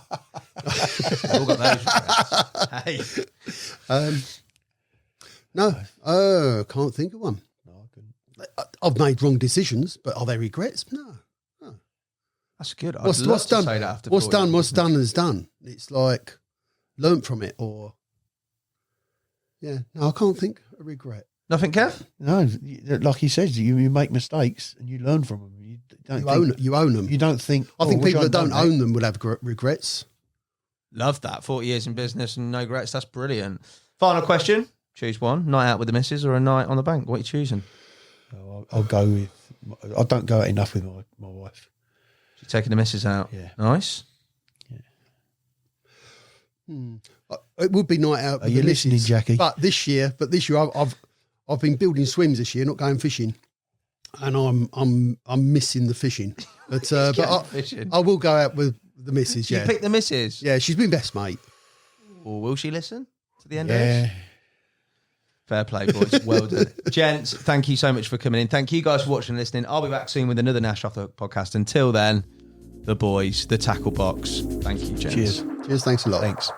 We've all got those regrets. Hey. No, can't think of one. No, I couldn't. I've made wrong decisions, but are there regrets? No. That's good. What's done? What's done is done. It's like learn from it, or no, I can't think of regret. Nothing, Kev? No, like he says, you make mistakes and you learn from them. You own them. You don't think. I think people that don't own them would have regrets. Love that. 40 years in business and no regrets. That's brilliant. Final question. Choose one. Night out with the missus or a night on the bank? What are you choosing? I'll go with. I don't go out enough with my wife. You're taking the missus out. Yeah. Nice. It would be night out. Are you listening, Jackie? But this year, I've been building swims this year, not going fishing, and I'm missing the fishing. But I will go out with the missus. You pick the missus. Yeah, she's been best mate. Or will she listen to the end of this? Fair play, boys. Well done. Gents, thank you so much for coming in. Thank you guys for watching and listening. I'll be back soon with another Nash Off the podcast. Until then, the boys, the tackle box. Thank you, gents. Cheers. Thanks a lot. Thanks.